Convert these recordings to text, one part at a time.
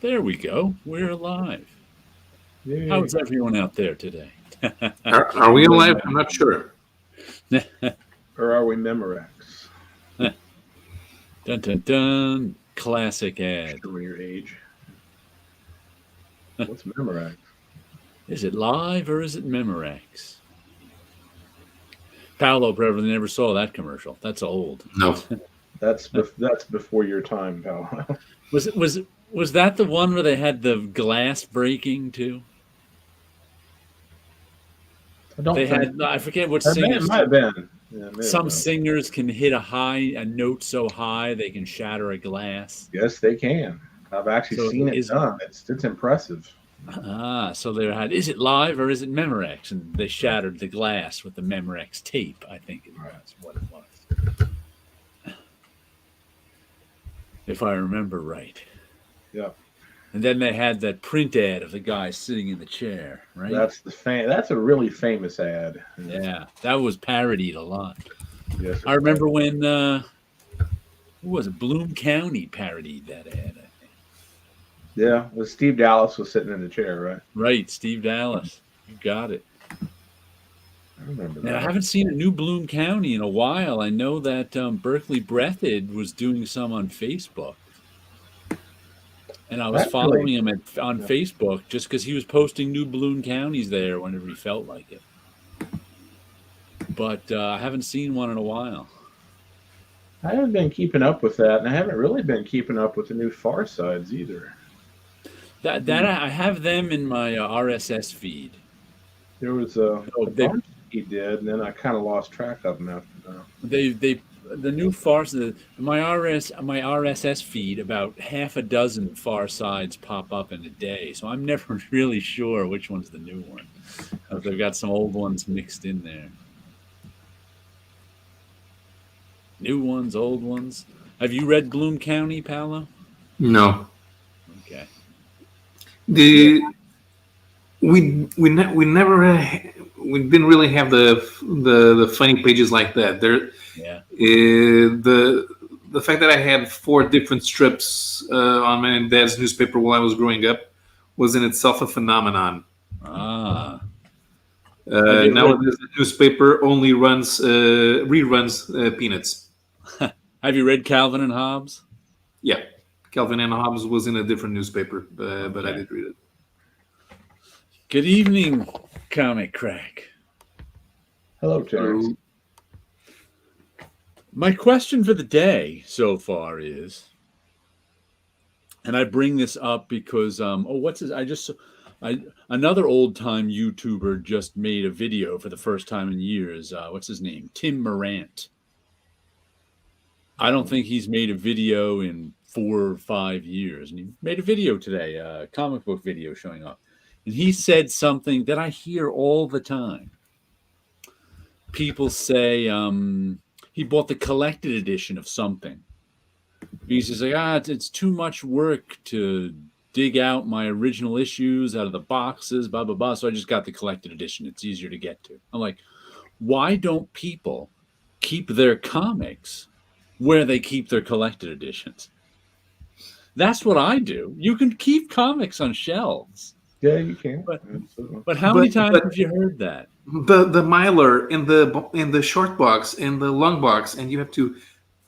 There we go. We're alive. Yay. How's everyone out there today? Are we alive? I'm not sure. Or are we Memorex? Dun dun dun. Classic ad. Showing your age. What's Memorex? Is it live or is it Memorex? Paolo probably never saw that commercial. That's old. No. That's before your time, pal. Was that the one where they had the glass breaking too? I forget what singers. It might have been. Yeah, some singers can hit a note so high they can shatter a glass. Yes, they can. I've actually seen it done. It's impressive. So they had, is it live or is it Memorex? And they shattered the glass with the Memorex tape, I think it was what it was. If I remember right. Yeah. And then they had that print ad of the guy sitting in the chair, right? That's a really famous ad. Yeah, that was parodied a lot. Yes. I remember when who was it? Bloom County parodied that ad, I think. Yeah, Steve Dallas was sitting in the chair, right? Right, Steve Dallas. You got it. I remember that. And I haven't seen a new Bloom County in a while. I know that Berkeley Breathed was doing some on Facebook. And I was following him on Facebook just because he was posting new Bloom counties there whenever he felt like it. But I haven't seen one in a while. I haven't been keeping up with that, and I haven't really been keeping up with the new Far Sides either. I have them in my RSS feed. There was a bunch he did, and then I kind of lost track of them after that. The new Far my RSS feed, about half a dozen Far Sides pop up in a day, so I'm never really sure which one's the new one. They've got some old ones mixed in there. New ones, old ones. Have you read Bloom County, Paolo? No. Okay. We didn't really have the funny pages like that. Yeah. The fact that I had 4 different strips on my dad's newspaper while I was growing up was in itself a phenomenon. Nowadays the newspaper only reruns Peanuts. Have you read Calvin and Hobbes? Yeah, Calvin and Hobbes was in a different newspaper, but I did read it. Good evening, Comic Crack. Hello, Terrence. My question for the day so far is, and I bring this up because another old time YouTuber just made a video for the first time in years. What's his name? Tim Morant. I don't think he's made a video in 4 or 5 years, and he made a video today, a comic book video showing up, and he said something that I hear all the time. People say he bought the collected edition of something. He's like, it's too much work to dig out my original issues out of the boxes, blah, blah, blah. So I just got the collected edition. It's easier to get to. I'm like, why don't people keep their comics where they keep their collected editions? That's what I do. You can keep comics on shelves. Yeah, you can. But how many times have you heard that? The miler in the short box, in the long box, and you have to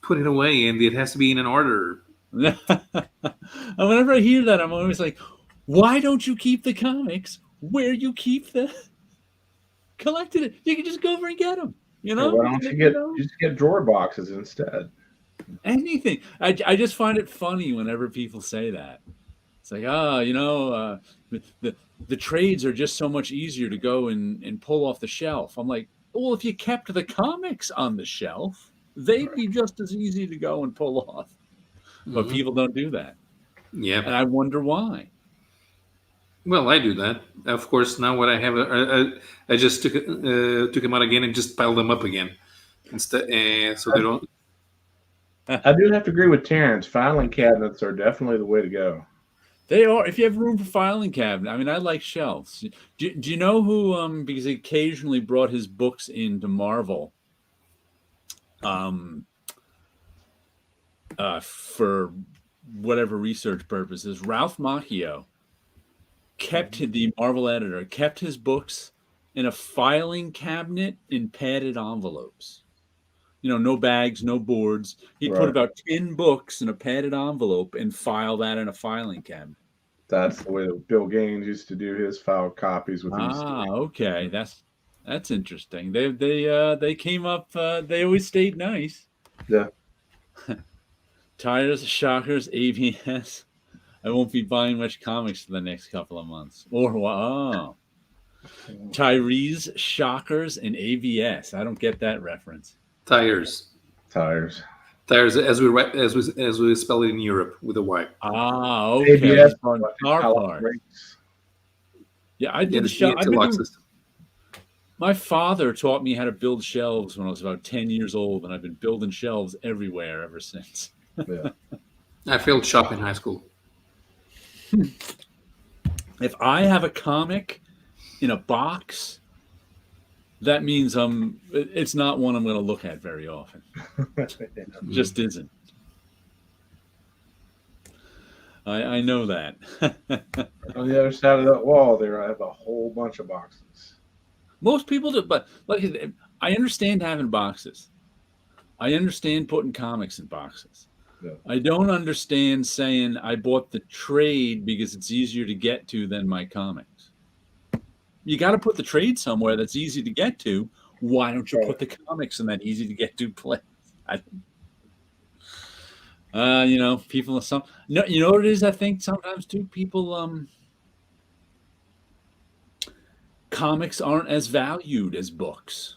put it away, and it has to be in an order. And whenever I hear that, I'm always like, why don't you keep the comics where you keep the collected? You can just go over and get them. You know? Why don't you just get drawer boxes instead? Anything. I just find it funny whenever people say that. It's like, the trades are just so much easier to go and pull off the shelf. I'm like, well, if you kept the comics on the shelf, they'd be just as easy to go and pull off. But people don't do that. Yeah. And I wonder why. Well, I do that. Of course, now what I have, I just took them out again and just piled them up again. Instead, so they don't. I do have to agree with Terrence. Filing cabinets are definitely the way to go. They are. If you have room for filing cabinet, I mean, I like shelves. Do you know who? Because he occasionally brought his books into Marvel. For whatever research purposes, Ralph Macchio kept the Marvel editor kept his books in a filing cabinet in padded envelopes. No bags, no boards. He'd put Right. about 10 books in a padded envelope and file that in a filing cabinet. That's the way that Bill Gaines used to do his filed copies with Ah, Easter. okay. That's interesting. They came up. They always stayed nice. Yeah. Tires, shockers, ABS. I won't be buying much comics for the next couple of months. Or Tyrese, shockers, and ABS. I don't get that reference. Tires. Tires. Tires, as we spell it in Europe with a Y. Ah, okay. ABS, On car parts. Yeah, I did. My father taught me how to build shelves when I was about 10 years old, and I've been building shelves everywhere ever since. Yeah. I failed shop in high school. If I have a comic in a box, that means it's not one I'm going to look at very often. It just isn't. I know that. On the other side of that wall there, I have a whole bunch of boxes. Most people do, but I understand having boxes. I understand putting comics in boxes. Yeah. I don't understand saying I bought the trade because it's easier to get to than my comics. You got to put the trade somewhere that's easy to get to. Why don't you put the comics in that easy to get to place? People are you know what it is? I think sometimes too, people comics aren't as valued as books.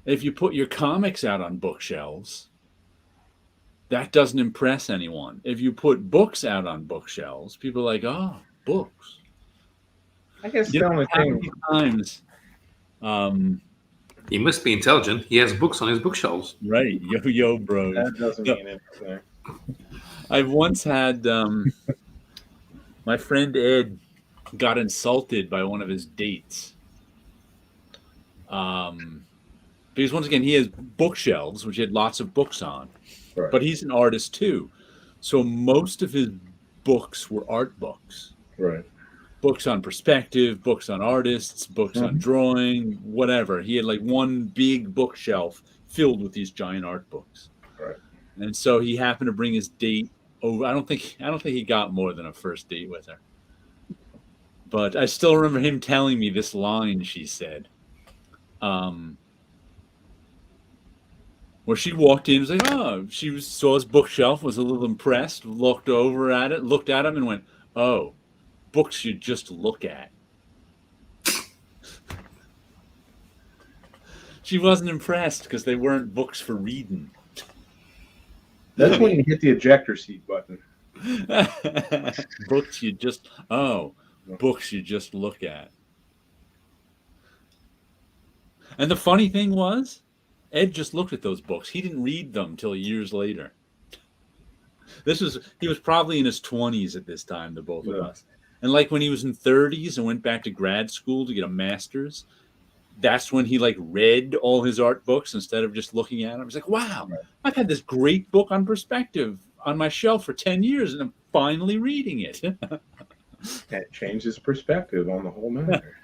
If you put your comics out on bookshelves, that doesn't impress anyone. If you put books out on bookshelves, people are like, oh, books. I guess the only thing times he must be intelligent. He has books on his bookshelves. Right. Yo, bro. That doesn't mean anything. I've once had my friend Ed got insulted by one of his dates. Because once again, he has bookshelves, which he had lots of books on. Right. But he's an artist too. So most of his books were art books. Right. Books on perspective, books on artists, books on drawing, whatever. He had like one big bookshelf filled with these giant art books. Right. And so he happened to bring his date over. I don't think he got more than a first date with her. But I still remember him telling me this line she said. Where she walked in, was like, she saw his bookshelf, was a little impressed, looked over at it, looked at him, and went, oh, books you just look at. She wasn't impressed because they weren't books for reading. That's when you hit the ejector seat button. Books you just look at. And the funny thing was, Ed just looked at those books. He didn't read them till years later. He was probably in his 20s at this time, the both of us. And like when he was in 30s and went back to grad school to get a master's, that's when he like read all his art books instead of just looking at them. He's like, wow, I've had this great book on perspective on my shelf for 10 years and I'm finally reading it. It changes perspective on the whole matter.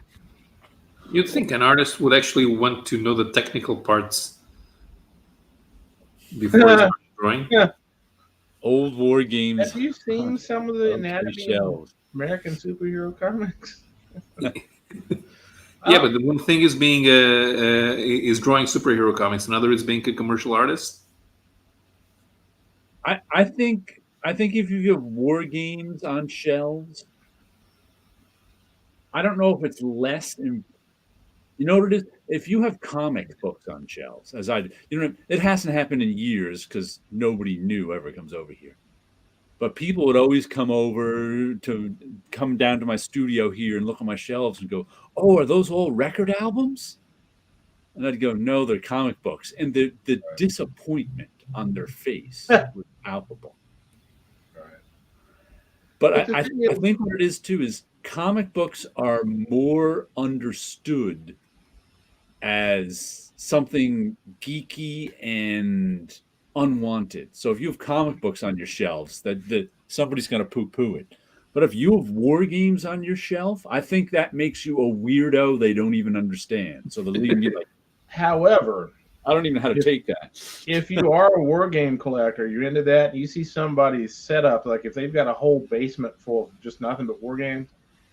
You'd think an artist would actually want to know the technical parts before he starts drawing. Old war games. Have you seen some of the anatomy of American superhero comics? Yeah, but the one thing is being is drawing superhero comics. Another is being a commercial artist. I think if you have war games on shelves, I don't know if it's less. You know what it is? If you have comic books on shelves, it hasn't happened in years because nobody new ever comes over here. But people would always come down to my studio here and look at my shelves and go, "Oh, are those all record albums?" And I'd go, "No, they're comic books." And the disappointment on their face was palpable. Right. But I think what it is too is comic books are more understood as something geeky and unwanted. So if you have comic books on your shelves, that somebody's going to poo-poo it. But if you have war games on your shelf, I think that makes you a weirdo they don't even understand. So they'll even be like, However, I don't even know how to if, take that. if you are a war game collector, you're into that, and you see somebody's setup, like if they've got a whole basement full of just nothing but war games,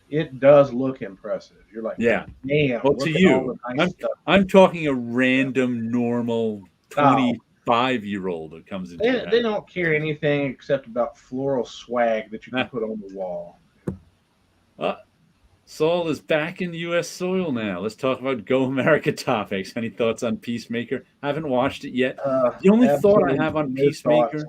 it does look impressive. You're like, Yeah. damn, Well, look to at all you, the nice stuff. I'm talking a random, normal Oh, 25-year-old that comes into your they house. don't care anything except about floral swag that you can put on the wall. Saul is back in U.S. soil now. Let's talk about Go America topics. Any thoughts on Peacemaker? I haven't watched it yet. The only thought I Absolutely have on no thoughts Peacemaker,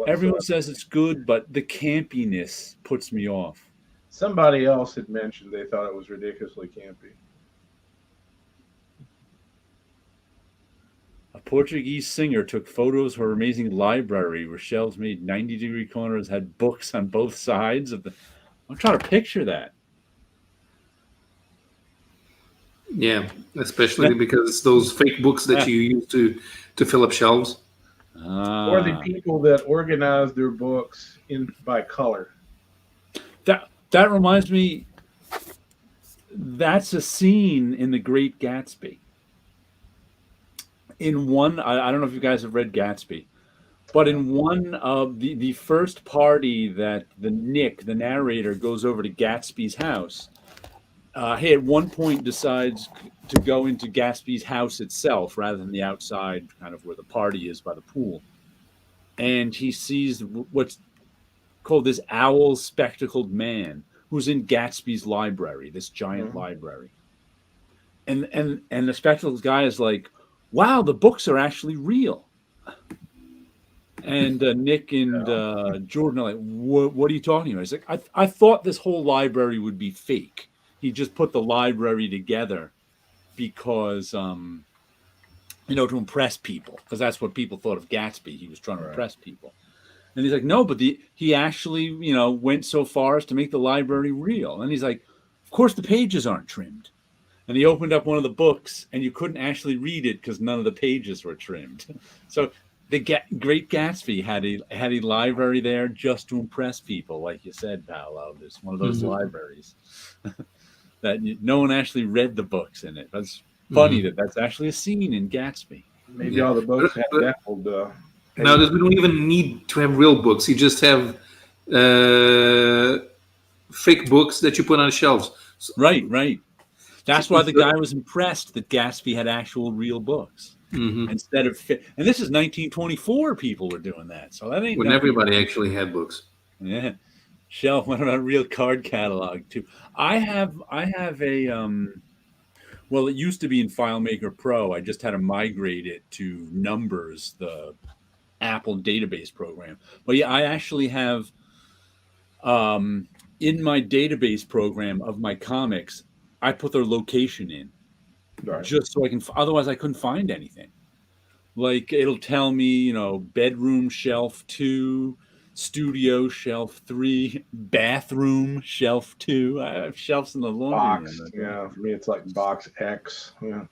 everyone whatsoever. says it's good, but the campiness puts me off. Somebody else had mentioned they thought it was ridiculously campy. A Portuguese singer took photos of her amazing library where shelves made 90-degree corners, had books on both sides of the. I'm trying to picture that. Yeah, especially because it's those fake books that you use to fill up shelves. Or the Ah, people that organize their books in by color. that reminds me. That's a scene in The Great Gatsby. In one, I don't know if you guys have read Gatsby, but in one of the first party that the narrator, goes over to Gatsby's house, he at one point decides to go into Gatsby's house itself rather than the outside, kind of where the party is by the pool. And he sees what's called this owl spectacled man who's in Gatsby's library, this giant Mhm. library. And the spectacled guy is like, "Wow, the books are actually real." And Nick and Yeah. Jordan are like, what are you talking about? He's like, I thought this whole library would be fake. He just put the library together because, to impress people, because that's what people thought of Gatsby. He was trying to Right. impress people. And he's like, no, but he actually, went so far as to make the library real. And he's like, of course the pages aren't trimmed. And he opened up one of the books, and you couldn't actually read it because none of the pages were trimmed. So the Great Gatsby had a library there just to impress people, like you said, Paolo. There's one of those Mhm. libraries that no one actually read the books in it. That's funny Mhm. that's actually a scene in Gatsby. Maybe Yeah, all the books have but dappled nowadays pages. we don't even need to have real books. You just have uh, fake books that you put on shelves. So, Right. That's why the so- guy was impressed that Gatsby had actual real books mhm. instead of and this is 1924. People were doing that, so that ain't When nothing. everybody actually had books. Yeah. Shelf. What about real card catalog too? I have a well, it used to be in FileMaker Pro. I just had to migrate it to Numbers, the Apple database program. But yeah, I actually have um in my database program of my comics, I put their location in Right. just so I can otherwise I couldn't find anything. Like it'll tell me, bedroom shelf 2, studio shelf 3, bathroom shelf 2. I have shelves in the laundry room. Box. That's all. Yeah. For me, it's like box X. Yeah.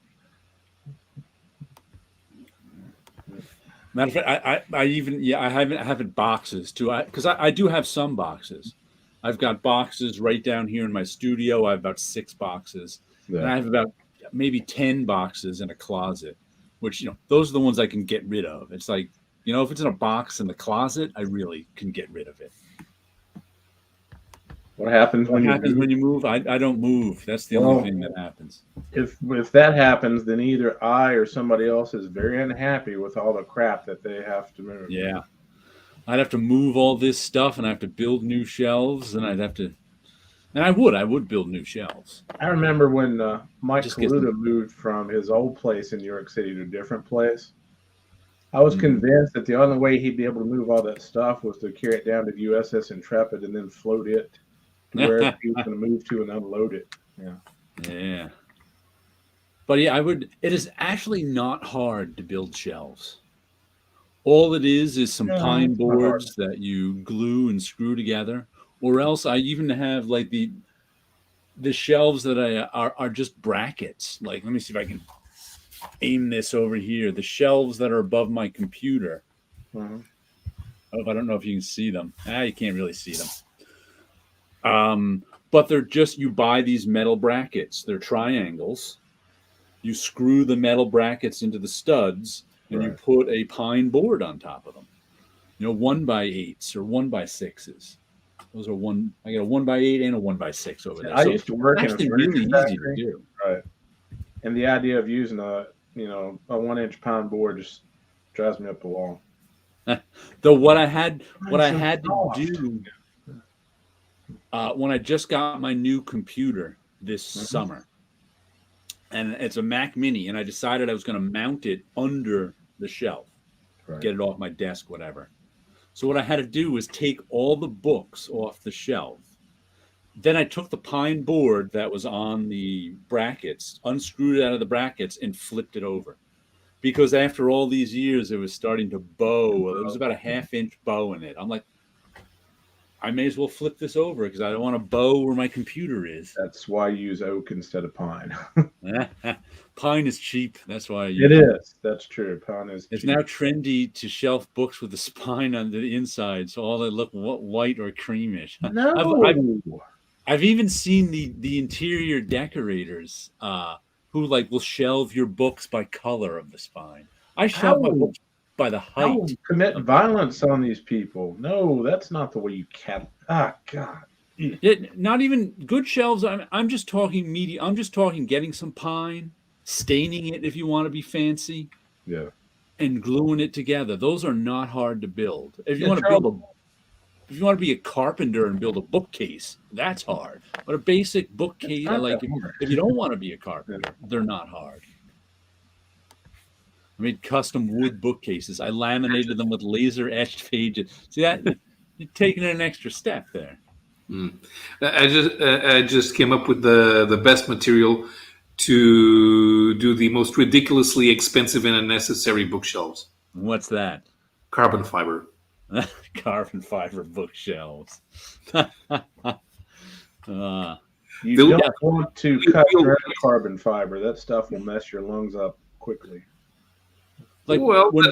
Matter of fact, I even I have it boxes too. Because I do have some boxes. I've got boxes right down here in my studio. I have about 6 boxes, and Yeah. I have about maybe 10 boxes in a closet. Which those are the ones I can get rid of. It's like if it's in a box in the closet, I really can get rid of it. What happens What when you happens move? when you move? I don't move. That's the only Well, thing that happens. if that happens, then either I or somebody else is very unhappy with all the crap that they have to move. Yeah, I'd have to move all this stuff, and I have to build new shelves, and I'd have to, and I would build new shelves. I remember when Mike Just get some. Kaluta moved from his old place in New York City to a different place. I was Mhm. convinced that the only way he'd be able to move all that stuff was to carry it down to the USS Intrepid and then float it to wherever he was going to move to and unload it. Yeah. Yeah, but yeah, I would. It is actually not hard to build shelves. All it is some No, pine it's not hard. boards that you glue and screw together, or else I even have like the shelves that are just brackets. Like, let me see if I can aim this over here. The shelves that are above my computer, Mhm. I don't know if you can see them. You can't really see them. But they're just, you buy these metal brackets. They're triangles. You screw the metal brackets into the studs, and you Right. put a pine board on top of them. 1x8s or 1x6s. Those are one. I got a 1x8 and a 1x6 over there. I So used to work in a actually furniture really easy to factory. do. Right. And the idea of using a 1-inch pine board just drives me up the wall. Though what I had Mine's so to soft. do when I just got my new computer this summer, and it's a Mac Mini, and I decided I was going to mount it under the shelf, Right. get it off my desk, whatever. So what I had to do was take all the books off the shelf. Then I took the pine board that was on the brackets, unscrewed it out of the brackets, and flipped it over. Because after all these years, it was starting to bow. It was about a 1/2-inch bow in it. I'm like, I may as well flip this over because I don't want to bow where my computer is. That's why you use oak instead of pine. Pine is cheap. That's why I use It is. That's true. Pine is It's cheap. now trendy to shelf books with the spine on the inside, so all they look white or creamish. No. I've even seen the interior decorators who will shelve your books by color of the spine. I shelve my books by the height. Don't commit violence on these people. No, that's not the way you God. Not even good shelves. I'm just talking media. I'm just talking getting some pine, staining it if you want to be fancy, Yeah. and gluing it together. Those are not hard to build. If you Yeah, want to build if you want to be a carpenter and build a bookcase, that's hard. But a basic bookcase, if you don't want to be a carpenter, they're not hard. I made custom wood bookcases. I laminated them with laser etched pages. See that? You're taking an extra step there. I just came up with the best material to do the most ridiculously expensive and unnecessary bookshelves. What's that? Carbon fiber. Carbon fiber bookshelves. You don't want to cut through carbon fiber. That stuff will mess your lungs up quickly. That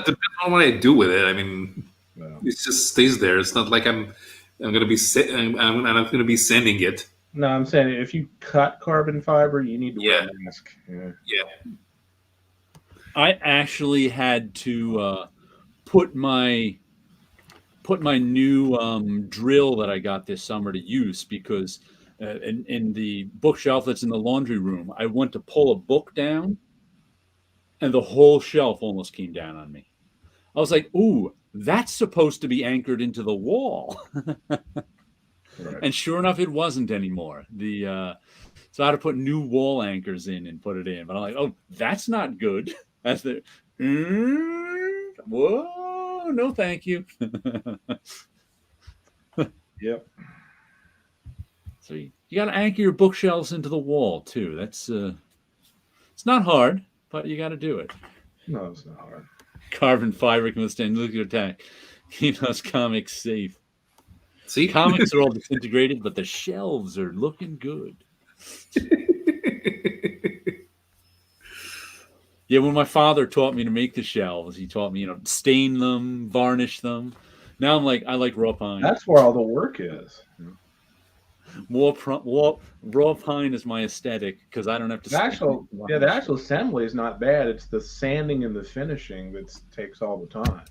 depends on what I do with it. I mean, it just stays there. It's not like I'm going to be I'm not going to be sending it. No, I'm saying if you cut carbon fiber, you need to wear a mask. Yeah. I actually had to put my new drill that I got this summer to use because in the bookshelf that's in the laundry room, I went to pull a book down, and the whole shelf almost came down on me. I was like, "Ooh, that's supposed to be anchored into the wall." Right. And sure enough, it wasn't anymore. So I had to put new wall anchors in and put it in. But I'm like, "Oh, that's not good." That's the whoa, no, thank you. Yep. So you got to anchor your bookshelves into the wall too. That's it's not hard, but you got to do it. No, it's not hard. Carbon fiber can withstand nuclear attack. Keep those comics safe. See, comics are all disintegrated, but the shelves are looking good. Yeah, when my father taught me to make the shelves, he taught me, stain them, varnish them. Now I'm like, I like raw pine. That's where all the work is. Raw pine is my aesthetic because I don't have to. The actual assembly is not bad. It's the sanding and the finishing that takes all the time.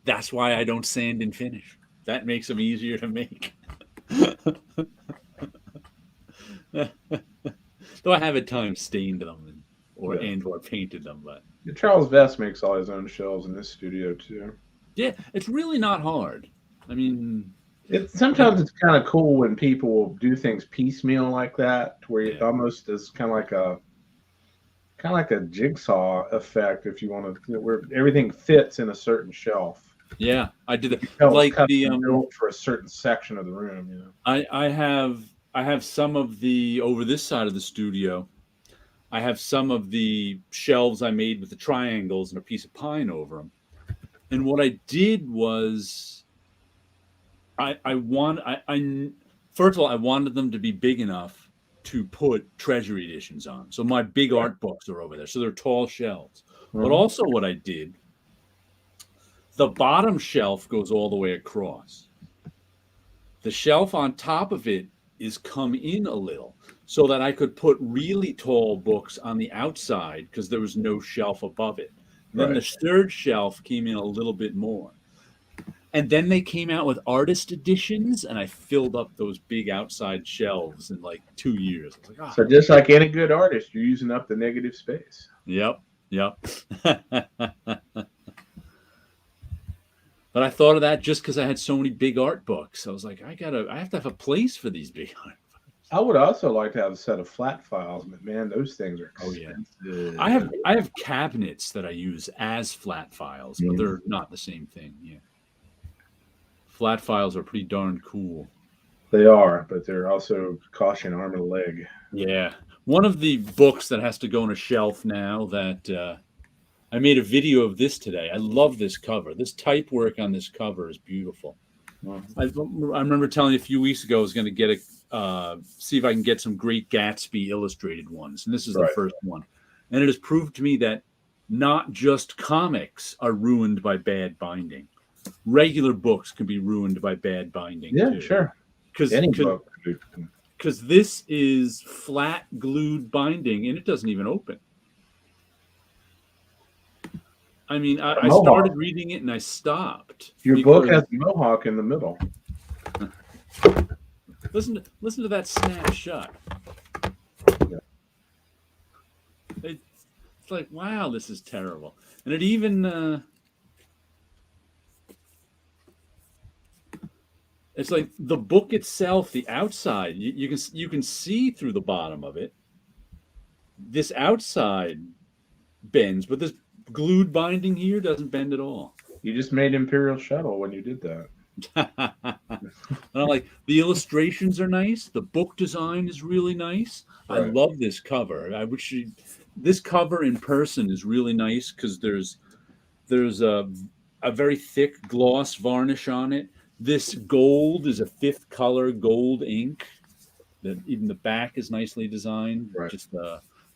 That's why I don't sand and finish. That makes them easier to make. Though I have at times stained them or painted them, but Charles Vest makes all his own shelves in this studio too. Yeah, it's really not hard. I mean, sometimes it's kind of cool when people will do things piecemeal like that, where it almost is kind of like a jigsaw effect, if you want to, where everything fits in a certain shelf. Yeah, I did it like for a certain section of the room. I have some of the over this side of the studio. I have some of the shelves I made with the triangles and a piece of pine over them. And what I did was, first of all, I wanted them to be big enough to put treasury editions on. So my big art books are over there. So they're tall shelves. Mm-hmm. But also what I did The bottom shelf goes all the way across. The shelf on top of it is come in a little so that I could put really tall books on the outside because there was no shelf above it. Then the third shelf came in a little bit more. And then they came out with artist editions, and I filled up those big outside shelves in like 2 years. I was like, So just like any good artist, you're using up the negative space. Yep. But I thought of that just because I had so many big art books. I was like, I have to have a place for these big art books. I would also like to have a set of flat files, but man, those things are expensive. I have cabinets that I use as flat files, but they're not the same thing. Yeah. Flat files are pretty darn cool. They are, but they're also cost you an arm and a leg. Yeah. One of the books that has to go on a shelf now that I made a video of this today. I love this cover. This type work on this cover is beautiful. I remember telling you a few weeks ago I was going to get see if I can get some Great Gatsby illustrated ones. And this is the first one. And it has proved to me that not just comics are ruined by bad binding. Regular books can be ruined by bad binding. Yeah, too. sure. Because this is flat glued binding and it doesn't even open. I mean, I started reading it and I stopped. Your book has a mohawk in the middle. Listen to that snap shut. Yeah. It's like, wow, this is terrible. And it even it's like the book itself, the outside, you can see through the bottom of it. This outside bends, but this glued binding here doesn't bend at all. You just made Imperial Shuttle when you did that. And like the illustrations are nice. The book design is really nice. Right. I love this cover. I wish this cover in person is really nice because there's a very thick gloss varnish on it. This gold is a 5th color gold ink. Even the back is nicely designed. Right. Just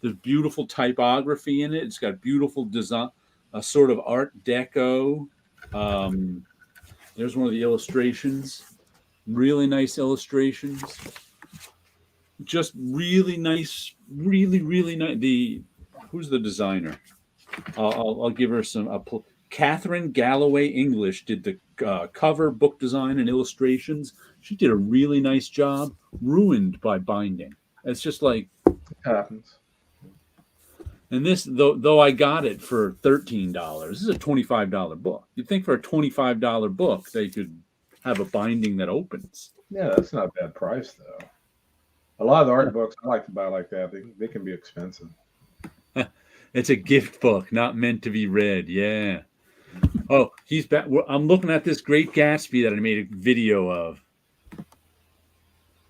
there's beautiful typography in it. It's got beautiful design, a sort of Art Deco. There's one of the illustrations. Really nice illustrations. Just really nice. Really, really nice. Who's the designer? I'll give her some. Catherine Galloway English did the cover, book design, and illustrations. She did a really nice job. Ruined by binding. It's just like it happens. And this, though I got it for $13, this is a $25 book. You'd think for a $25 book they could have a binding that opens. Yeah, that's not a bad price though. A lot of the art books I like to buy like that. They can be expensive. It's a gift book, not meant to be read. Yeah. Oh, he's back. I'm looking at this Great Gatsby that I made a video of.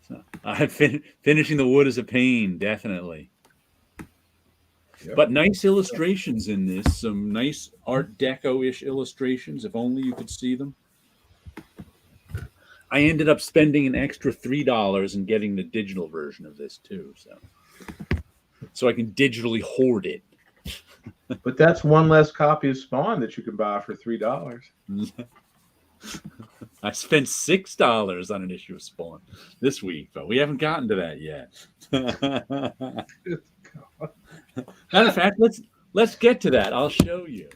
So finishing the wood is a pain, definitely. Yep. But nice illustrations in this. Some nice Art Deco-ish illustrations. If only you could see them. I ended up spending an extra $3 and getting the digital version of this too, so I can digitally hoard it. But that's one less copy of Spawn that you can buy for $3. I spent $6 on an issue of Spawn this week, but we haven't gotten to that yet. Matter of fact, let's get to that. I'll show you.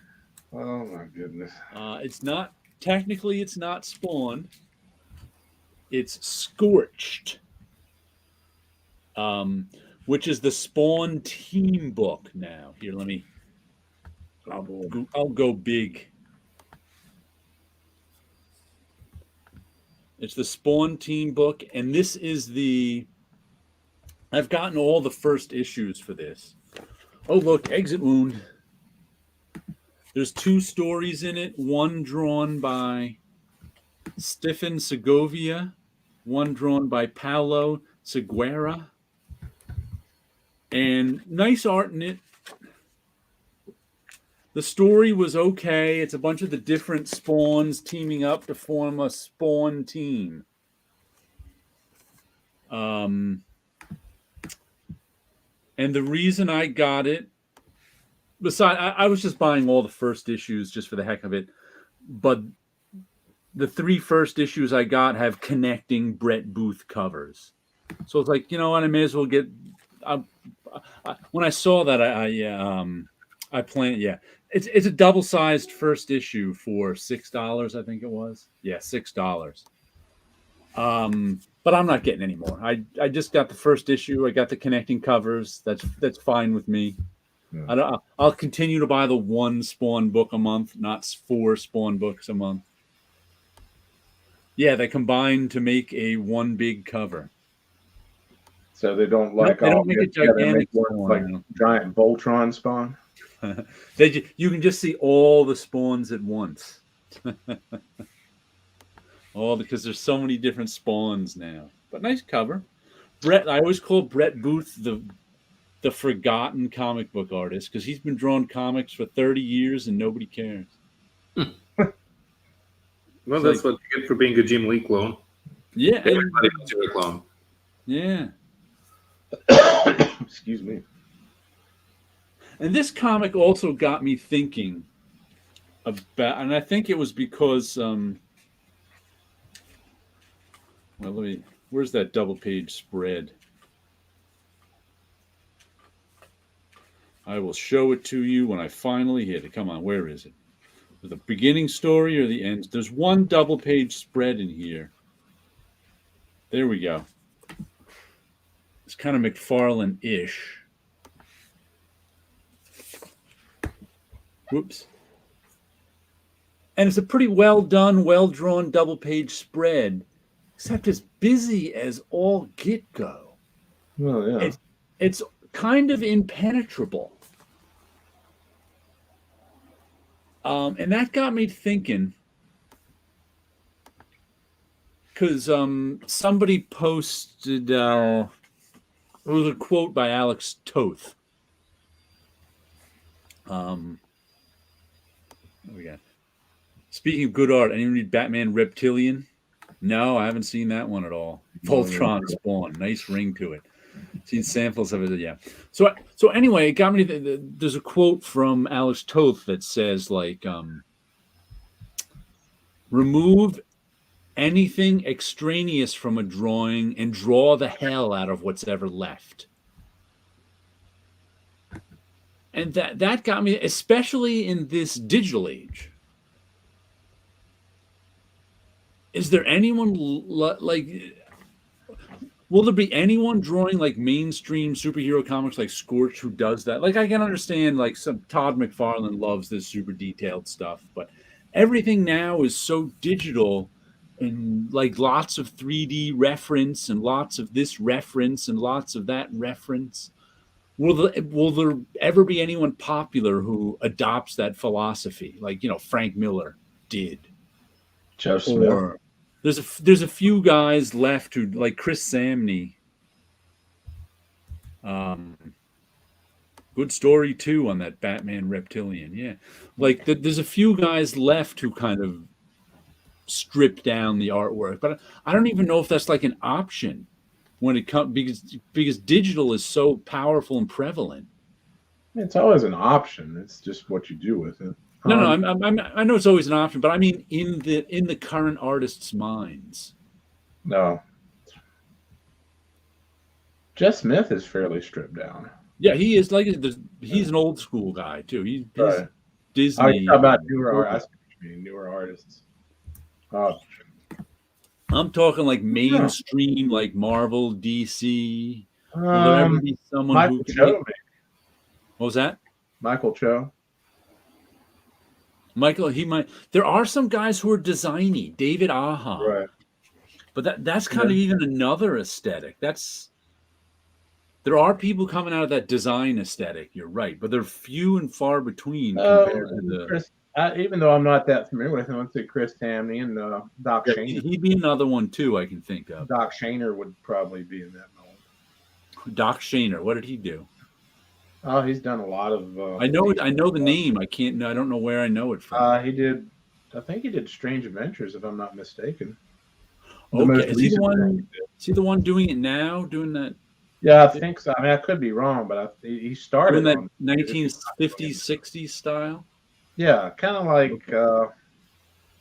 Oh my goodness! It's not Spawn. It's Scorched, which is the Spawn team book. Now, here, I'll go big. It's the Spawn team book, and this is I've gotten all the first issues for this. Oh, look, Exit Wound. There's 2 stories in it, one drawn by Stefan Segovia, one drawn by Paolo Seguera. And nice art in it. The story was okay. It's a bunch of the different Spawns teaming up to form a Spawn team. And the reason I got it, besides, I was just buying all the first issues just for the heck of it. but the 3 first issues I got have connecting Brett Booth covers. So it's like, you know what, I may as well get. When I saw that, I planned. Yeah, it's a double sized first issue for $6. I think it was. Yeah, $6. But I'm not getting any more. I just got the first issue. I got the connecting covers. That's fine with me. Yeah. I'll continue to buy the 1 Spawn book a month, not 4 Spawn books a month. Yeah, they combine to make a one big cover. So they don't Nope, like they all don't make a get together and gigantic make one Spawn. like no. giant Voltron spawn. You can just see all the spawns at once. Oh, because there's so many different spawns now. But nice cover. I always call Brett Booth the forgotten comic book artist because he's been drawing comics for 30 years and nobody cares. Well, It's that's what you get for being a Jim Lee clone. Yeah. Everybody knows you're a clone. Yeah. Excuse me. And this comic also got me thinking about, and I think it was because, where's that double page spread? I will show it to you when I finally hit it. Come on, where is it? The beginning story or the end? There's one double page spread in here. There we go. It's kind of McFarlane-ish. Whoops. And it's a pretty well done, well drawn double page spread, except it's busy as all get go. Well, yeah. It's kind of impenetrable. And that got me thinking, because somebody posted, it was a quote by Alex Toth. What we got? Speaking of good art, anyone read Batman Reptilian? No, I haven't seen that one at all. Voltron Spawn, nice ring to it. Seen samples of it, yeah. So anyway, it got me. There's a quote from Alex Toth that says, like, remove anything extraneous from a drawing and draw the hell out of what's ever left. And that got me, especially in this digital age. Is there anyone like? Will there be anyone drawing like mainstream superhero comics like Scorch who does that? Like, I can understand like some Todd McFarlane loves this super detailed stuff, but everything now is so digital and like lots of 3D reference and lots of this reference and lots of that reference. Will there ever be anyone popular who adopts that philosophy, like, you know, Frank Miller did? Joe Smith. Or there's a few guys left who, like Chris Samney. Good story too on that Batman Reptilian. Yeah, like there's a few guys left who kind of strip down the artwork, but I don't even know if that's like an option when it comes, because digital is so powerful and prevalent. It's always an option. It's just what you do with it. No, I know it's always an option, but I mean in the current artists' minds. No. Jeff Smith is fairly stripped down. Yeah, he is like he's an old school guy too. He's Right. Disney. How about newer artists? I'm talking like mainstream, like Marvel, DC. Will there ever be someone Michael who? Cho, maybe. What was that? Michael Cho. Michael, he might. There are some guys who are designy. David Aha. Right. But that's kind of even another aesthetic. There are people coming out of that design aesthetic. You're right, but they're few and far between compared to the. Chris, even though I'm not that familiar with him, I'd say Chris Tamney and Doc Shaner. He'd be another one too. I can think of. Doc Shaner would probably be in that mold. Doc Shaner. What did he do? Oh, he's done a lot of. I know the name. I don't know where I know it from. I think he did Strange Adventures, if I'm not mistaken. Okay, is he the one doing it now? Doing that? Yeah, I think so. I mean, I could be wrong, but he started doing that 1950s, 60s style. Yeah, kind of like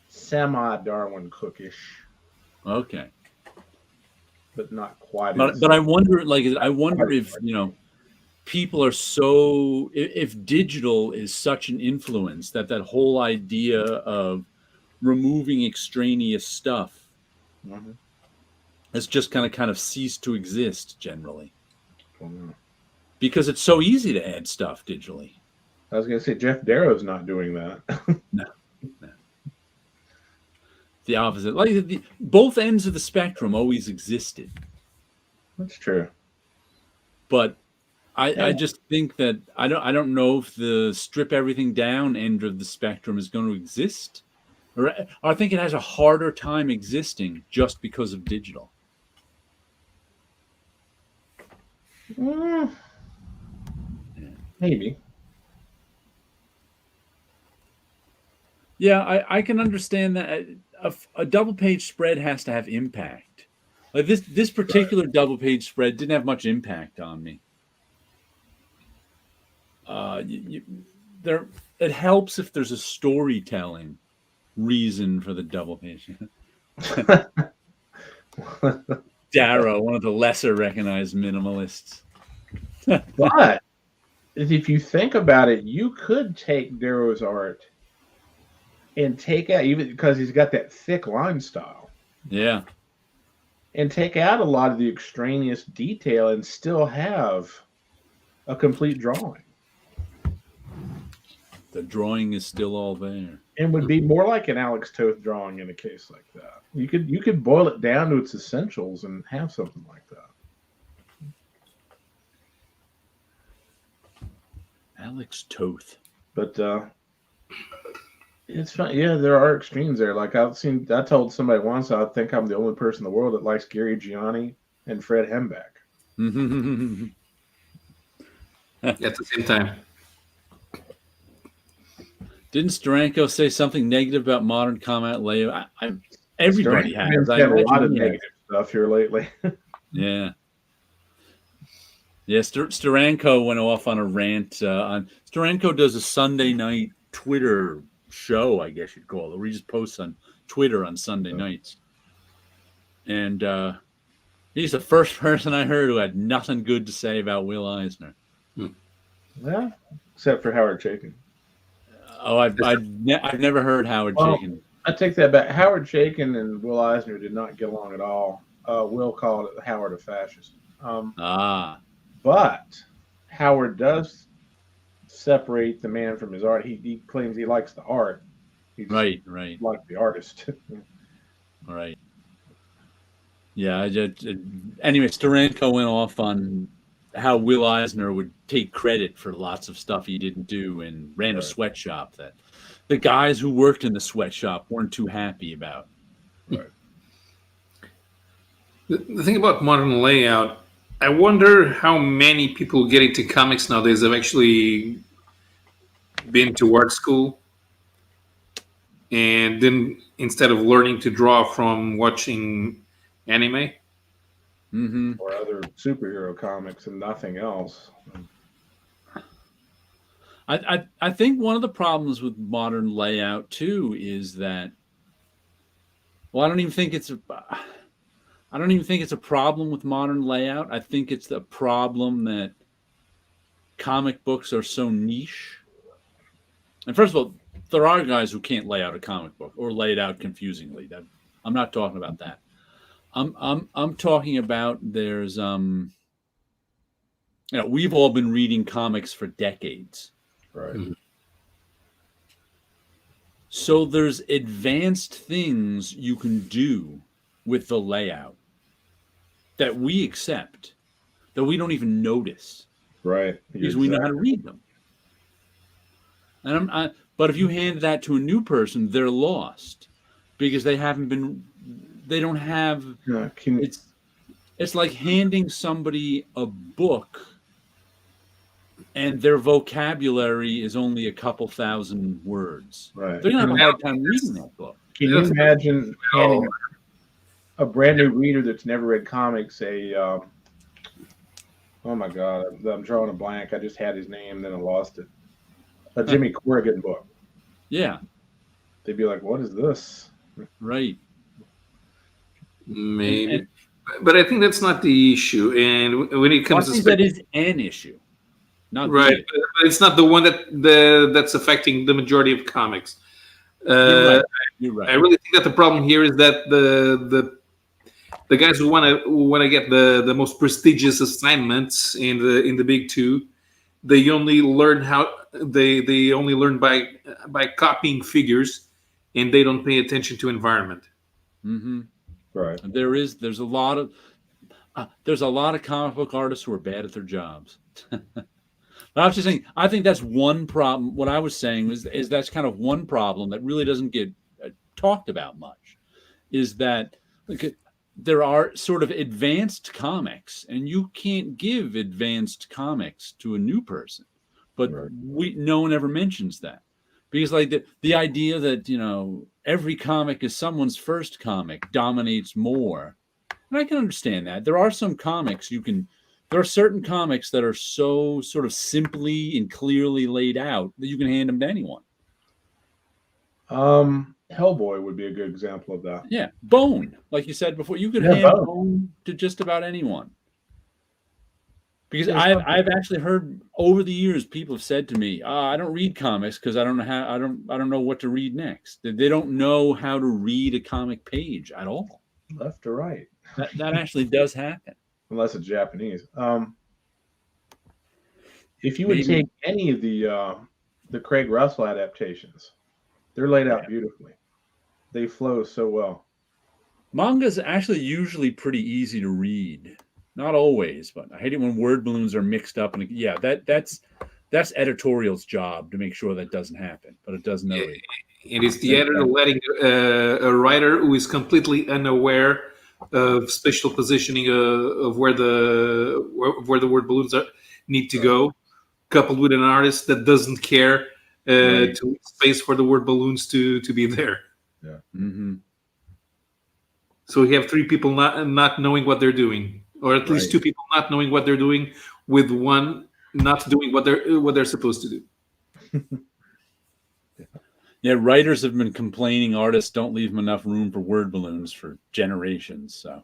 semi-Darwin Cookish, Okay. but not quite. But I wonder, if people are so, if digital is such an influence that whole idea of removing extraneous stuff Mm-hmm. has just kind of ceased to exist generally, Mm-hmm. because it's so easy to add stuff digitally. I was going to say Jeff Darrow's not doing that. No. The opposite. Like both ends of the spectrum always existed, That's true. but I just think that I don't know if the strip everything down end of the spectrum is going to exist, or I think it has a harder time existing just because of digital. Maybe. Yeah, I can understand that a double page spread has to have impact. Like this particular double page spread didn't have much impact on me. It helps if there's a storytelling reason for the double page. Darrow, one of the lesser recognized minimalists. But if you think about it, you could take Darrow's art and take out, even because he's got that thick line style. Yeah. And take out a lot of the extraneous detail and still have a complete drawing. The drawing is still all there. And would be more like an Alex Toth drawing in a case like that. You could boil it down to its essentials and have something like that. Alex Toth. But it's fun. Yeah, there are extremes there. Like I told somebody once, I think I'm the only person in the world that likes Gary Gianni and Fred Hembeck. At the same time. Didn't Steranko say something negative about modern combat layout? Everybody has. Had a lot of negative stuff here lately. Yeah. Yeah, Steranko went off on a rant. Steranko does a Sunday night Twitter show, I guess you'd call it, where he just posts on Twitter on Sunday nights. And he's the first person I heard who had nothing good to say about Will Eisner. Yeah, except for Howard Chaykin. Oh, I've never heard Howard Chaykin. I take that back. Howard Chaykin and Will Eisner did not get along at all. Will called it Howard a fascist. But Howard does separate the man from his art. He claims he likes the art. He right. Like the artist. Right. Yeah. Anyway, Steranko went off on how Will Eisner would take credit for lots of stuff he didn't do and ran a sweatshop that the guys who worked in the sweatshop weren't too happy about. Right. The thing about modern layout, I wonder how many people get into comics nowadays have actually been to art school and then instead of learning to draw from watching anime or other superhero comics and nothing else. I think one of the problems with modern layout too is that, well, I don't even think it's a problem with modern layout. I think it's the problem that comic books are so niche. And first of all, there are guys who can't lay out a comic book or lay it out confusingly. I'm not talking about that. I'm talking about there's we've all been reading comics for decades. Right. Mm-hmm. So there's advanced things you can do with the layout that we accept, that we don't even notice. Right. Because we know how to read them. And but if you hand that to a new person, they're lost because they don't have. It's like handing somebody a book, and their vocabulary is only a couple thousand words. Right. They're gonna have a hard time reading that book. Can you imagine handing a brand new reader that's never read comics oh my God, I'm drawing a blank. I just had his name, then I lost it. A Jimmy Corrigan book. Yeah. they'd be like, "What is this?" Right. Maybe, but I think that's not the issue. And when it Well, I comes to think that is an issue, not right, the but it's not the one that's affecting the majority of comics. You're Uh, right. You're right. I really think that the problem here is that the guys who want to get the most prestigious assignments in the big two, they only learn they only learn by copying figures, and they don't pay attention to environment. Mm-hmm. Right. There's a lot of comic book artists who are bad at their jobs. But I was just saying, I think that's one problem. What I was saying is that's kind of one problem that really doesn't get talked about much. Is that there are sort of advanced comics, and you can't give advanced comics to a new person. But no one ever mentions that, because like the idea that every comic is someone's first comic dominates more. And I can understand that. There are some comics there are certain comics that are so sort of simply and clearly laid out that you can hand them to anyone. Hellboy would be a good example of that. Yeah, Bone, like you said before, you could hand Bone to just about anyone. Because I've actually heard over the years people have said to me, I don't read comics because I don't know what to read next. They don't know how to read a comic page at all. Left or right. That actually does happen. Unless it's Japanese. If you would take any of the Craig Russell adaptations, they're laid out beautifully. They flow so well. Manga's actually usually pretty easy to read. Not always, but I hate it when word balloons are mixed up. And that's editorial's job to make sure that doesn't happen, but it doesn't always. And it's the editor letting a writer who is completely unaware of spatial positioning of where the word balloons need to go, coupled with an artist that doesn't care to leave space for the word balloons to be there. Yeah. Mm-hmm. So we have three people not knowing what they're doing, or at least two people not knowing what they're doing, with one not doing what they're supposed to do. Yeah, writers have been complaining artists don't leave them enough room for word balloons for generations. So,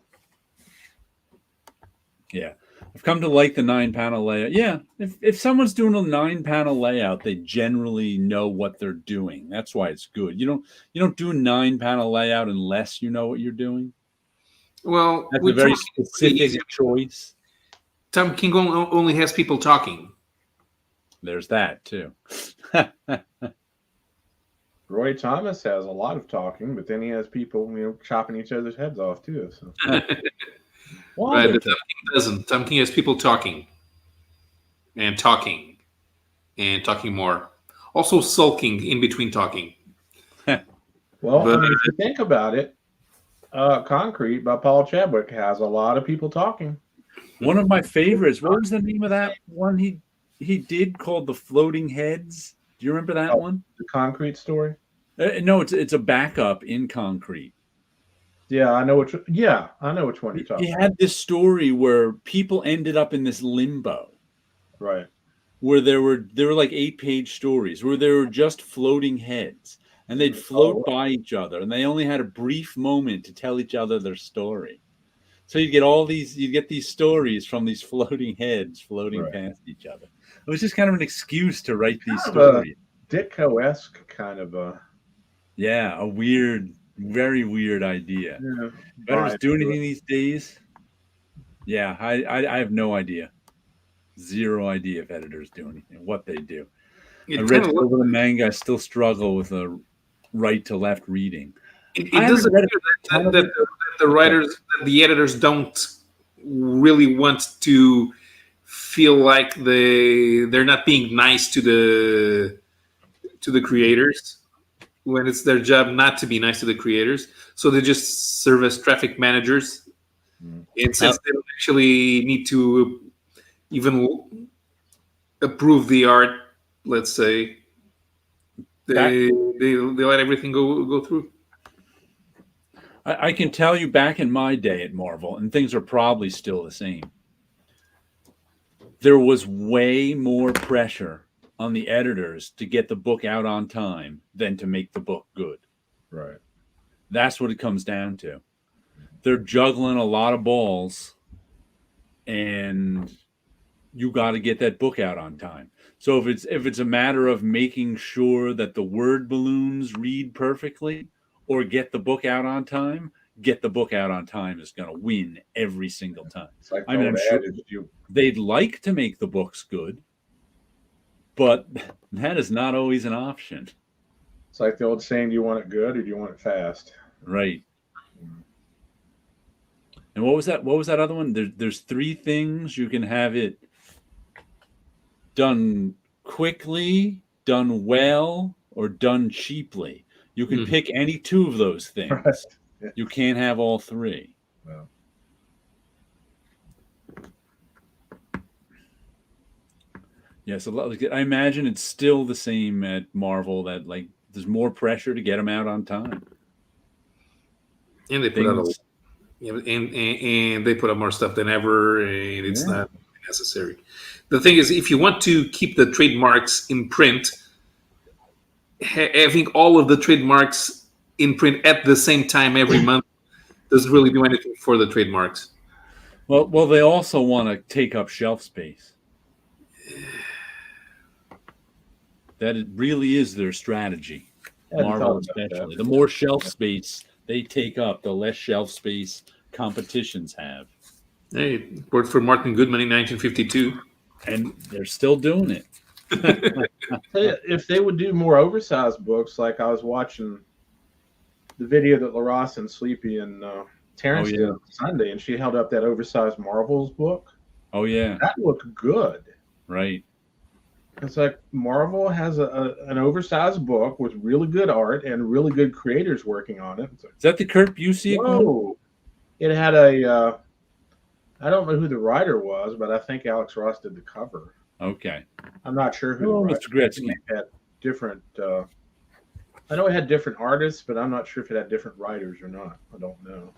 yeah, I've come to like the 9-panel layout. Yeah, if someone's doing a 9-panel layout, they generally know what they're doing. That's why it's good. You don't do a 9-panel layout unless you know what you're doing. Well, that's a very specific choice. Tom King only has people talking. There's that too. Roy Thomas has a lot of talking, but then he has people, chopping each other's heads off too. So. Right, but Tom King doesn't. Tom King has people talking and talking and talking more. Also sulking in between talking. Well, if you think about it, Concrete by Paul Chadwick has a lot of people talking. One of my favorites. What was the name of that one he did called The Floating Heads? Do you remember that one? The Concrete story? No, it's a backup in Concrete. Yeah, I know which one you're talking about. He had this story where people ended up in this limbo. Right. Where there were like 8-page stories where there were just floating heads, and they'd float by each other, and they only had a brief moment to tell each other their story. So you get these stories from these floating heads floating past each other. It was just kind of an excuse to write these stories. Ditko-esque kind of a... Yeah, a weird, very weird idea. Yeah, editors do anything these days? Yeah, I have no idea. Zero idea if editors do anything, what they do. I read Silver the Manga. I still struggle with a right to left reading. It doesn't appear that the writers, the editors don't really want to feel like they're not being nice to the creators when it's their job not to be nice to the creators. So they just serve as traffic managers. And since they don't actually need to even approve the art, let's say, they let everything go through. I can tell you back in my day at Marvel, and things are probably still the same, there was way more pressure on the editors to get the book out on time than to make the book good. Right. That's what it comes down to. They're juggling a lot of balls, and you got to get that book out on time. So if it's a matter of making sure that the word balloons read perfectly, or get the book out on time, get the book out on time is going to win every single time. It's like I mean, I'm sure they'd like to make the books good, but that is not always an option. It's like the old saying, do you want it good or do you want it fast? Right. And what was that? What was that other one? There's three things you can have it done quickly, done well, or done cheaply. You can pick any two of those things. Right. Yeah. You can't have all three. Well. Yeah, so I imagine it's still the same at Marvel, that like there's more pressure to get them out on time. And they put out and they put out more stuff than ever, and it's not necessary. The thing is, if you want to keep the trademarks in print, having all of the trademarks in print at the same time every month doesn't really do anything for the trademarks. Well, they also want to take up shelf space. That it really is their strategy. Marvel especially. The more shelf space they take up, the less shelf space competitions have. Hey, it worked for Martin Goodman in 1952. And they're still doing it. If they would do more oversized books, like I was watching the video that LaRosse and Sleepy and Terrence did on Sunday, and she held up that oversized Marvels book. Oh, yeah. That looked good. Right. It's like Marvel has an oversized book with really good art and really good creators working on it. Is that the Kurt Busiek? Whoa! It had a I don't know who the writer was, but I think Alex Ross did the cover. Okay. I'm not sure who the writer Mr. Gretzky had different. I know it had different artists, but I'm not sure if it had different writers or not. I don't know.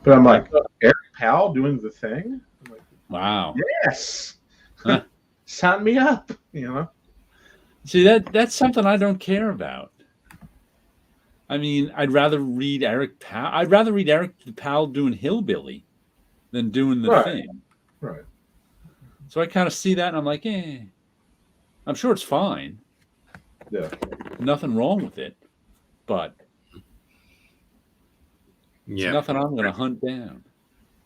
But I'm like, Eric Powell doing the thing? I'm like, wow. Yes. Huh? Sign me up, you know. See, that's something I don't care about. I mean, I'd rather read Eric Powell doing Hillbilly than doing the thing. Right. So I kind of see that and I'm like, I'm sure it's fine. Yeah. Nothing wrong with it. But it's nothing I'm going to hunt down.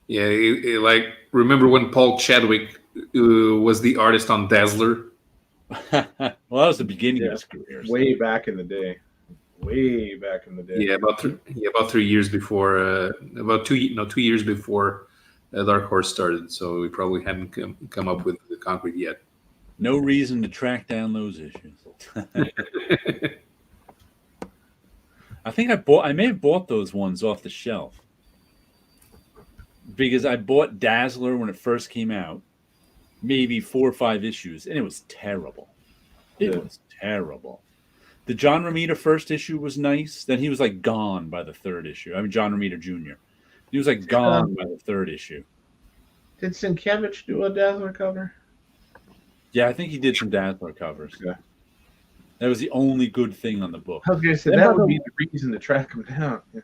Yeah, like, remember when Paul Chadwick was the artist on Dazzler? Well, that was the beginning of his career. Way back in the day. Yeah, about 3 years before, about 2 years before Dark Horse started. So we probably hadn't come up with the concrete yet. No reason to track down those issues. I may have bought those ones off the shelf, because I bought Dazzler when it first came out, maybe 4 or 5 issues, and it was terrible. It was terrible. The John Romita first issue was nice. Then he was like gone by the 3rd issue. I mean, John Romita Jr. He was like gone by the 3rd issue. Did Sienkiewicz do a Dazzler cover? Yeah, I think he did some Dazzler covers. Yeah. That was the only good thing on the book. Okay, so that would be the reason to track him down. Yeah.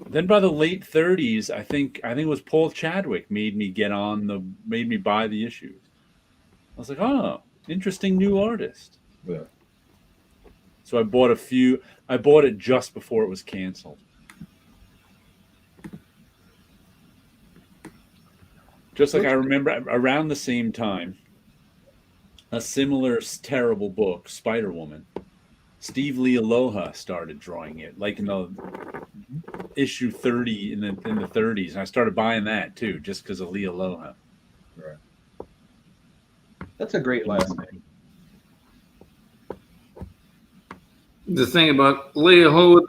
Then by the late 30s, I think it was Paul Chadwick made me buy the issues. I was like, oh, interesting new artist. Yeah. So I bought a few. I bought it just before it was canceled. Just like I remember around the same time, a similar terrible book, Spider-Woman. Steve Lee Aloha started drawing it, like in the issue 30 in the 30s, and I started buying that too, just because of Lee Aloha. Right. That's a great last name. The thing about Lee Aloha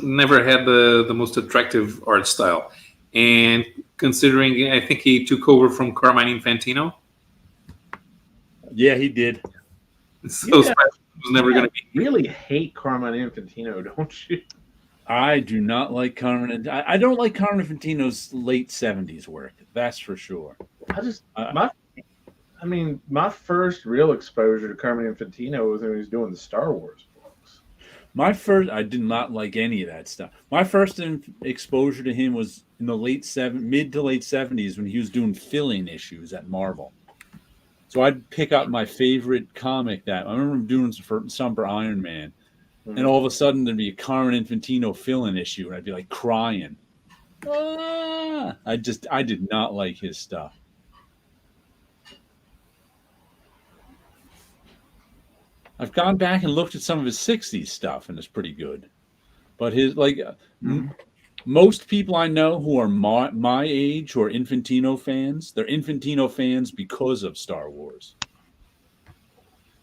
never had the most attractive art style, and considering I think he took over from Carmine Infantino. Yeah, he did. So was never going to be. Really hate Carmine Infantino, don't you? I do not like Carmine. I don't like Carmine Infantino's late 70s work. That's for sure. My first real exposure to Carmine Infantino was when he was doing the Star Wars books. I did not like any of that stuff. My first exposure to him was in the mid to late 70s when he was doing fill-in issues at Marvel. So I'd pick up my favorite comic that I remember doing some for Iron Man, and all of a sudden there'd be a Carmen Infantino fill-in issue, and I'd be like crying. Ah! I did not like his stuff. I've gone back and looked at some of his 60s stuff, and it's pretty good. But his most people I know who are my age, who are Infantino fans, they're Infantino fans because of Star Wars.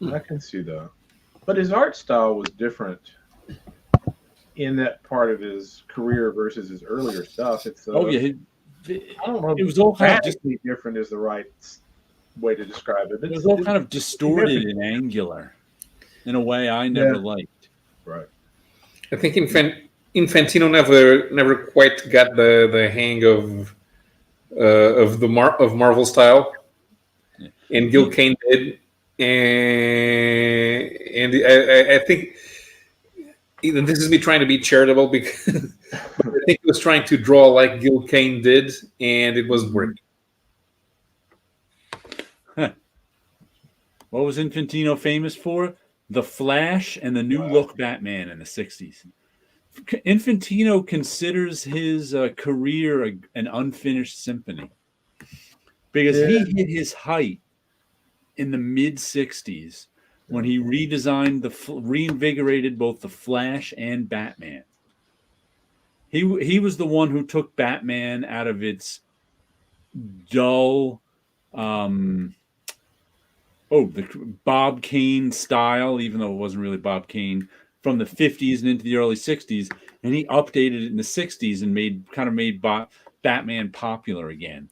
I can see that. But his art style was different in that part of his career versus his earlier stuff. It's I don't know. It was all kind of radically different is the right way to describe it. It was all kind of distorted and angular in a way I never liked. Right. I think Infantino never quite got the hang of Marvel style, and Gil Kane did, and I think even this is me trying to be charitable because I think he was trying to draw like Gil Kane did, and it wasn't working. What was Infantino famous for? The Flash and the New Look Batman in the 60s. Infantino considers his career an unfinished symphony because he hit his height in the mid 60s when he reinvigorated both the Flash and Batman. He was the one who took Batman out of its dull, the Bob Kane style, even though it wasn't really Bob Kane, from the 50s and into the early 60s, and he updated it in the 60s and made Batman popular again.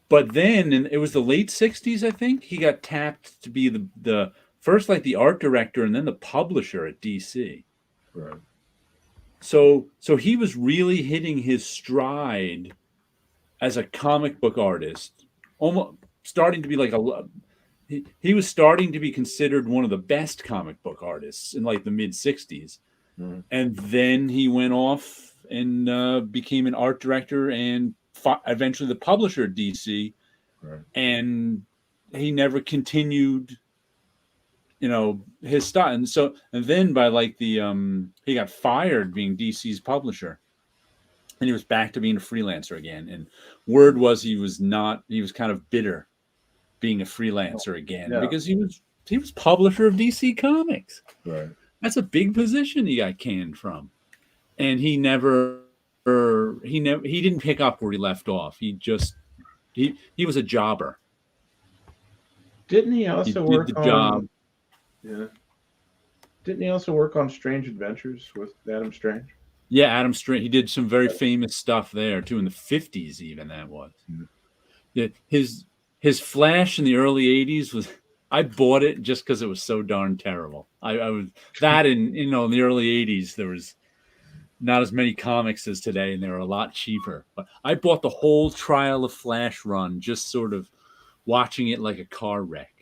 But then it was the late 60s, I think, he got tapped to be the first, like, the art director and then the publisher at DC. Right. So he was really hitting his stride as a comic book artist, almost starting to be like he was starting to be considered one of the best comic book artists in like the mid 60s. And then he went off and became an art director and eventually the publisher at DC. Right. And he never continued, his style. And then by like he got fired being DC's publisher. And he was back to being a freelancer again. And word was he was kind of bitter being a freelancer again because he was publisher of DC Comics. Right. That's a big position he got canned from. And he didn't pick up where he left off. He was a jobber. Didn't he also work on job? Yeah. Didn't he also work on Strange Adventures with Adam Strange? Yeah, Adam Strange. He did some very famous stuff there too in the 50s. Even that was. Yeah, his Flash in the early 80s was. I bought it just because it was so darn terrible. I was that in in the early 80s there was not as many comics as today, and they were a lot cheaper. But I bought the whole Trial of Flash run, just sort of watching it like a car wreck.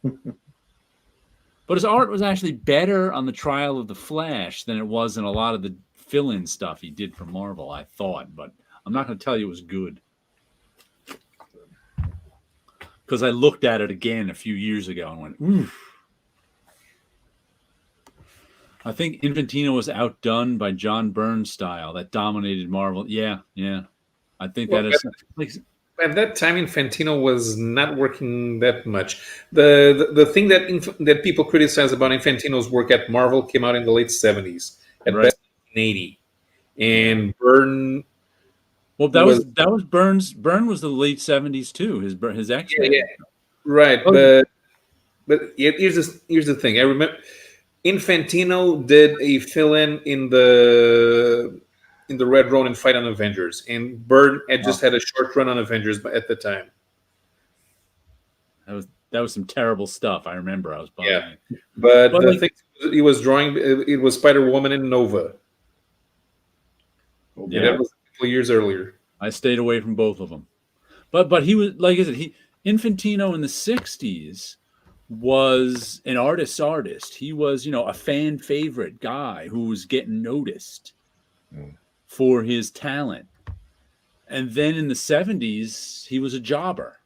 But his art was actually better on the Trial of the Flash than it was in a lot of the fill-in stuff he did for Marvel, I thought. But I'm not going to tell you it was good. Because I looked at it again a few years ago and went, oof. I think Infantino was outdone by John Byrne's style that dominated Marvel. Yeah. I think that is... At that time, Infantino was not working that much. The thing that people criticize about Infantino's work at Marvel came out in the late 70s, at best 1980. And Byrne... Well, that was Byrne's. Byrne was the late 70s too. His X-Men. Yeah. Right. Oh. But here's the thing. I remember Infantino did a fill-in in the Red Ronin fight on Avengers, and Byrne had just had a short run on Avengers at the time. That was some terrible stuff. I remember I was buying. Yeah, but the thing he was drawing, it was Spider-Woman and Nova. Yeah, that was a couple years earlier. I stayed away from both of them, but he was, like I said, Infantino in the 60s was an artist. He was, a fan favorite guy who was getting noticed for his talent. And then in the 70s, he was a jobber.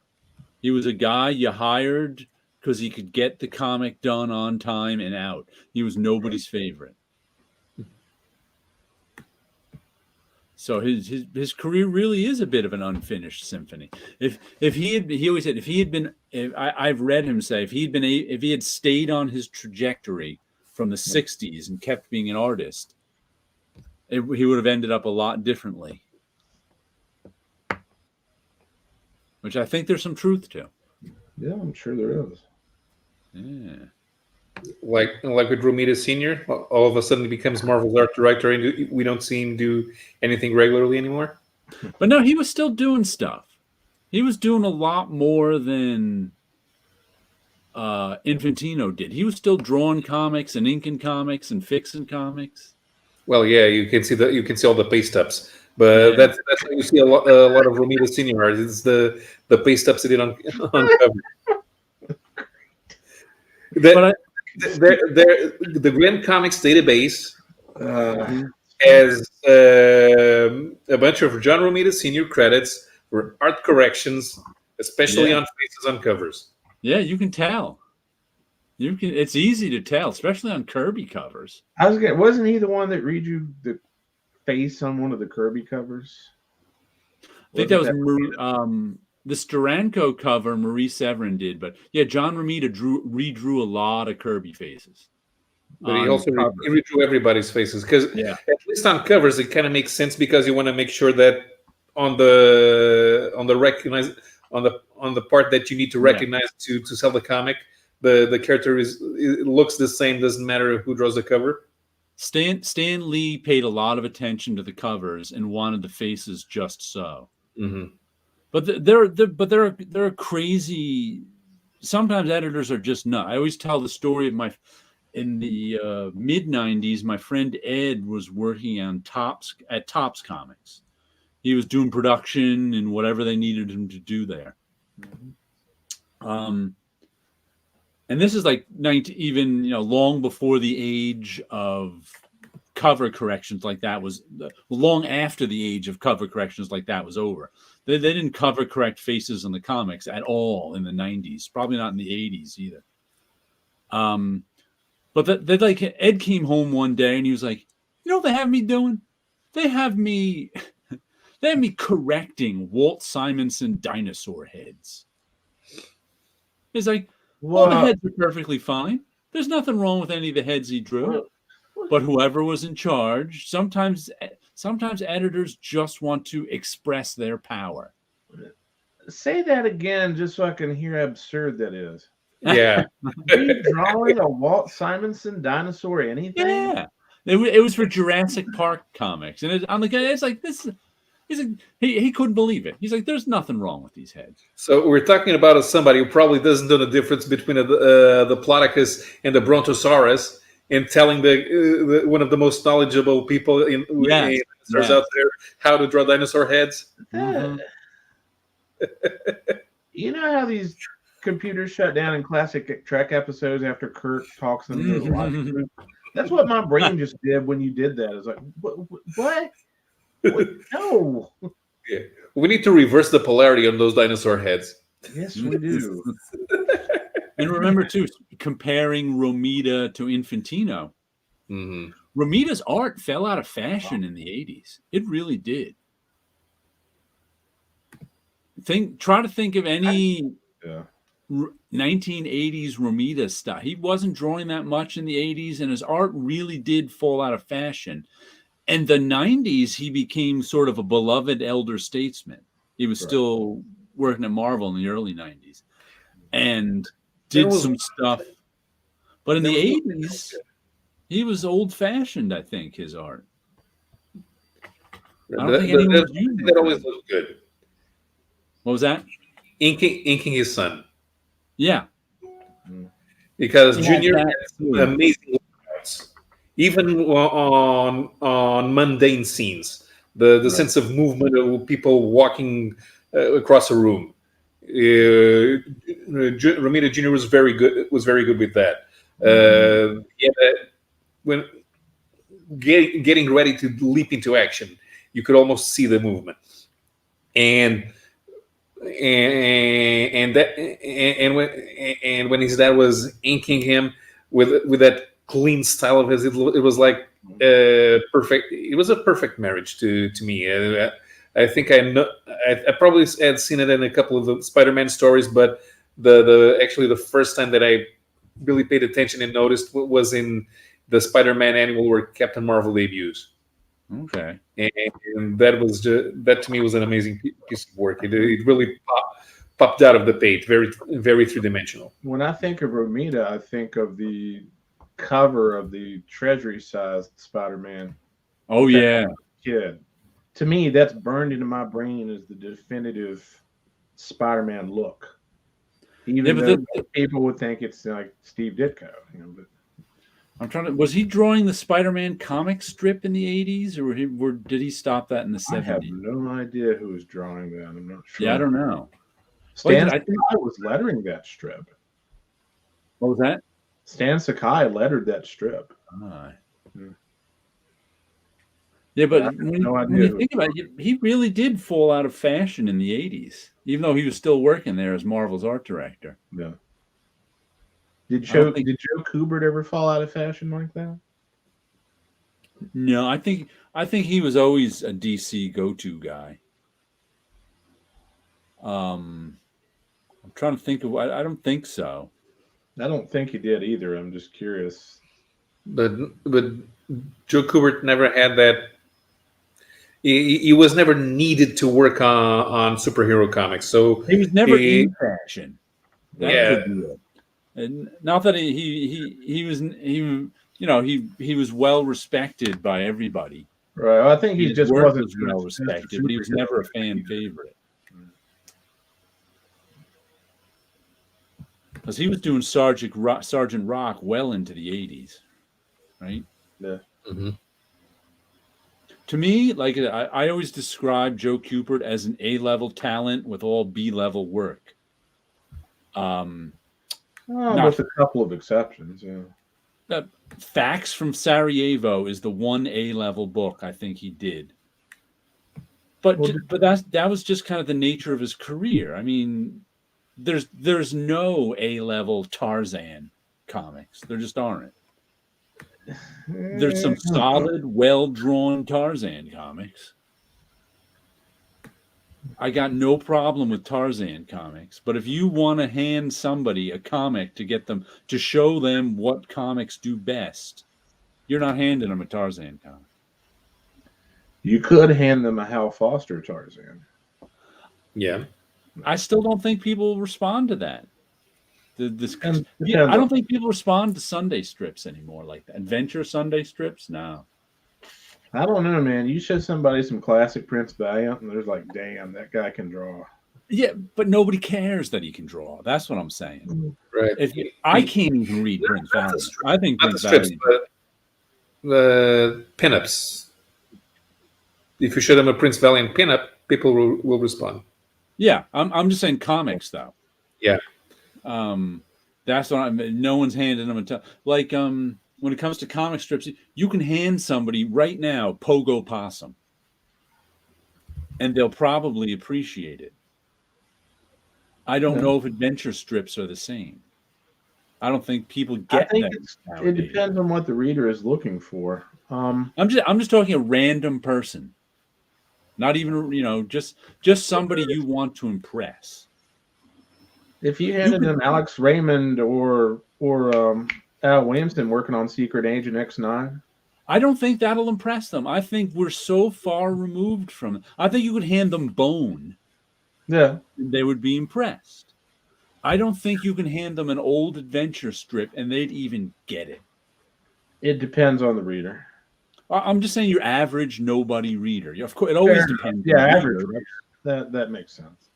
He was a guy you hired because he could get the comic done on time and out. He was nobody's favorite. So his career really is a bit of an unfinished symphony. He always said I've read him say if he had stayed on his trajectory from the 60s and kept being an artist, he would have ended up a lot differently. Which I think there's some truth to. Yeah, I'm sure there is. Yeah. Like with Romita Sr., all of a sudden he becomes Marvel's art director, and we don't see him do anything regularly anymore. But no, he was still doing stuff. He was doing a lot more than Infantino did. He was still drawing comics and inking comics and fixing comics. Well, yeah, you can see all the paste ups, but that's how you see a lot of Romita Sr. art. It's the paste ups he did on cover. The Grand Comics database has a bunch of John Romita Sr. credits for art corrections, especially on faces on covers. Yeah, you can tell. It's easy to tell, especially on Kirby covers. Wasn't he the one that redrew the face on one of the Kirby covers? I think that was the Steranko cover Marie Severin did, but yeah, John Romita redrew a lot of Kirby faces. But he also redrew everybody's faces because at least on covers it kind of makes sense because you want to make sure that on the part that you need to recognize to sell the comic, the character it looks the same, doesn't matter who draws the cover. Stan Lee paid a lot of attention to the covers and wanted the faces just so. Mm-hmm. But there are crazy. Sometimes editors are just nuts. I always tell the story of in the mid '90s. My friend Ed was working on Topps Comics. He was doing production and whatever they needed him to do there. And this is like long before the age of cover corrections like that was long after the age of cover corrections like that was over. They didn't cover correct faces in the comics at all in the 90s, probably not in the 80s either. But Ed came home one day and he was like, you know what they have me doing? They have me correcting Walt Simonson dinosaur heads. He's like, all the heads are perfectly fine. There's nothing wrong with any of the heads he drew. But whoever was in charge, sometimes editors just want to express their power. Say that again just so I can hear how absurd that is. Yeah. Are you drawing a Walt Simonson dinosaur anything? Yeah. It was for Jurassic Park comics. And it's like this. He couldn't believe it. He's like, there's nothing wrong with these heads. So we're talking about somebody who probably doesn't know the difference between the Plodicus and the Brontosaurus, and telling the one of the most knowledgeable people in dinosaurs out there how to draw dinosaur heads. Mm-hmm. You know how these computers shut down in classic Trek episodes after Kirk talks in the logic group? That's what my brain just did when you did that. It's like, what? No. Yeah. We need to reverse the polarity on those dinosaur heads. Yes, we do. And remember, too, comparing Romita to Infantino. Mm-hmm. Romita's art fell out of fashion in the 80s. It really did. Try to think of any 1980s Romita stuff. He wasn't drawing that much in the 80s, and his art really did fall out of fashion. And the 90s, he became sort of a beloved elder statesman. He was still working at Marvel in the early 90s. And did some stuff. But in the 80s, he was old-fashioned, I think, his art. I don't think anyone was using that always looked good. What was that? Inking his son. Yeah. Because Junior had some amazing layouts. Even on mundane scenes. The sense of movement of people walking across a room. Romita Jr. was very good. Was very good with that. When getting ready to leap into action, you could almost see the movement, and when his dad was inking him with that clean style of his, it was like perfect. It was a perfect marriage to me. I think I probably had seen it in a couple of the Spider-Man stories, but the first time that I really paid attention and noticed was in the Spider-Man annual where Captain Marvel debuts. Okay. And that to me was an amazing piece of work. It really popped out of the page, very very three dimensional. When I think of Romita, I think of the cover of the treasury-sized Spider-Man. Oh yeah. Kid. To me, that's burned into my brain as the definitive Spider-Man look. Even though people would think it's like Steve Ditko, but I'm trying to. Was he drawing the Spider-Man comic strip in the '80s, or did he stop that in the '70s? I have no idea who was drawing that. I'm not sure. Yeah, I don't know. Stan Sakai was lettering that strip. What was that? Stan Sakai lettered that strip. Yeah, but when you think about it, he really did fall out of fashion in the '80s, even though he was still working there as Marvel's art director. Yeah. Did Joe Kubert ever fall out of fashion like that? No, I think he was always a DC go-to guy. I'm trying to think of. I don't think so. I don't think he did either. I'm just curious. But Joe Kubert never had that. He was never needed to work on superhero comics, so he was never in fashion. That could be it. And not that he was well respected by everybody. Right. Well, I think he just wasn't well respected, but he was never a fan favorite. Because he was doing Sergeant Rock well into the '80s, right? Yeah. Mm-hmm. To me, like I always describe Joe Kubert as an A-level talent with all B-level work. With a couple of exceptions, yeah. Facts from Sarajevo is the one A-level book I think he did. But that was just kind of the nature of his career. I mean, there's no A-level Tarzan comics. There just aren't. There's some solid, well-drawn Tarzan comics. I got no problem with Tarzan comics, but if you want to hand somebody a comic to get them to show them what comics do best, you're not handing them a Tarzan comic. You could hand them a Hal Foster Tarzan. Yeah. I still don't think people respond to that. I don't think people respond to Sunday strips anymore like that. Adventure Sunday strips? No. I don't know, man. You show somebody some classic Prince Valiant, and there's like, damn, that guy can draw. Yeah, but nobody cares that he can draw. That's what I'm saying. Right. I can't even read Prince Valiant. I think Prince Valiant. The pinups. If you show them a Prince Valiant pinup, people will respond. Yeah, I'm just saying comics though. Yeah. That's what no one's handing them when it comes to comic strips, you can hand somebody right now Pogo Possum, and they'll probably appreciate it. I don't know if adventure strips are the same. I don't think people get that. It depends on what the reader is looking for. I'm just talking a random person, not even just somebody you want to impress. If you handed them Alex Raymond or Al Williamson working on Secret Agent X9, I don't think that'll impress them. I think we're so far removed from it. I think you could hand them Bone. Yeah. They would be impressed. I don't think you can hand them an old adventure strip and they'd even get it. It depends on the reader. I'm just saying your average nobody reader. Of course, it always depends. Yeah, average. That makes sense.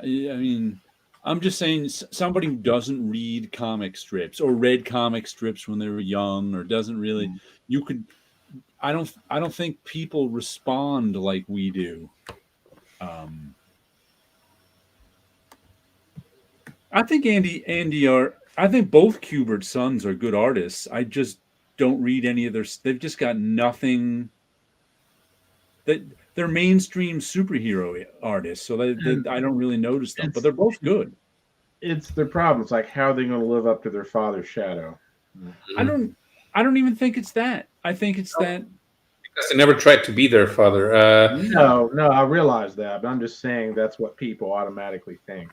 I mean, I'm just saying somebody who doesn't read comic strips or read comic strips when they were young or doesn't really, I don't think people respond like we do. I think I think both Kubert's sons are good artists. I just don't read any of their. They've just got nothing. They're mainstream superhero artists, so I don't really notice them. But they're both good. It's their problem. It's like, how are they going to live up to their father's shadow? I don't even think it's that. I think it's that because they never tried to be their father. No, I realize that, but I'm just saying that's what people automatically think.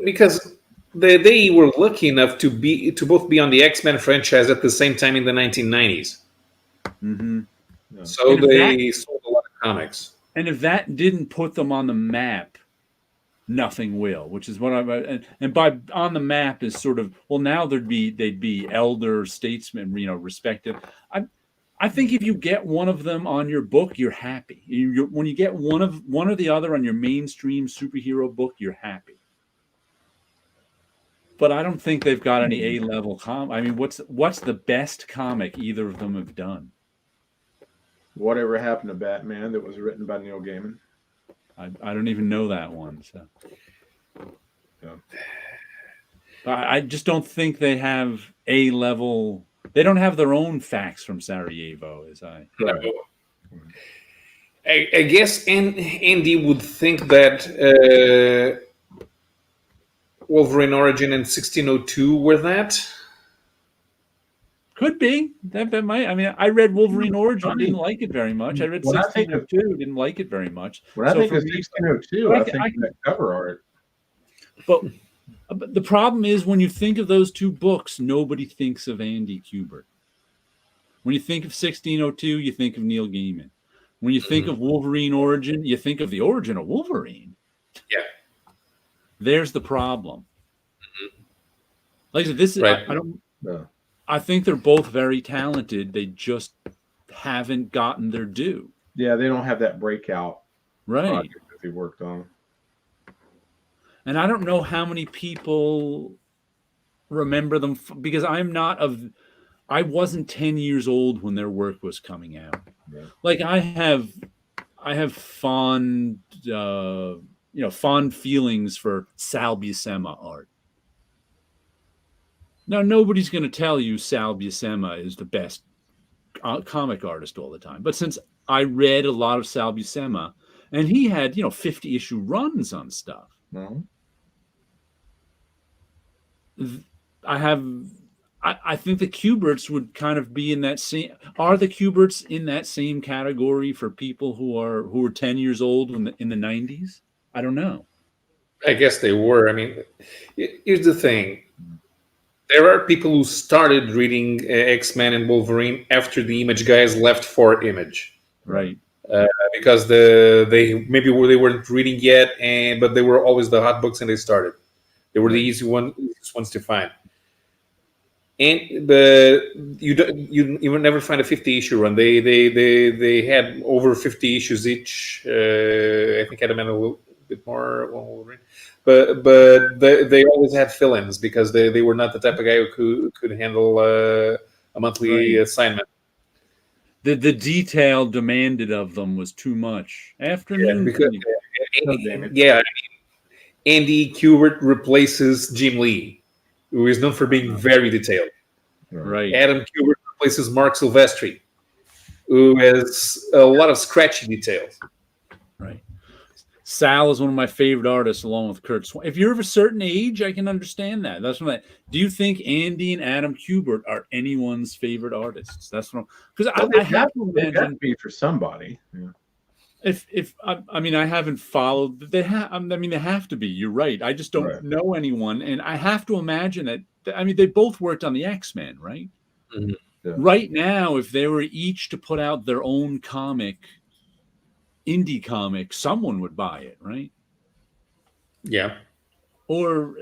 Because they were lucky enough to both be on the X-Men franchise at the same time in the 1990s. Mm-hmm. Yeah. So they sold a lot of comics. And if that didn't put them on the map, nothing will. Which is what and by on the map is sort of, well, now they'd be elder statesmen, respected. I think if you get one of them on your book, you're happy. When you get one or the other on your mainstream superhero book, you're happy. But I don't think they've got any A-level I mean, what's the best comic either of them have done? Whatever Happened to Batman, that was written by Neil Gaiman. I don't even know that one. So yeah. I just don't think they have A-level. They don't have their own facts from Sarajevo, Right. I guess Andy would think that Wolverine Origin and 1602 were that. Could be. That might. I mean, I read Wolverine Origin, didn't like it very much. I read 1602, didn't like it very much. When I think of 1602, I think of that cover art. But the problem is, when you think of those two books, nobody thinks of Andy Kubert. When you think of 1602, you think of Neil Gaiman. When you think of Wolverine Origin, you think of the origin of Wolverine. Yeah. There's the problem. Like I said, this is right. I think they're both very talented. They just haven't gotten their due. Yeah, they don't have that breakout project that they worked on. And I don't know how many people remember them because I wasn't 10 years old when their work was coming out. Yeah. Like I have fond feelings for Sal Buscema art. Now, nobody's going to tell you Sal Buscema is the best comic artist all the time. But since I read a lot of Sal Buscema, and he had, 50-issue runs on stuff. Mm-hmm. I think the Kuberts would kind of be in that same. Are the Kuberts in that same category for people who were 10 years old in the 90s? I don't know. I guess they were. I mean, here's the thing. There are people who started reading X-Men and Wolverine after the Image guys left for Image, right? Because they weren't reading yet, but they were always the hot books, and they started. They were the easiest ones to find. And you would never find a 50-issue run. They had over 50 issues each. I think Adam had a little bit more Wolverine. But they always had fill-ins because they were not the type of guy who could handle a monthly assignment. The detail demanded of them was too much. Afternoon. Andy Kubert replaces Jim Lee, who is known for being very detailed. Right. Adam Kubert replaces Mark Silvestri, who has a lot of scratchy details. Right. Sal is one of my favorite artists, along with Kurt Swan. If you're of a certain age, I can understand that. That's what. Do you think Andy and Adam Kubert are anyone's favorite artists? That's what. Because I have to imagine be for somebody. Yeah. I haven't followed. They have to be. You're right. I just don't know anyone, and I have to imagine that. They both worked on the X-Men, right? Mm-hmm. Yeah. Right now, if they were each to put out their own indie comic, someone would buy it, right? Yeah. Or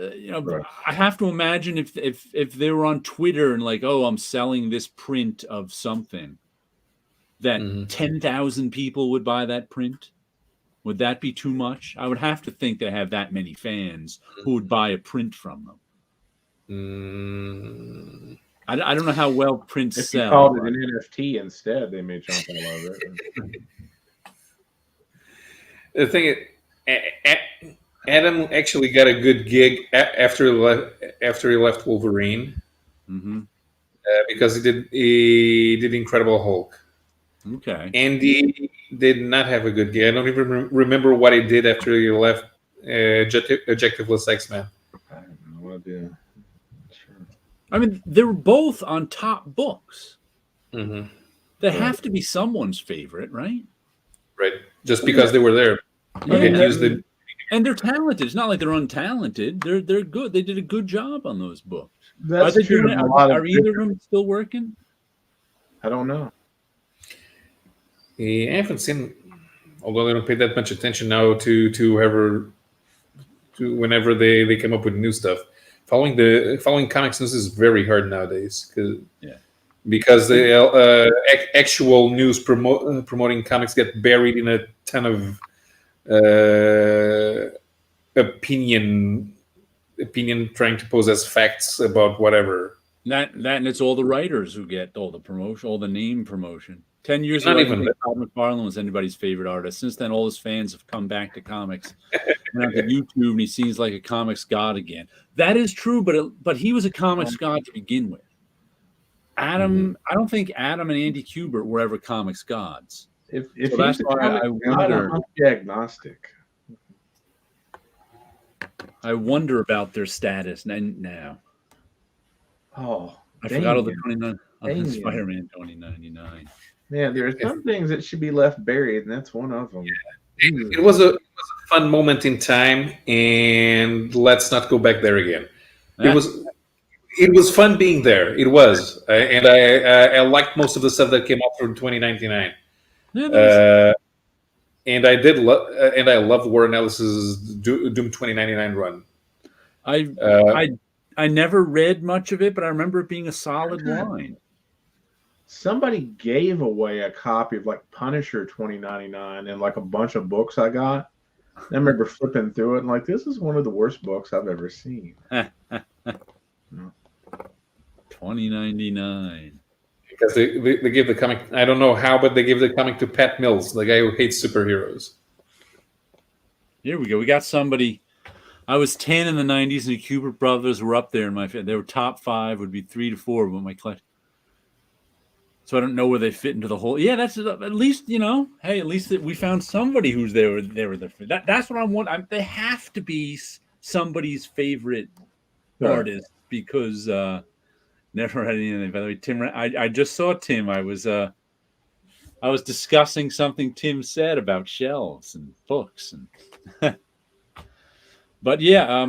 I have to imagine if they were on Twitter and like, oh, I'm selling this print of something, that 10,000 people would buy that print. Would that be too much? I would have to think they have that many fans who would buy a print from them. I don't know how well prints sell. If you called it an NFT instead, they may jump all over it. The thing is, Adam actually got a good gig after he left Wolverine Mm-hmm. because he did Incredible Hulk. Okay. Andy did not have a good gig. I don't even remember what he did after he left Objectiveless X-Men. I have no idea. Sure. I mean, they were both on top books. Mm-hmm. They have to be someone's favorite, right? Right. Just because they were there. Yeah, Okay, use the and they're talented. It's not like they're untalented. They're good. They did a good job on those books. That's Are they true. doing it? of a lot of Are either of different- them still working? I don't know. I haven't seen, although I don't pay that much attention now to whenever they come up with new stuff. Following comics news is very hard nowadays because the actual news promoting comics get buried in a ton of opinion trying to pose as facts about whatever. That and it's all the writers who get all the promotion, all the name promotion. 10 years Not ago, even Todd McFarlane was anybody's favorite artist. Since then, all his fans have come back to comics. Went on to YouTube, and he seems like a comics god again. That is true, but he was a comics god to begin with. Adam, I don't think Adam and Andy Kubert were ever comics gods. If So that's he's a why comic I god, wonder. I must be agnostic. I wonder about their status now. Oh, I forgot all the Damien. 29 Spider-Man 2099. Man, there are some things that should be left buried, and that's one of them. It was a fun moment in time, and let's not go back there again. It was fun being there. It was, and I liked most of the stuff that came out from 2099. Yeah, And I did and I loved Warren Ellis's Doom 2099 run. I never read much of it, but I remember it being a solid line. Somebody gave away a copy of like Punisher 2099 and like a bunch of books I got. I remember flipping through it and like, this is one of the worst books I've ever seen. 2099. Because they gave the comic, I don't know how, but they gave the comic to Pat Mills, the guy who hates superheroes. Here we go. We got somebody. I was 10 in the 90s, and the Kubert brothers were up there in my. They were top 5, would be 3 to 4 of my collection. So I don't know where they fit into the whole. Yeah, that's at least Hey, at least we found somebody who's there. That's what I want. They have to be somebody's favorite artist because never had anything. By the way, Tim, I just saw Tim. I was discussing something Tim said about shelves and books and. But yeah,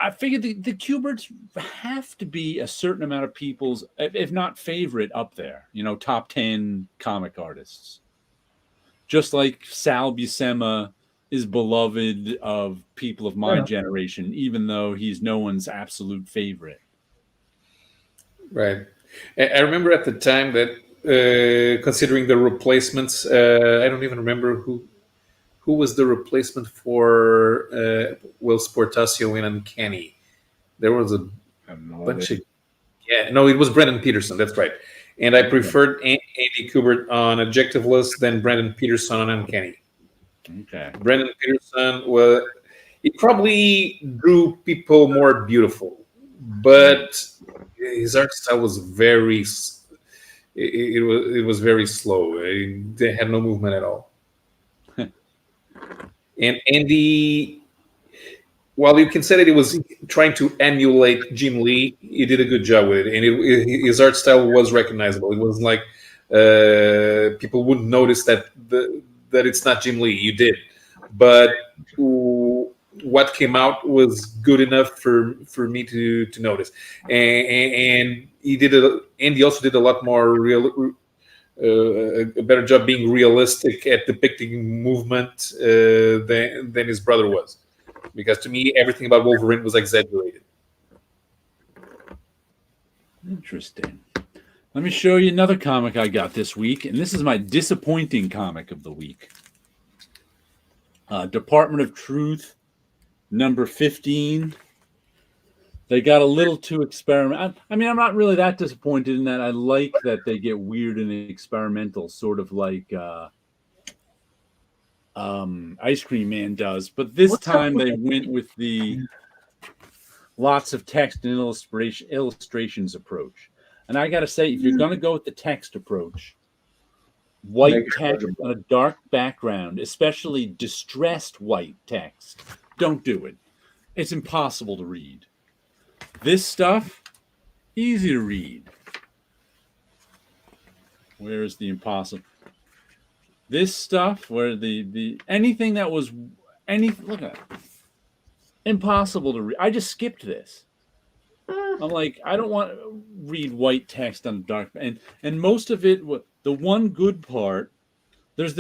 I figured the Kuberts have to be a certain amount of people's, if not favorite, up there. Top 10 comic artists. Just like Sal Buscema is beloved of people of my generation, even though he's no one's absolute favorite. Right. I remember at the time that considering the replacements, I don't even remember who was the replacement for Will Sportasio in Uncanny. There was a bunch of... Yeah, no, it was Brendan Peterson. That's right. And I preferred Andy Kubert on Objectiveless than Brendan Peterson on Uncanny. Okay. Brendan Peterson he probably drew people more beautiful, but his art style was very... It was very slow. They had no movement at all. And Andy, while you can say that he was trying to emulate Jim Lee, he did a good job with it. And his art style was recognizable. It wasn't like people wouldn't notice that it's not Jim Lee. You did. But what came out was good enough for me to notice. And Andy also did a lot more a better job being realistic at depicting movement than his brother was, because to me everything about Wolverine was exaggerated. Interesting. Let me show you another comic I got this week, and this is my disappointing comic of the week. Department of Truth, number 15. They got a little too experimental. I mean, I'm not really that disappointed in that. I like that they get weird and experimental, sort of like Ice Cream Man does, but this What's up time with they went with the lots of text and illustrations approach. And I got to say, if you're going to go with the text approach, white Make it text legible. on a dark background, especially distressed white text, don't do it. It's impossible to read. This stuff, easy to read. Where is the impossible? This stuff, where the anything that was look at it, impossible to read. I just skipped this. I'm like, I don't want to read white text on dark, and most of it. The one good part, there's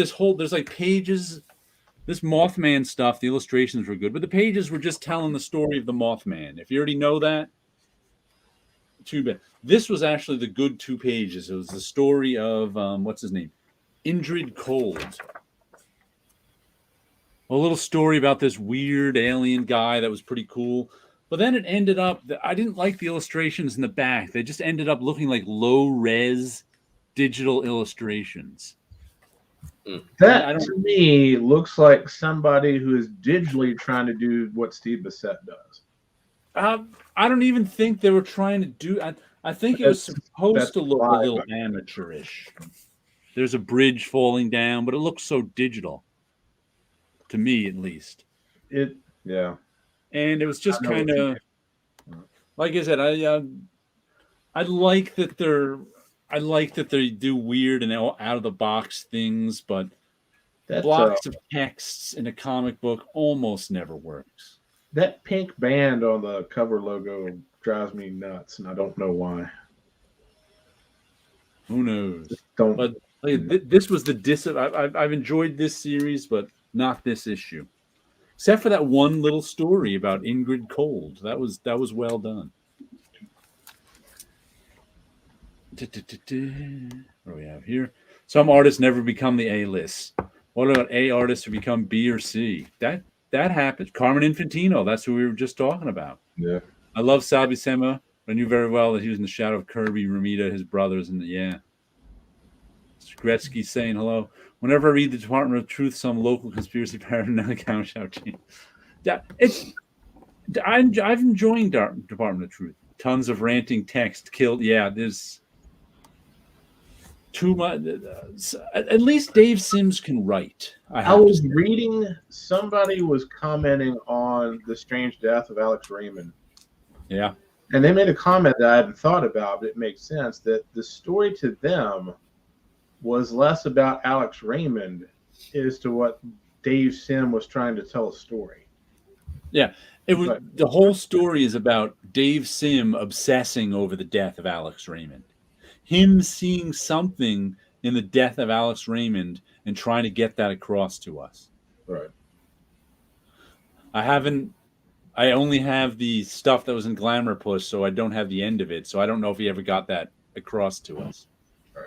like pages. This Mothman stuff, the illustrations were good, but the pages were just telling the story of the Mothman. If you already know that, too bad. This was actually the good 2 pages. It was the story of what's his name, Indrid Cold. A little story about this weird alien guy that was pretty cool. But then it ended up, I didn't like the illustrations in the back. They just ended up looking like low res digital illustrations. That to me looks like somebody who is digitally trying to do what Steve Bissett does. I don't even think they were trying to do. I think it was supposed to look a little amateurish. There's a bridge falling down, but it looks so digital, to me at least. Yeah. And it was just kind of, like I said, I like that they do weird and out of the box things, but blocks of texts in a comic book almost never works. That pink band on the cover logo drives me nuts, and I don't know why. Who knows? But this was the I've enjoyed this series, but not this issue, except for that one little story about Ingrid Cold. That was well done. What do we have here? Some artists never become the A-list. What about A artists who become B or C? That happens. Carmen Infantino, that's who we were just talking about. Yeah. I love Sabi Sema. I knew very well that he was in the shadow of Kirby, Ramita, his brothers, and Gretzky saying hello. Whenever I read the Department of Truth, some local conspiracy paranoid account shout. I'm enjoying Department of Truth. Tons of ranting text killed. Yeah, there's too much. At least Dave Sims can write. I was reading, somebody was commenting on the strange death of Alex Raymond. Yeah. And they made a comment that I hadn't thought about, but it makes sense that the story to them was less about Alex Raymond as to what Dave Sim was trying to tell a story. Yeah. The whole story is about Dave Sim obsessing over the death of Alex Raymond. Him seeing something in the death of Alex Raymond and trying to get that across to us. Right. I only have the stuff that was in Glamour Push, so I don't have the end of it. So I don't know if he ever got that across to us. Right.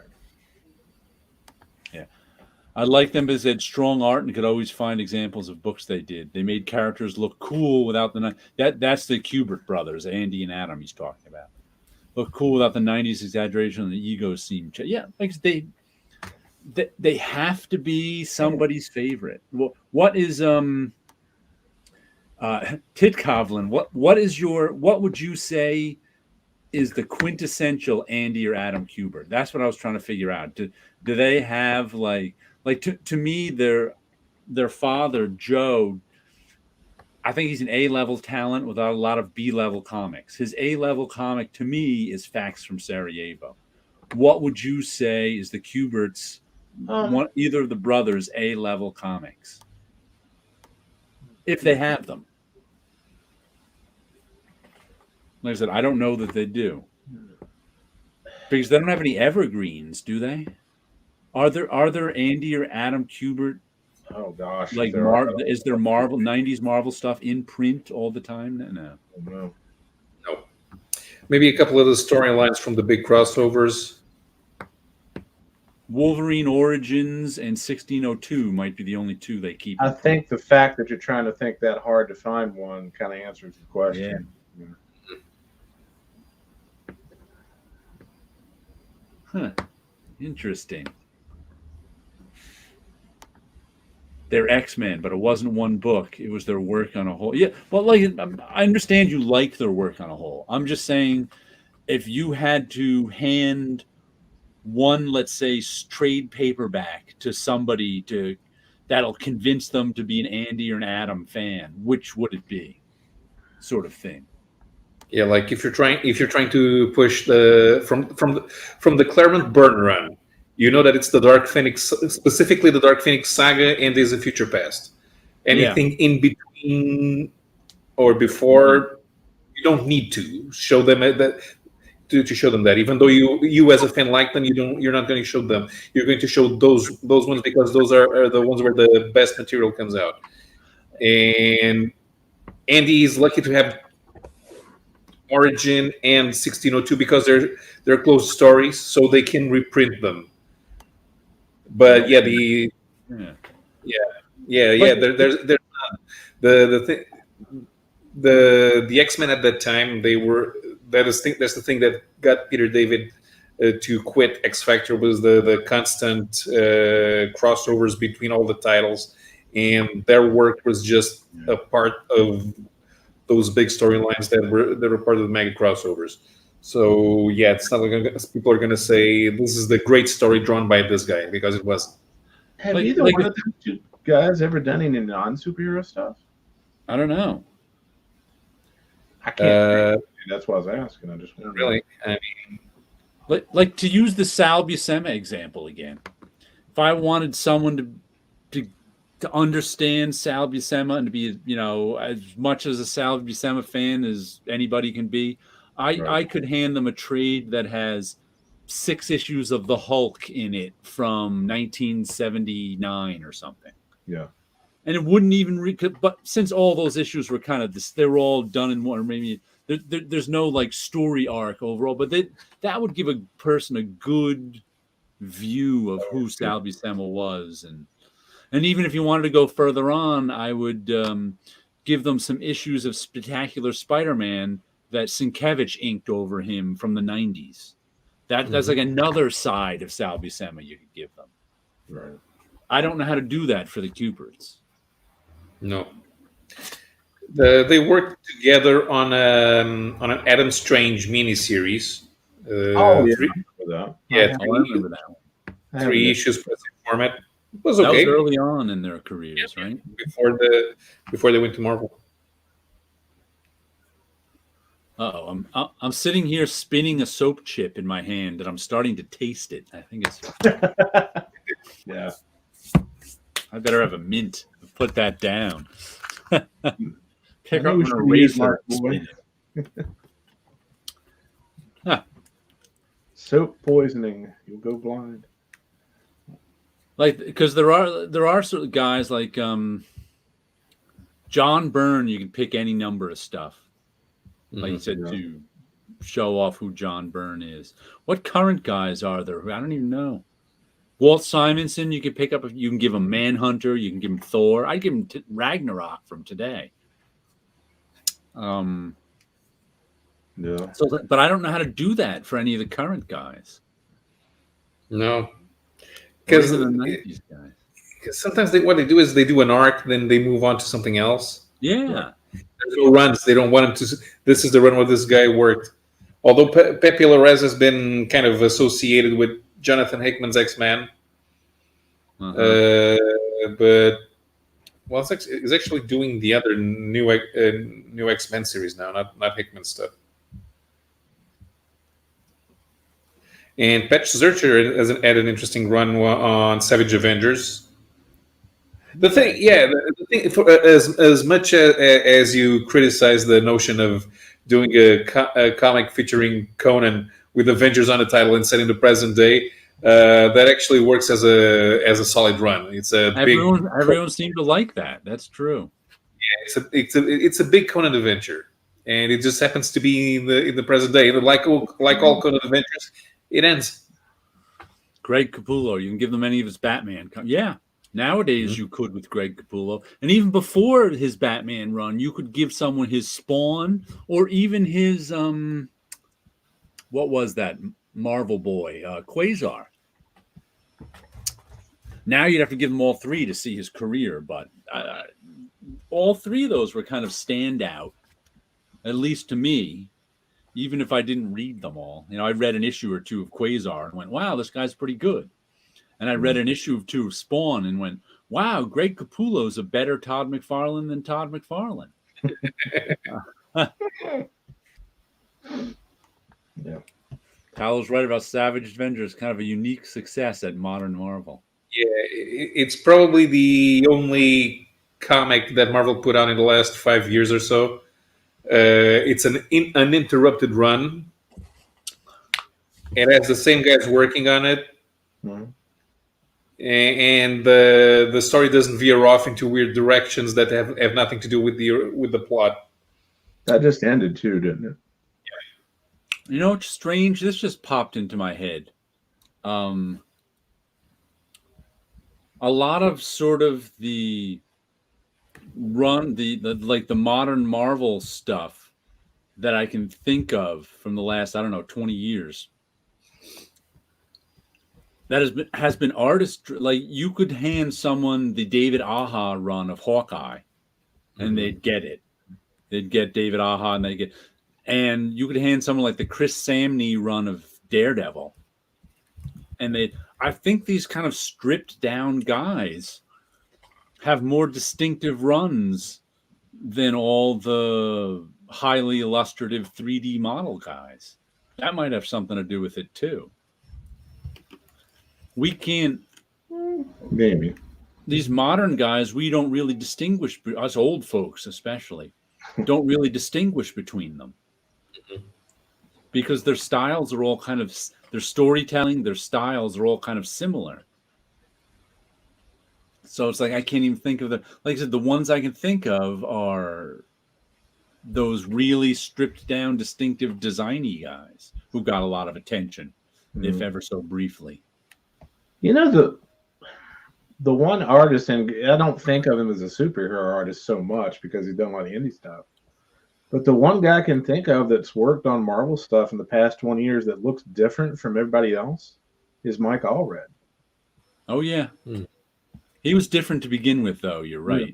Yeah. I like them because they had strong art and could always find examples of books they did. They made characters look cool without that's the Kubert brothers, Andy and Adam he's talking about. Look cool without the 90s exaggeration and the ego seem. Yeah, like they have to be somebody's favorite. Well, what is Titkovlin? What would you say is the quintessential Andy or Adam Kubert? That's what I was trying to figure out. Do they have like to me their father Joe? I think he's an A-level talent without a lot of B-level comics. His A-level comic to me is Facts from Sarajevo. What would you say is the Kuberts, either of the brothers' A-level comics? If they have them. Like I said, I don't know that they do. Because they don't have any evergreens, do they? Are there Andy or Adam Kubert? Oh gosh! Like is there Marvel 90s Marvel stuff in print all the time? No. Maybe a couple of the storylines from the big crossovers. Wolverine Origins and 1602 might be the only two they keep. I think the fact that you're trying to think that hard to find one kind of answers the question. Yeah. Huh. Interesting. they're X-Men, but it wasn't one book. It was their work on a whole. Yeah, well, like I understand you like their work on a whole. I'm just saying, if you had to hand one, let's say, trade paperback to somebody that'll convince them to be an Andy or an Adam fan, which would it be? Sort of thing. Yeah, like if you're trying to push the from the Claremont Burn run, you know that it's the Dark Phoenix, specifically the Dark Phoenix saga and Days of Future Past. Anything in between or before, you don't need to show them that to show them that. Even though you as a fan like them, you're not going to show them. You're going to show those ones because those are the ones where the best material comes out. And Andy is lucky to have Origin and 1602 because they're close stories, so they can reprint them. But there's the thing. The X-Men at that time, that's the thing that got Peter David to quit X Factor, was the constant crossovers between all the titles, and their work was just a part of those big storylines that were part of the mega crossovers. So it's not like people are going to say this is the great story drawn by this guy, because it wasn't. Have either one of those two guys ever done any non-superhero stuff? I don't know. I can't. That's why I was asking. I just really. I mean, like to use the Sal Buscema example again. If I wanted someone to understand Sal Buscema and to be, as much as a Sal Buscema fan as anybody can be, I could hand them a trade that has 6 issues of the Hulk in it from 1979 or something. Yeah. And it wouldn't even but since all those issues were kind of they were all done in one, or maybe there's no like story arc overall, but that would give a person a good view of who Sal Buscema was. And even if you wanted to go further on, I would give them some issues of Spectacular Spider-Man that Sienkiewicz inked over him from the 90s. That's like another side of Sal Buscema you could give them. Right. I don't know how to do that for the Cuberts. No. They worked together on an Adam Strange miniseries. I remember that one. 3 issues format. It was okay. That was early on in their careers, right? Before they went to Marvel. I'm sitting here spinning a soap chip in my hand, and I'm starting to taste it. I think it's yeah. I better have a mint. Put that down. Pick up an eraser. Soap poisoning, you'll go blind. Like, because there are sort of guys like John Byrne. You can pick any number of stuff. Like you said, to show off who John Byrne is. What current guys are there? I don't even know. Walt Simonson, you can pick up. You can give him Manhunter. You can give him Thor. I'd give him Ragnarok from today. Yeah. So, but I don't know how to do that for any of the current guys. No, because the 90s guys. Sometimes what they do is they do an arc, then they move on to something else. Yeah. There's no runs. They don't want him to. This is the run where this guy worked. Although Pepe Larraz has been kind of associated with Jonathan Hickman's X-Men, but he's actually doing the other new X-Men series now, not Hickman stuff. And Patch Zurcher has had an interesting run on Savage Avengers. The thing, as much as you criticize the notion of doing a comic featuring Conan with Avengers on the title and set in the present day, that actually works as a solid run. It's everyone seemed to like that. That's true. Yeah, it's a big Conan adventure, and it just happens to be in the present day. Like all Conan adventures, it ends. Greg Capullo, you can give them any of his Batman. Yeah. Nowadays, you could with Greg Capullo. And even before his Batman run, you could give someone his Spawn or even his, what was that? Marvel boy, Quasar. Now you'd have to give him all three to see his career, but all three of those were kind of standout, at least to me, even if I didn't read them all. I read an issue or two of Quasar and went, wow, this guy's pretty good. And I read an issue or two of Spawn and went, wow, Greg Capullo's a better Todd McFarlane than Todd McFarlane. Yeah. Kyle's right about Savage Avengers, kind of a unique success at Modern Marvel. Yeah, it's probably the only comic that Marvel put out in the last 5 years or so. It's an uninterrupted run. It has the same guys working on it. Mm-hmm. And the story doesn't veer off into weird directions that have nothing to do with the plot. That just ended too, didn't it? Yeah. It's strange. This just popped into my head. A lot of sort of the modern Marvel stuff that I can think of from the last, 20 years. That has been artist, like you could hand someone the David Aja run of Hawkeye and they'd get it. They'd get David Aja and you could hand someone like the Chris Samney run of Daredevil. And I think these kind of stripped down guys have more distinctive runs than all the highly illustrative 3D model guys. That might have something to do with it too. We can't. Maybe. These modern guys, we don't really distinguish, us old folks especially, don't really distinguish between them. Because their styles are all kind of, their storytelling, their styles are all kind of similar. So it's like, I can't even think of like I said, the ones I can think of are those really stripped down, distinctive, designy guys who got a lot of attention, if ever so briefly. The one artist, and I don't think of him as a superhero artist so much because he's done a lot of indie stuff. But the one guy I can think of that's worked on Marvel stuff in the past 20 years that looks different from everybody else is Mike Allred. Oh, yeah. He was different to begin with, though. You're right. Yeah.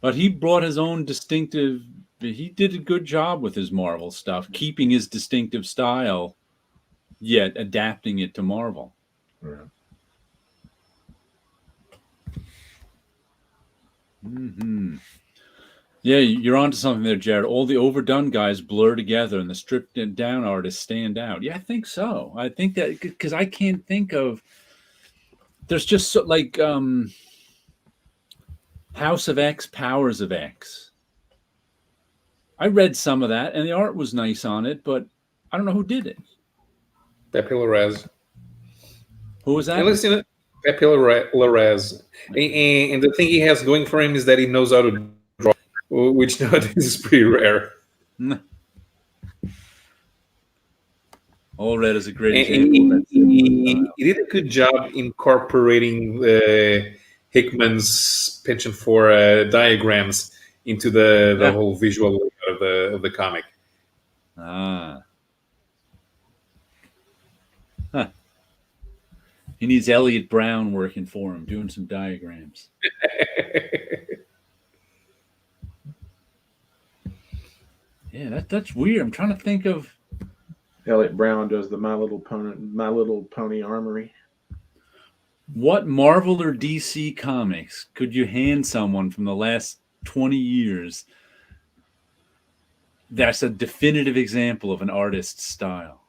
But he brought his own distinctive... He did a good job with his Marvel stuff, keeping his distinctive style, yet adapting it to Marvel. Yeah. Mm-hmm. Yeah, you're onto something there, Jared. All the overdone guys blur together and the stripped down artists stand out. Yeah, I think so. I think that because I can't think of. There's just so, like House of X, Powers of X. I read some of that, and the art was nice on it, but I don't know who did it. Pepe Larraz. Who was that? Pepe Larraz. And the thing he has going for him is that he knows how to draw, which nowadays is pretty rare. Allred is a great example. He did a good job incorporating Hickman's penchant for diagrams into the whole visual of the comic. Ah. Huh. He needs Elliot Brown working for him, doing some diagrams. Yeah, that's weird. I'm trying to think of. Elliot Brown does the My Little Pony Armory. What Marvel or DC comics could you hand someone from the last 20 years that's a definitive example of an artist's style?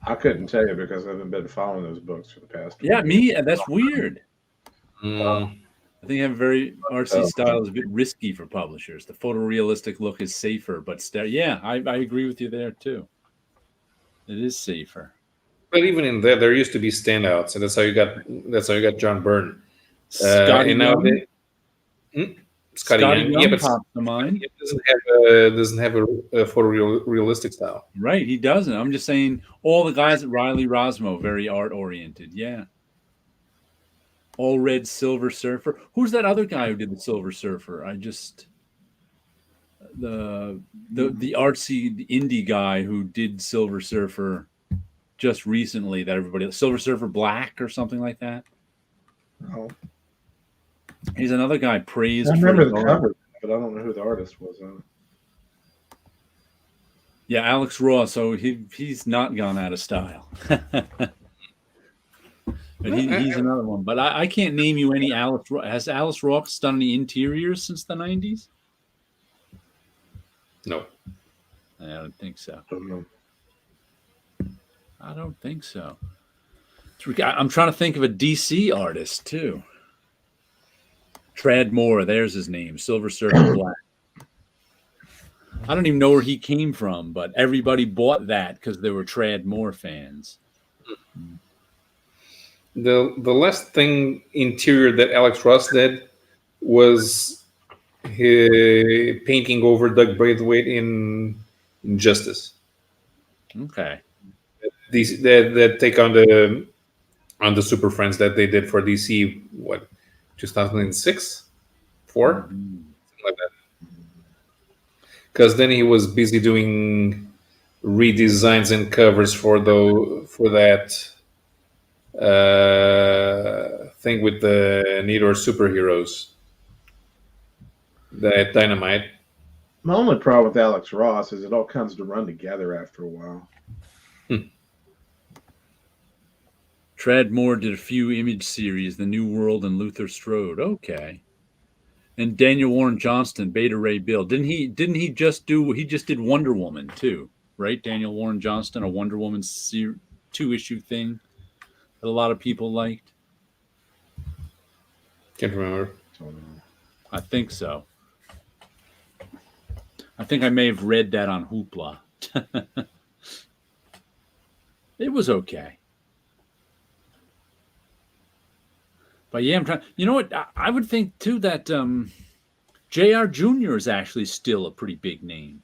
I couldn't tell you because I haven't been following those books for the past. Yeah, me. That's weird. I think having very artsy style is a bit risky for publishers. The photorealistic look is safer, but yeah, I agree with you there too. It is safer. But even in there used to be standouts, and that's how you got John Byrne. Scotty Young. Scotty Young. Yeah, but pops to mind. It doesn't have a photorealistic style. Right, he doesn't. I'm just saying all the guys at Riley Rosmo, very art oriented. Yeah. Allred, Silver Surfer. Who's that other guy who did the Silver Surfer? The artsy, the indie guy who did Silver Surfer. just recently that everybody Silver Surfer Black or something like that. Oh, He's another guy praised I for remember his the art. cover, but I don't know who the artist was on it. Yeah, Alex Ross. So he's not gone out of style. But he's another one. But I can't name you any Alice. Has Alice Ross done any interiors since the 90s? No. I don't think so. Don't know. I don't think so. I'm trying to think of a DC artist too. Trad Moore, there's his name. Silver Surfer Black. I don't even know where he came from, but everybody bought that because they were Trad Moore fans. The last thing interior that Alex Ross did was painting over Doug Braithwaite in Injustice. Okay. That take on the Super Friends that they did for DC. What, 2006, 4, something like that. Because then he was busy doing redesigns and covers for that thing with the Needor superheroes, that Dynamite. My only problem with Alex Ross is it all comes to run together after a while. Trad Moore did a few image series, The New World and Luther Strode. Okay. And Daniel Warren Johnston, Beta Ray Bill. Didn't he just did Wonder Woman too, right? Daniel Warren Johnston, a Wonder Woman 2-issue thing that a lot of people liked. Can't remember. I think so. I think I may have read that on Hoopla. It was okay. But yeah, I'm trying. You know what? I would think too that J.R. Jr. is actually still a pretty big name.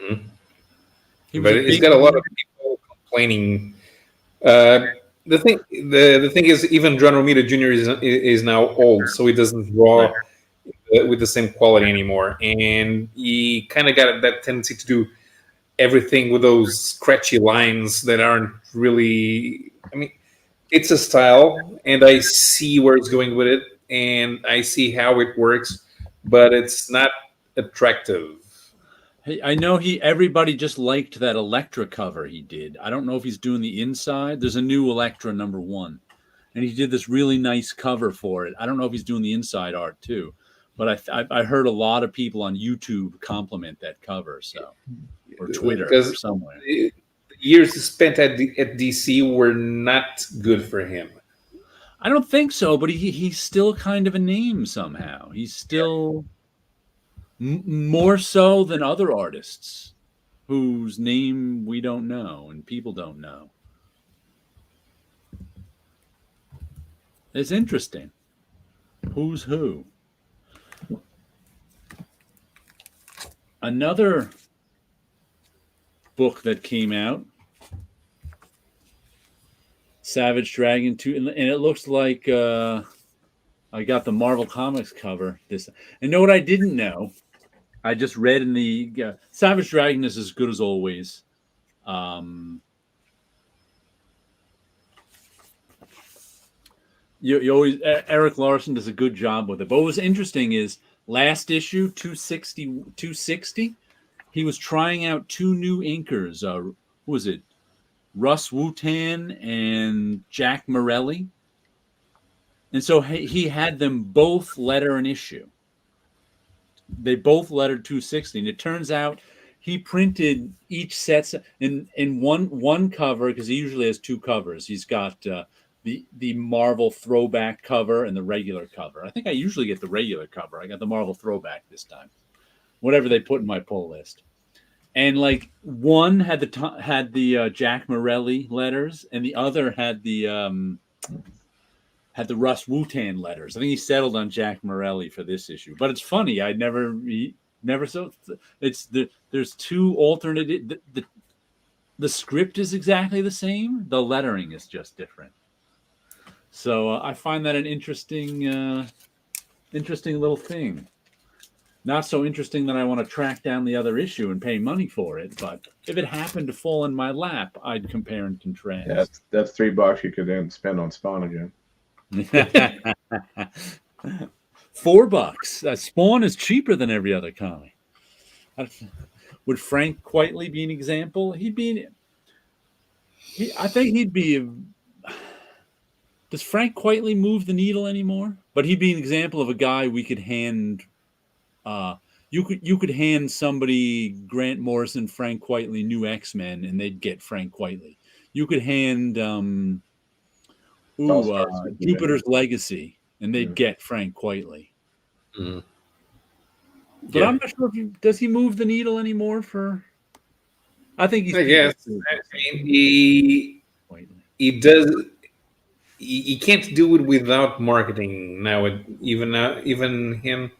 Mm-hmm. But he's got a lot of people complaining. The thing is, even John Romita Jr. is now old, so he doesn't draw with the same quality anymore, and he kind of got that tendency to do everything with those scratchy lines that aren't really. I mean, it's a style, and I see where it's going with it, and I see how it works, but it's not attractive. Hey, I know everybody just liked that Elektra cover he did. I don't know if he's doing the inside. There's a new Elektra #1, and he did this really nice cover for it. I don't know if he's doing the inside art too, but I heard a lot of people on YouTube compliment that cover, so or Twitter or somewhere. The years spent at DC were not good for him. I don't think so, but he's still kind of a name somehow. He's still more so than other artists whose name we don't know and people don't know. It's interesting. Who's who? Another book that came out, Savage Dragon 2, and it looks like I got the Marvel Comics cover. And know what I didn't know? I just read in the Savage Dragon is as good as always. You always Eric Larson does a good job with it. But what was interesting is last issue 260, he was trying out 2 new inkers. Who was it? Russ Wootan and Jack Morelli. And so he had them both letter an issue. They both lettered 260. And it turns out he printed each set in one cover, because he usually has 2 covers. He's got the Marvel throwback cover and the regular cover. I think I usually get the regular cover. I got the Marvel throwback this time. Whatever they put in my pull list. And like one had the Jack Morelli letters, and the other had the Russ Wootan letters. I think he settled on Jack Morelli for this issue. But it's funny. There's 2 alternate. The script is exactly the same. The lettering is just different. So I find that an interesting little thing. Not so interesting that I want to track down the other issue and pay money for it, but if it happened to fall in my lap, I'd compare and contrast. Yeah, that's $3 you could then spend on Spawn again. $4. Spawn is cheaper than every other comic. Would Frank Quitely be an example? I think he'd be. Does Frank Quitely move the needle anymore? But he'd be an example of a guy we could hand. You could hand somebody Grant Morrison, Frank Quitely, New X-Men, and they'd get Frank Quitely. You could hand Jupiter's Legacy, and they'd get Frank Quitely. Mm-hmm. But yeah. I'm not sure does he move the needle anymore for. I think he's. I guess. I mean, he does. He can't do it without marketing now. Even him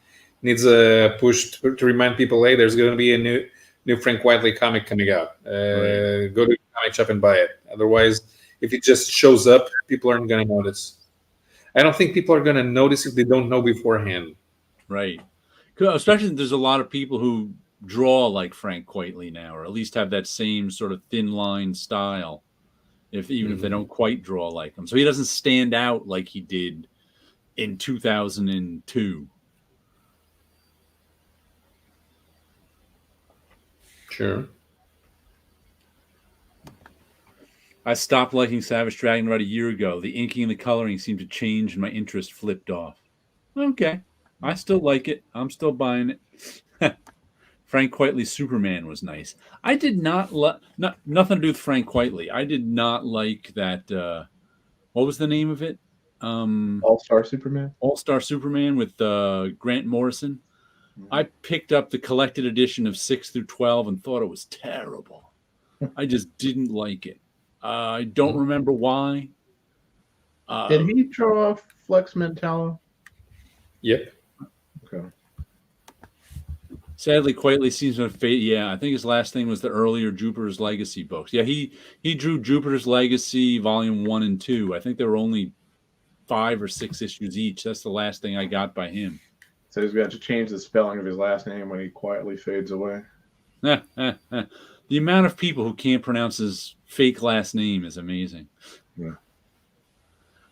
needs a push to remind people, hey, there's going to be a new Frank Quitely comic coming out. Right. Go to the comic shop and buy it. Otherwise, if it just shows up, people aren't going to notice. I don't think people are going to notice if they don't know beforehand. Right. Especially there's a lot of people who draw like Frank Quitely now, or at least have that same sort of thin line style, even if they don't quite draw like him. So he doesn't stand out like he did in 2002. Sure. I stopped liking Savage Dragon about a year ago. The inking and the coloring seemed to change and my interest flipped off. Okay. I still like it. I'm still buying it. Frank Quitely's Superman was nice. I did not nothing to do with Frank Quitely. I did not like that. What was the name of it? All-Star Superman. All-Star Superman with Grant Morrison. Mm-hmm. I picked up the collected edition of 6 through 12 and thought it was terrible. I just didn't like it. I don't remember why. Did he draw Flex Mentallo? Yep. Okay. Sadly, Quitely seems to have faded. Yeah, I think his last thing was the earlier Jupiter's Legacy books. Yeah, he drew Jupiter's Legacy Volume 1 and 2. I think there were only 5 or 6 issues each. That's the last thing I got by him. So he's got to change the spelling of his last name when he quietly fades away. The amount of people who can't pronounce his fake last name is amazing. Yeah.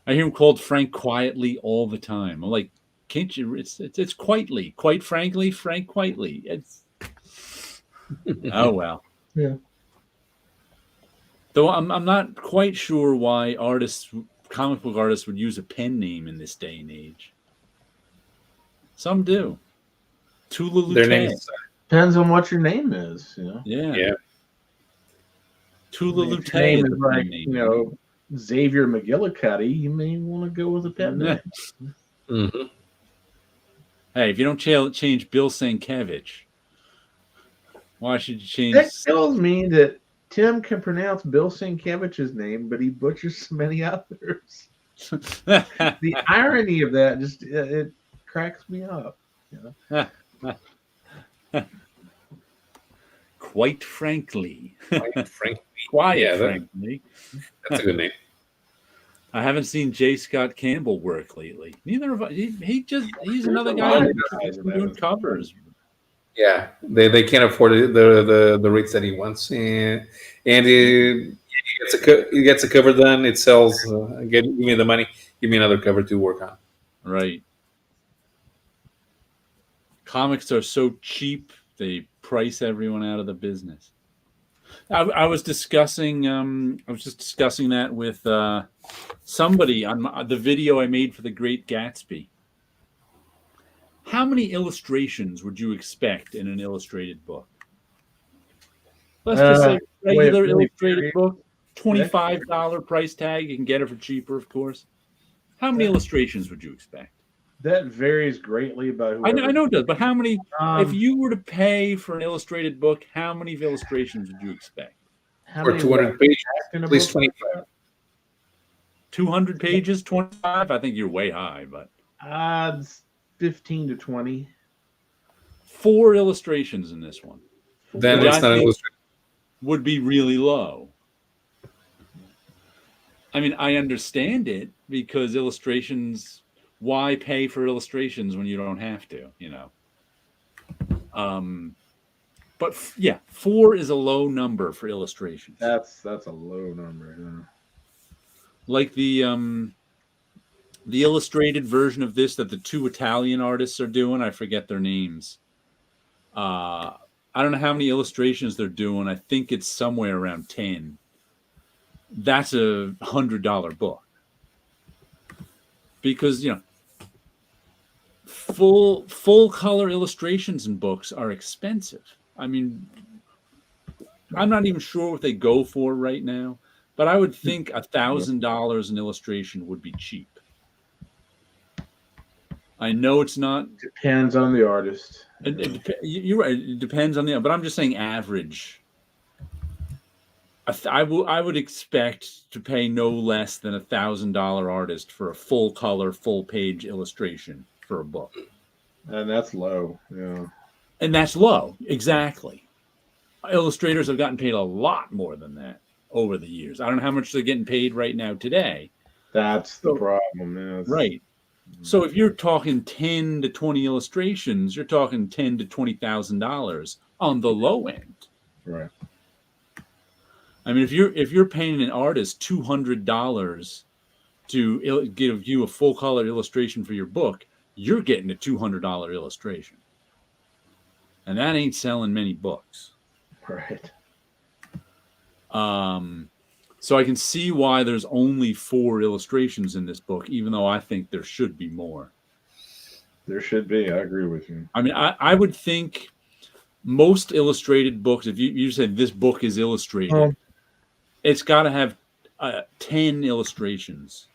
I hear him called Frank Quietly all the time. I'm like, can't you? It's Quitely. Quite frankly, Frank Quitely. It's oh well. Yeah. Though I'm not quite sure why comic book artists would use a pen name in this day and age. Some do. Tula Their name depends on what your name is. You know? Yeah. Tula Lute name is like Xavier McGillicuddy. You may want to go with a pen name. Mm-hmm. Hey, if you don't change Bill Sienkiewicz, why should you change? That tells me that Tim can pronounce Bill Sienkiewicz's name, but he butchers so many others. The irony of that just it cracks me up. Quite frankly. Quiet, frankly. That's a good name. I haven't seen J. Scott Campbell work lately. Neither of us. He's another guy who's doing covers. Yeah, they can't afford the rates that he wants, and he gets a cover done. It sells. Give me the money. Give me another cover to work on. Right. Comics are so cheap; they price everyone out of the business. I was discussing. I was just discussing that with somebody on the video I made for The Great Gatsby. How many illustrations would you expect in an illustrated book? Let's just say regular illustrated book, $25 price tag. You can get it for cheaper, of course. How many illustrations would you expect? That varies greatly by whoever. I know it does, but how many? If you were to pay for an illustrated book, how many illustrations would you expect? For 200 pages, at least 25. 200 pages, 25? I think you're way high, but odds 15 to 20. 4 illustrations in this one. Then it's not illustrated. Would be really low. I mean, I understand it because illustrations. Why pay for illustrations when you don't have to? But yeah, 4 is a low number for illustrations. That's a low number. Yeah. Like the illustrated version of this that the 2 Italian artists are doing. I forget their names. I don't know how many illustrations they're doing. I think it's somewhere around 10. That's a $100 book. Because, full color illustrations in books are expensive. I mean, I'm not even sure what they go for right now, but I would think $1,000 an illustration would be cheap. I know it's not. Depends on the artist. You're right. It depends on but I'm just saying average. I would expect to pay no less than $1,000 artist for a full color, full page illustration for a book. And that's low. Yeah. And that's low. Exactly. Illustrators have gotten paid a lot more than that over the years. I don't know how much they're getting paid right now today. That's the problem. Yeah. Right. So if you're talking 10 to 20 illustrations, you're talking $10,000 to $20,000 on the low end. Right. I mean, if you're paying an artist $200 to give you a full color illustration for your book, you're getting a $200 illustration, and that ain't selling many books. Right. So I can see why there's only 4 illustrations in this book, even though I think there should be more. There should be. I agree with you. I mean, I would think most illustrated books, if you said this book is illustrated, it's got to have 10 illustrations.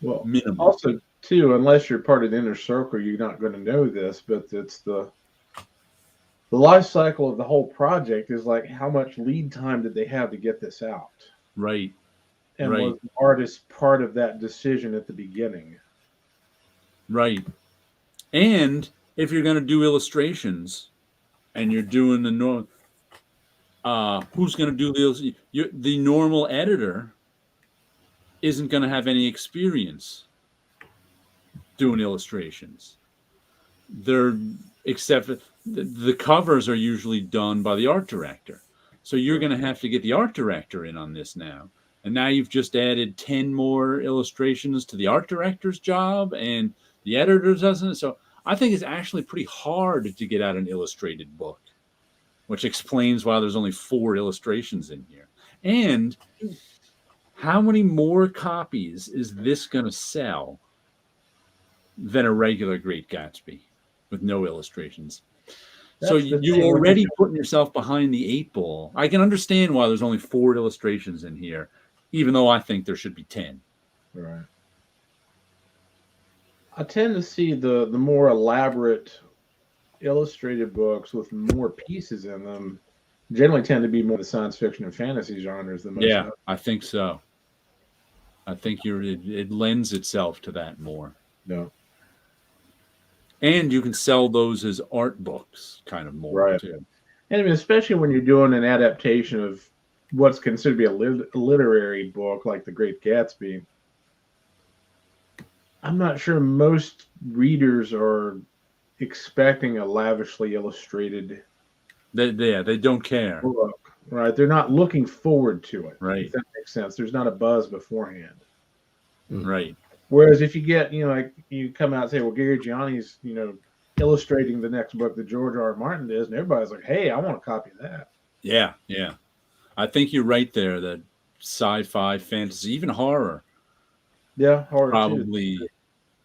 Well, minimum. Also, too, unless you're part of the inner circle, you're not going to know this, but it's the life cycle of the whole project is like how much lead time did they have to get this out? Right. And right. was the artist part of that decision at the beginning? Right. And if you're going to do illustrations and you're doing the normal, who's going to do the normal editor isn't going to have any experience doing illustrations. Except the covers are usually done by the art director. So you're going to have to get the art director in on this now. And now you've just added 10 more illustrations to the art director's job, and the editor doesn't. So I think it's actually pretty hard to get out an illustrated book, which explains why there's only 4 illustrations in here. And how many more copies is this going to sell than a regular Great Gatsby with no illustrations? So you're already putting yourself behind the 8 ball. I can understand why there's only 4 illustrations in here, even though I think there should be 10. Right. I tend to see the more elaborate illustrated books with more pieces in them generally tend to be more the science fiction and fantasy genres than most. Yeah, I think so. I think it lends itself to that more. No. And you can sell those as art books kind of more, right. too. And I mean, especially when you're doing an adaptation of what's considered to be a literary book like The Great Gatsby, I'm not sure most readers are expecting a lavishly illustrated they don't care. book, right? They're not looking forward to it. Right. If that makes sense. There's not a buzz beforehand. Right. Whereas if you get, like you come out and say, well, Gary Gianni's, illustrating the next book that George R. R. Martin does, and everybody's like, hey, I want a copy of that. Yeah, yeah. I think you're right there that sci-fi, fantasy, even horror. Yeah, horror probably too.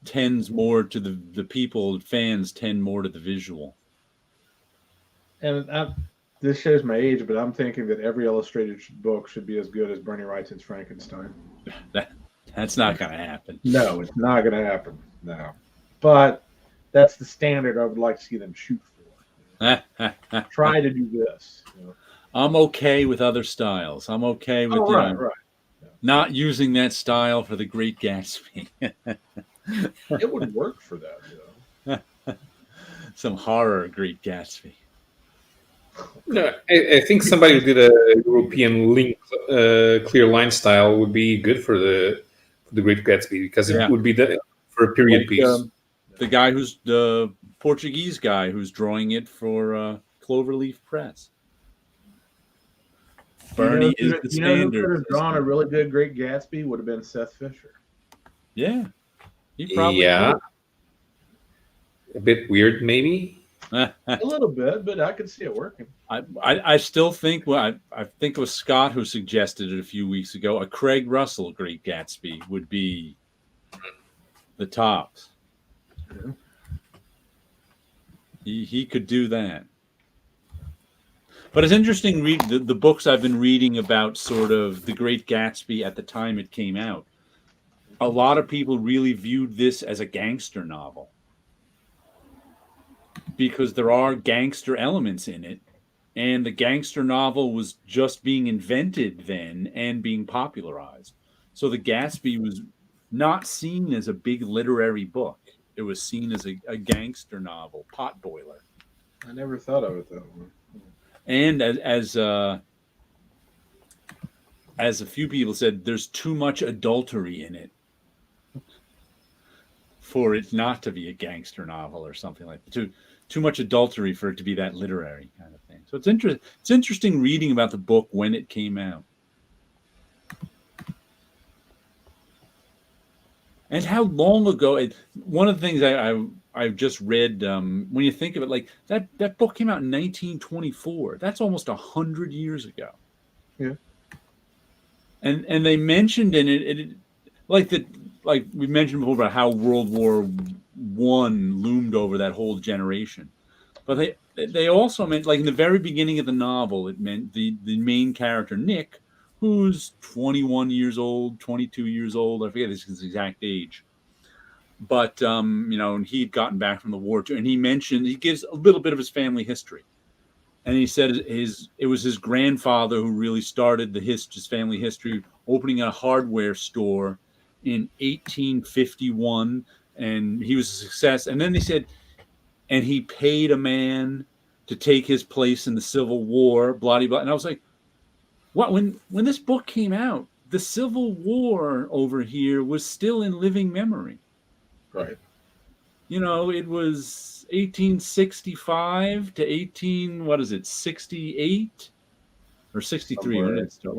Tends more to the people, fans tend more to the visual. And this shows my age, but I'm thinking that every illustrated book should be as good as Bernie Wrightson's Frankenstein. That's not going to happen. No, it's not going to happen. No. But that's the standard I would like to see them shoot for. Try to do this. I'm okay with other styles. I'm okay with not using that style for The Great Gatsby. It would work for that, though. Some horror Great Gatsby. No, I think somebody who did a European link, clear line style would be good for the Great Gatsby because it would be for a period piece. The guy who's Portuguese guy who's drawing it for Cloverleaf Press. Bernie is the You know who could standard. have drawn a really good Great Gatsby? Would have been Seth Fisher. Yeah, he probably a bit weird, maybe. could. A little bit, but I could see it working. I still think, well, I think it was Scott who suggested it a few weeks ago. A Craig Russell Great Gatsby would be the tops. Yeah. He could do that. But it's interesting the books I've been reading about sort of the Great Gatsby at the time it came out. A lot of people really viewed this as a gangster novel because there are gangster elements in it, and the gangster novel was just being invented then and being popularized. So the Gatsby was not seen as a big literary book. It was seen as a gangster novel, potboiler. I never thought of it that way. And as a few people said, there's too much adultery in it for it not to be a gangster novel or something like that. Too much adultery for it to be that literary kind of thing. So it's interesting reading about the book when it came out. And how long ago? One of the things I've just read, when you think of it, like that book came out in 1924. That's almost 100 years ago. Yeah. And they mentioned in it like we mentioned before about how World War I loomed over that whole generation. But they also meant, like in the very beginning of the novel, it meant the main character Nick, who's 21 years old, 22 years old. I forget his exact age. But, he'd gotten back from the war too. And he gives a little bit of his family history. And he said it was his grandfather who really started his family history, opening a hardware store in 1851. And he was a success. And then they said, and he paid a man to take his place in the Civil War, blah, blah, blah. And I was like, what? When this book came out, the Civil War over here was still in living memory. Right. It was 1865 to 68 or 63. When did it start?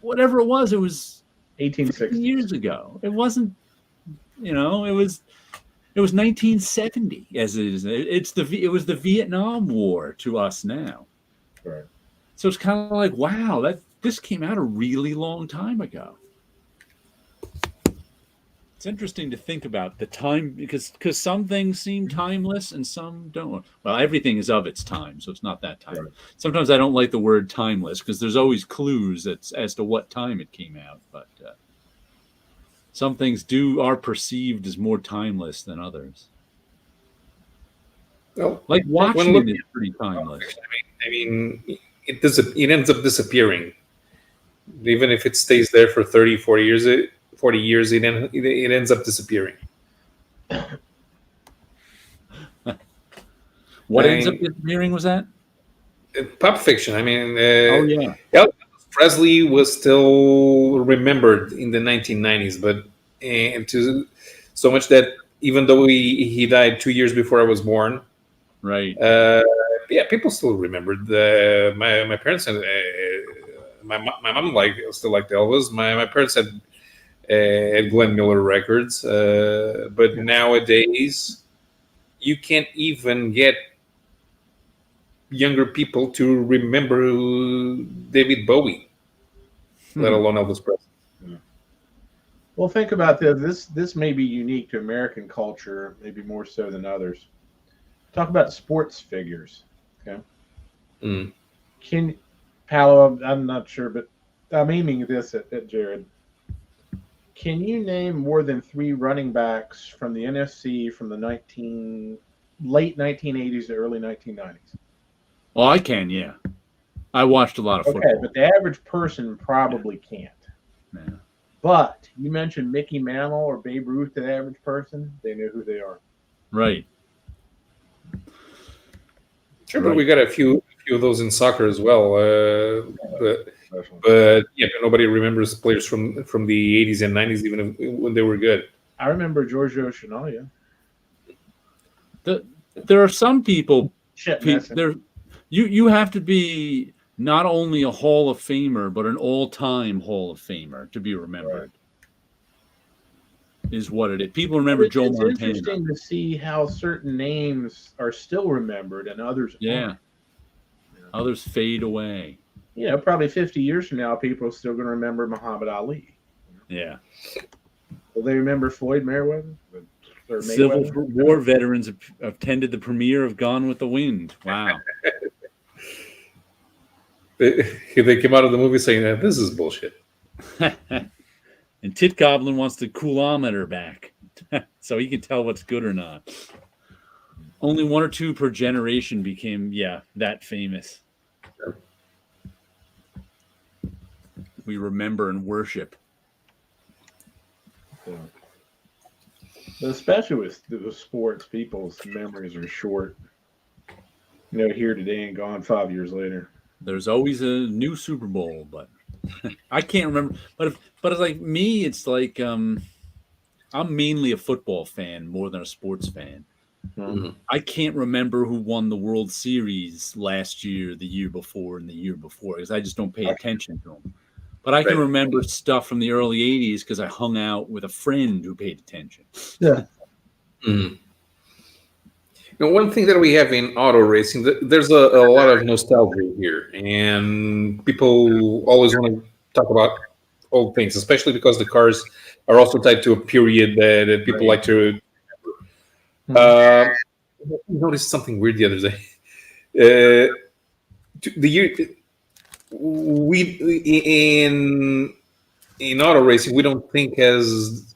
Whatever it was 1860 years ago. It wasn't, it was 1970 as it is. It was the Vietnam War to us now. Right. So it's kind of like, wow, this came out a really long time ago. It's interesting to think about the time because some things seem timeless and some don't. Well, everything is of its time, so it's not that time. Right. Sometimes I don't like the word timeless because there's always clues as to what time it came out. But some things are perceived as more timeless than others. Well, like Watchmen is pretty timeless. I mean, it ends up disappearing. Even if it stays there for 30, 40 years, it ends up disappearing. What ends up disappearing was that? Pulp Fiction. I mean, yeah. Presley was still remembered in the 1990s, but so much that even though he died 2 years before I was born, right? People still remembered. My parents had my mom still liked Elvis. My parents had Glenn Miller records, but nowadays you can't even get younger people to remember David Bowie, let alone Elvis Presley. Yeah. Well, think about this. This may be unique to American culture, maybe more so than others. Talk about sports figures. Okay. Paolo, I'm not sure, but I'm aiming this at Jared. Can you name more than 3 running backs from the NFC from the late 1980s to early 1990s? Oh, I can, yeah. I watched a lot of football. Okay, but the average person probably can't. Yeah. But you mentioned Mickey Mantle or Babe Ruth to the average person, they know who they are. Right. Sure, but we got a few of those in soccer as well. But nobody remembers players from the 80s and 90s, even when they were good. I remember Giorgio Chinaglia. There are some people. Shit, messing. There, you have to be not only a Hall of Famer but an all-time Hall of Famer to be remembered. Is what it is. People remember Joe Montana. It's interesting to see how certain names are still remembered and others aren't. Others fade away. Probably 50 years from now, people are still going to remember Muhammad Ali. Yeah. Will they remember Floyd Mayweather? Civil War veterans attended the premiere of Gone with the Wind. Wow. They came out of the movie saying that this is bullshit. And Tit Goblin wants the coolometer back so he can tell what's good or not. Only one or two per generation became, that famous. We remember and worship. Yeah. Especially with sports, people's memories are short. Here today and gone 5 years later. There's always a new Super Bowl, but I can't remember. But it's like me, it's like I'm mainly a football fan more than a sports fan. Mm-hmm. I can't remember who won the World Series last year, the year before, and the year before because I just don't pay attention to them. But I can remember stuff from the early 80s because I hung out with a friend who paid attention. Yeah. Mm. One thing that we have in auto racing, there's a lot of nostalgia here. And people always want to talk about old things, especially because the cars are also tied to a period that people like to remember. I noticed something weird the other day. The year... We in auto racing, we don't think as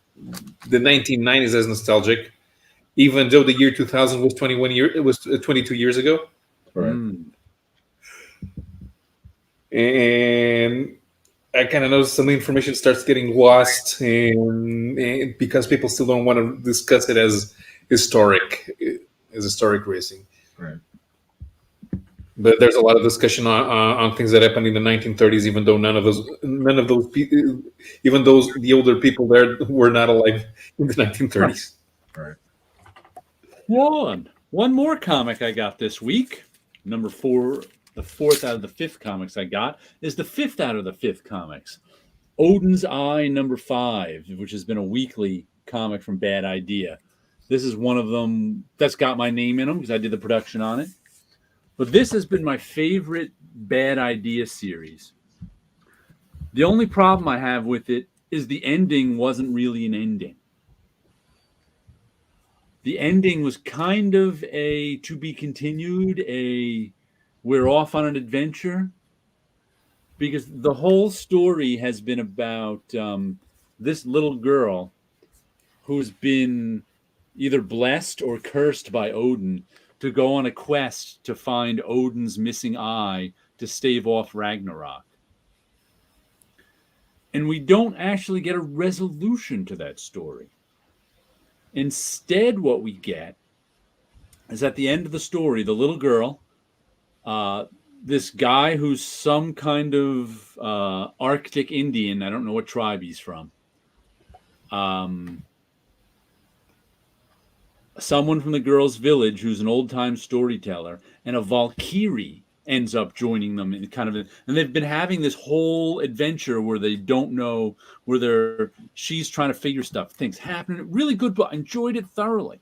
the 1990s as nostalgic, even though the year 2000 was 22 years ago. Right. And I kind of noticed some information starts getting lost, and because people still don't want to discuss it as historic racing. Right. But there's a lot of discussion on things that happened in the 1930s, even though even the older people there were not alive in the 1930s. Right. One more comic I got this week. Number 4, the 4th out of the 5th comics I got is the 5th out of the 5th comics. Odin's Eye number 5, which has been a weekly comic from Bad Idea. This is one of them that's got my name in them because I did the production on it. But this has been my favorite Bad Idea series. The only problem I have with it is the ending wasn't really an ending. The ending was kind of a to be continued, we're off on an adventure. Because the whole story has been about this little girl who's been either blessed or cursed by Odin to go on a quest to find Odin's missing eye to stave off Ragnarok. And we don't actually get a resolution to that story. Instead, what we get is at the end of the story, the little girl, this guy who's some kind of Arctic Indian, I don't know what tribe he's from, someone from the girl's village who's an old-time storyteller, and a Valkyrie ends up joining them in and they've been having this whole adventure where they don't know she's trying to figure stuff, things happening. Really good book. I enjoyed it thoroughly.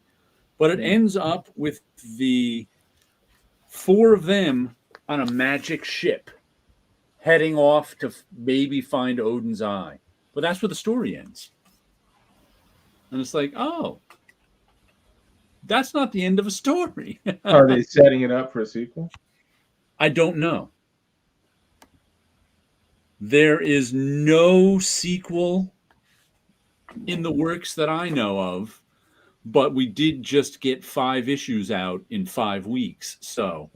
But it ends up with the 4 of them on a magic ship heading off to maybe find Odin's eye. But that's where the story ends. And it's like, oh, that's not the end of a story. Are they setting it up for a sequel? I don't know. There is no sequel in the works that I know of, but we did just get 5 issues out in 5 weeks. So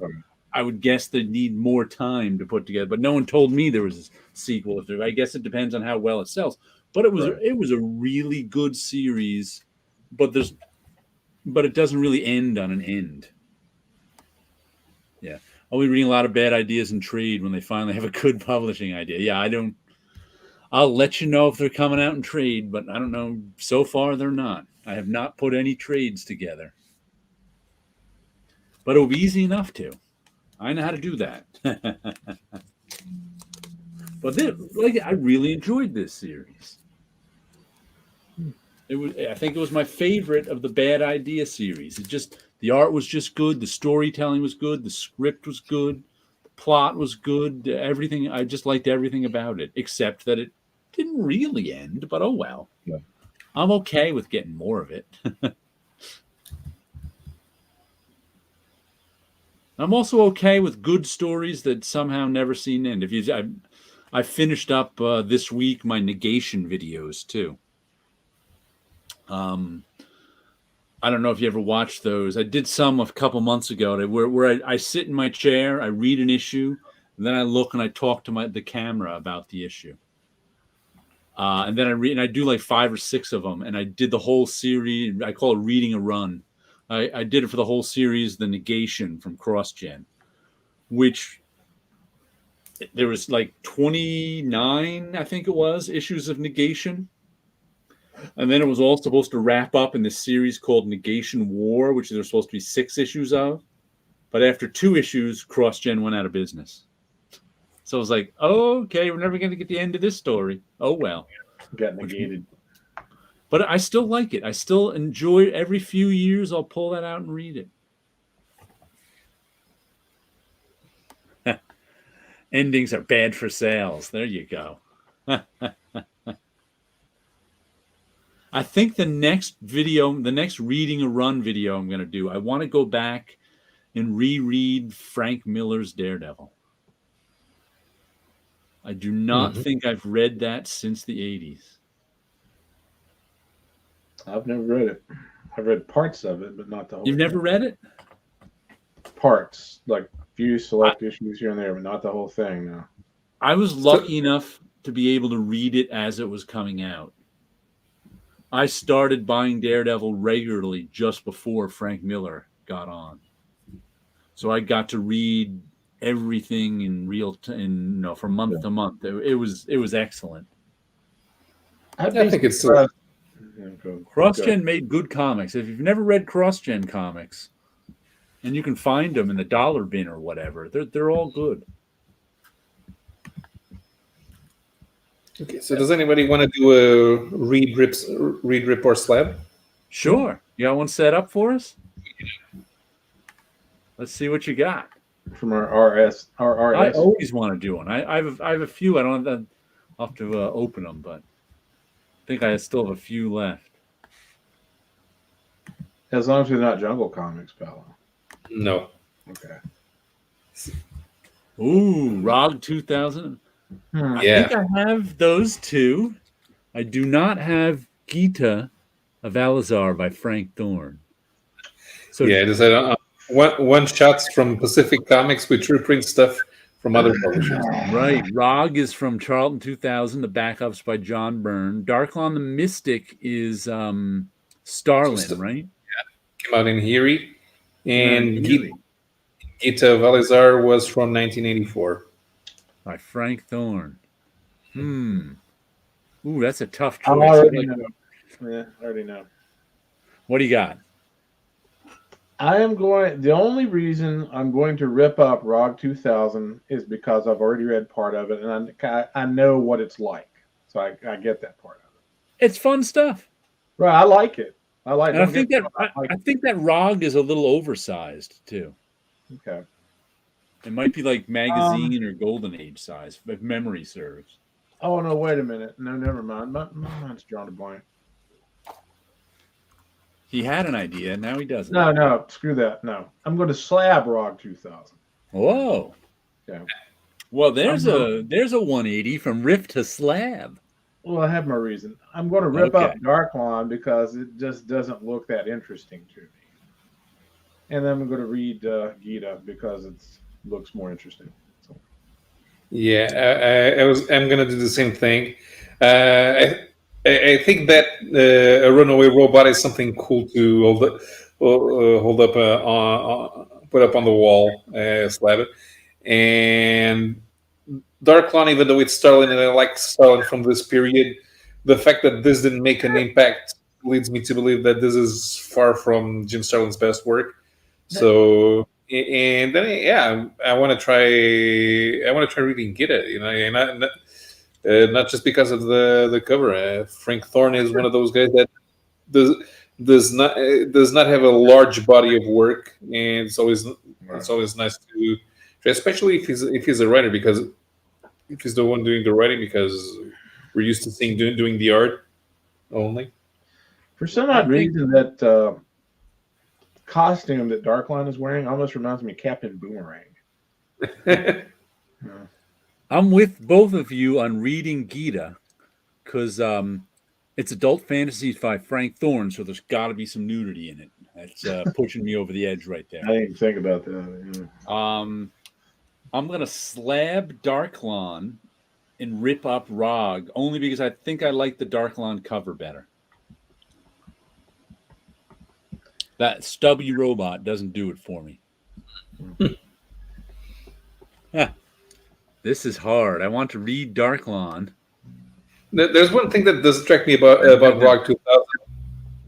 I would guess they need more time to put together. But no one told me there was a sequel. I guess it depends on how well it sells. But it was a really good series. But it doesn't really end on an end. Yeah. I'll be reading a lot of Bad Ideas in trade when they finally have a good publishing idea. Yeah, I'll let you know if they're coming out in trade, but I don't know. So far, they're not. I have not put any trades together. but it would be easy enough to. I know how to do that. But I really enjoyed this series. I think it was my favorite of the Bad Idea series. The art was just good, the storytelling was good, the script was good, the plot was good, everything. I just liked everything about it, except that it didn't really end. But oh well, Yeah. I'm okay with getting more of it. I'm also okay with good stories that somehow never seen end. I finished up this week my negation videos too. I don't know if you ever watched those. I did some a couple months ago where I sit in my chair, I read an issue, and then I look and I talk to the camera about the issue. And then I read, and I do like 5 or 6 of them. And I did the whole series. I call it reading a run. I did it for the whole series, The Negation from CrossGen, which there was like 29, I think it was, issues of Negation. And then it was all supposed to wrap up in this series called Negation War, which there's supposed to be 6 issues of. But after 2 issues, CrossGen went out of business. So I was like, oh, okay, we're never going to get the end of this story. Oh, well. Got negated. But I still like it. I still enjoy it. Every few years, I'll pull that out and read it. Endings are bad for sales. There you go. I think the next reading a run video I'm going to do, I want to go back and reread Frank Miller's Daredevil. I do not think I've read that since the 80s. I've never read it. I've read parts of it, but not the whole You've thing. never read it? Parts, like few select issues here and there, but not the whole thing, no. I was lucky enough to be able to read it as it was coming out. I started buying Daredevil regularly just before Frank Miller got on. So I got to read everything in real time, from month to month. It was excellent. I think it's CrossGen made good comics. If you've never read CrossGen comics, and you can find them in the dollar bin or whatever, they're all good. Okay, so does anybody want to do a read, rip, or slab? Sure. You got one set up for us? Let's see what you got. From our RS. I always want to do one. I have a few. I don't have to open them, but I think I still have a few left. As long as they're not Jungle Comics, pal. No. Okay. Ooh, ROG 2000. I think I have those 2. I do not have Gita of Alazar by Frank Thorne. So yeah, there's one shots from Pacific Comics with reprint stuff from other publishers. Right. ROG is from Charlton 2000. The backups by John Byrne. Darklon the Mystic is Starlin, right? Yeah, came out in Heary. And Gita of Alazar was from 1984. By Frank Thorne. Ooh, that's a tough choice. I already know. Yeah, I already know. What do you got? The only reason I'm going to rip up ROG 2000 is because I've already read part of it, and I know what it's like. So I get that part of it. It's fun stuff. Right, I like it. I think that ROG is a little oversized, too. Okay. It might be like magazine or Golden Age size, if memory serves. Oh, no, wait a minute. No, never mind. My mind's drawn a blank. He had an idea, now he doesn't. No, screw that. No. I'm going to slab ROG 2000. Whoa. Okay. Well, there's a 180 from Rift to Slab. Well, I have my reason. I'm going to rip up Darklon because it just doesn't look that interesting to me. And then I'm going to read Gita because it looks more interesting. So. Yeah, I'm going to do the same thing. I think that a runaway robot is something cool to hold up, put up on the wall, slab it. And Darklon, even though it's Starlin and I like Starlin from this period, the fact that this didn't make an impact leads me to believe that this is far from Jim Starlin's best work. So and then I want to try. I want to try reading Gita. And not just because of the cover. Frank Thorne is one of those guys that does does not have a large body of work, and it's always nice to, especially if he's a writer, because if he's the one doing the writing, because we're used to seeing doing the art only. For some odd reason, that costume that Darkline is wearing almost reminds me of Captain Boomerang. I'm with both of you on reading Gita because it's adult fantasies by Frank Thorne, so there's got to be some nudity in it. That's pushing me over the edge right there. I didn't think about that. I'm gonna slab Darklon and rip up Rog only because I think I like the Darklon cover better. That stubby robot doesn't do it for me. This is hard. I want to read Darklon. There's one thing that does attract me about Rog 2000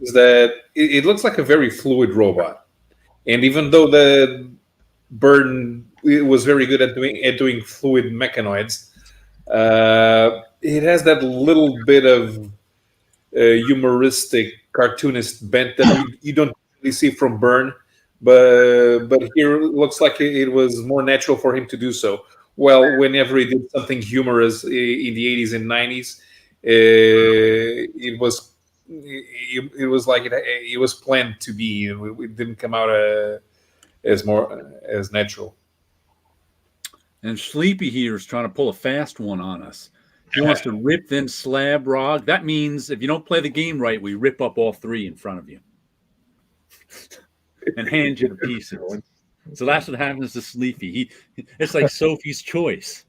is that it looks like a very fluid robot, and even though the Burton was very good at doing fluid mechanoids, it has that little bit of humoristic cartoonist bent that you don't really see from Byrne, but here it looks like it was more natural for him to do so. Well, whenever he did something humorous in the 80s and 90s, it was like it was planned to be. It didn't come out as natural. And Sleepy here is trying to pull a fast one on us. He wants to rip then slab Rog. That means if you don't play the game right, we rip up all three in front of you and hand you the pieces. So that's what happens to Sleepy. It's like Sophie's Choice.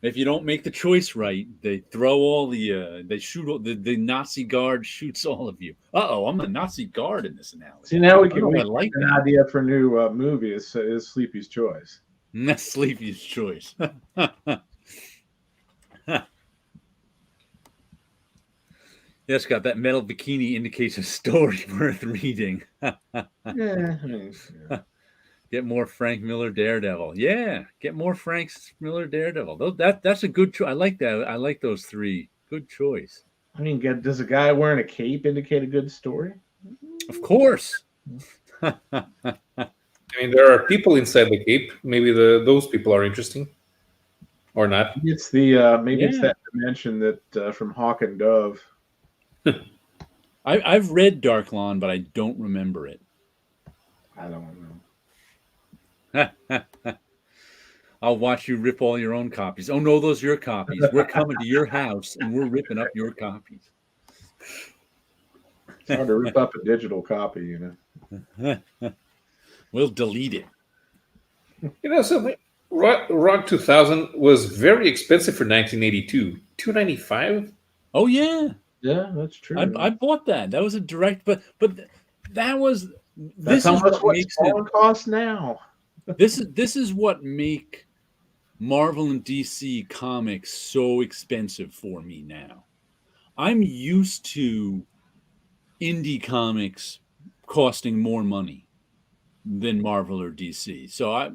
If you don't make the choice right, they throw all they shoot all, the Nazi guard shoots all of you. I'm a Nazi guard in this analogy. See, now we can like an idea for a new movie is Sleepy's Choice. That's Sleepy's Choice. Yes, Scott, that metal bikini indicates a story worth reading. Get more Frank Miller Daredevil. Yeah, get more Frank Miller Daredevil. That's a good choice. I like that. I like those three. Good choice. I mean, does a guy wearing a cape indicate a good story? Of course. I mean, there are people inside the cape. Maybe those people are interesting, or not. It's it's that dimension that from Hawk and Dove. I've read Darklon, but I don't remember it. I don't know. I'll watch you rip all your own copies. Oh no, those are your copies. We're coming to your house and we're ripping up your copies. It's hard to rip up a digital copy, you know. We'll delete it. So Rog 2000 was very expensive for 1982. $295. Oh yeah. Yeah, that's true. I bought that. That was a direct, but that was. That's how much what Spawn costs now. This is what make Marvel and DC comics so expensive for me now. I'm used to indie comics costing more money than Marvel or DC. So I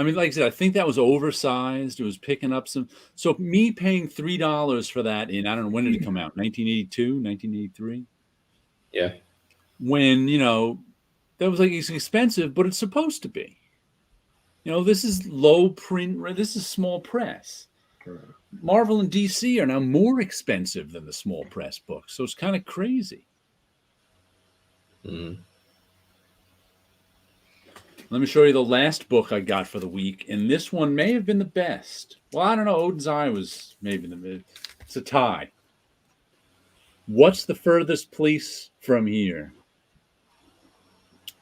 mean, like I said, I think that was oversized. It was picking up some. So me paying $3 for that in, I don't know, when did it come out? 1982, 1983? Yeah. When, that was like, it's expensive, but it's supposed to be. This is low print. This is small press. Correct. Marvel and DC are now more expensive than the small press books. So it's kind of crazy. Mm-hmm. Let me show you the last book I got for the week. And this one may have been the best. Well, I don't know. Odin's Eye was maybe it's a tie. What's the Furthest Place from Here?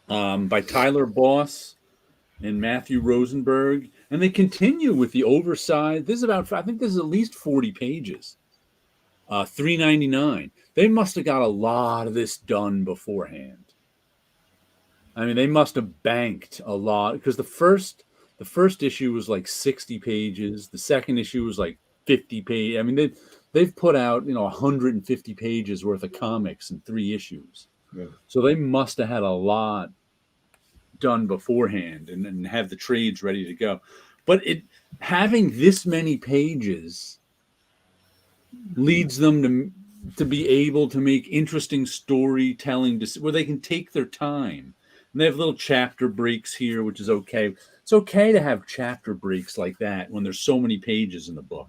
By Tyler Boss and Matthew Rosenberg. And they continue with the oversized. This is I think this is at least 40 pages. $3.99. They must have got a lot of this done beforehand. I mean, they must have banked a lot because the first issue was like 60 pages. The second issue was like 50 pages. I mean, they've put out 150 pages worth of comics in 3 issues. Yeah. So they must have had a lot done beforehand and have the trades ready to go. But having this many pages leads them to be able to make interesting storytelling where they can take their time. And they have little chapter breaks here, which is okay. It's okay to have chapter breaks like that when there's so many pages in the book.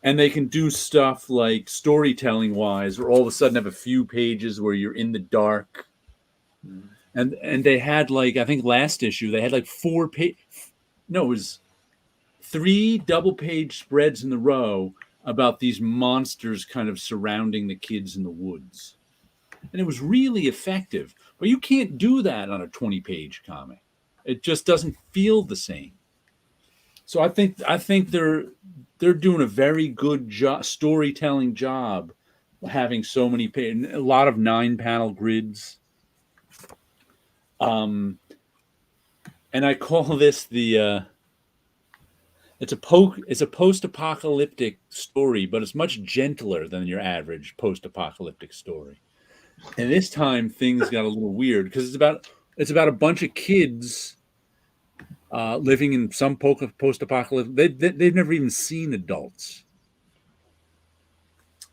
And they can do stuff like storytelling wise, where all of a sudden have a few pages where you're in the dark. And they had like, I think last issue, they had like it was 3 double page spreads in a row about these monsters kind of surrounding the kids in the woods. And it was really effective. But you can't do that on a 20-page comic. It just doesn't feel the same. So I think they're doing a very good storytelling job having so many pages, a lot of 9-panel grids. And I call this it's a post-apocalyptic story, but it's much gentler than your average post-apocalyptic story. And this time things got a little weird because it's about a bunch of kids living in some post-apocalyptic. They've never even seen adults,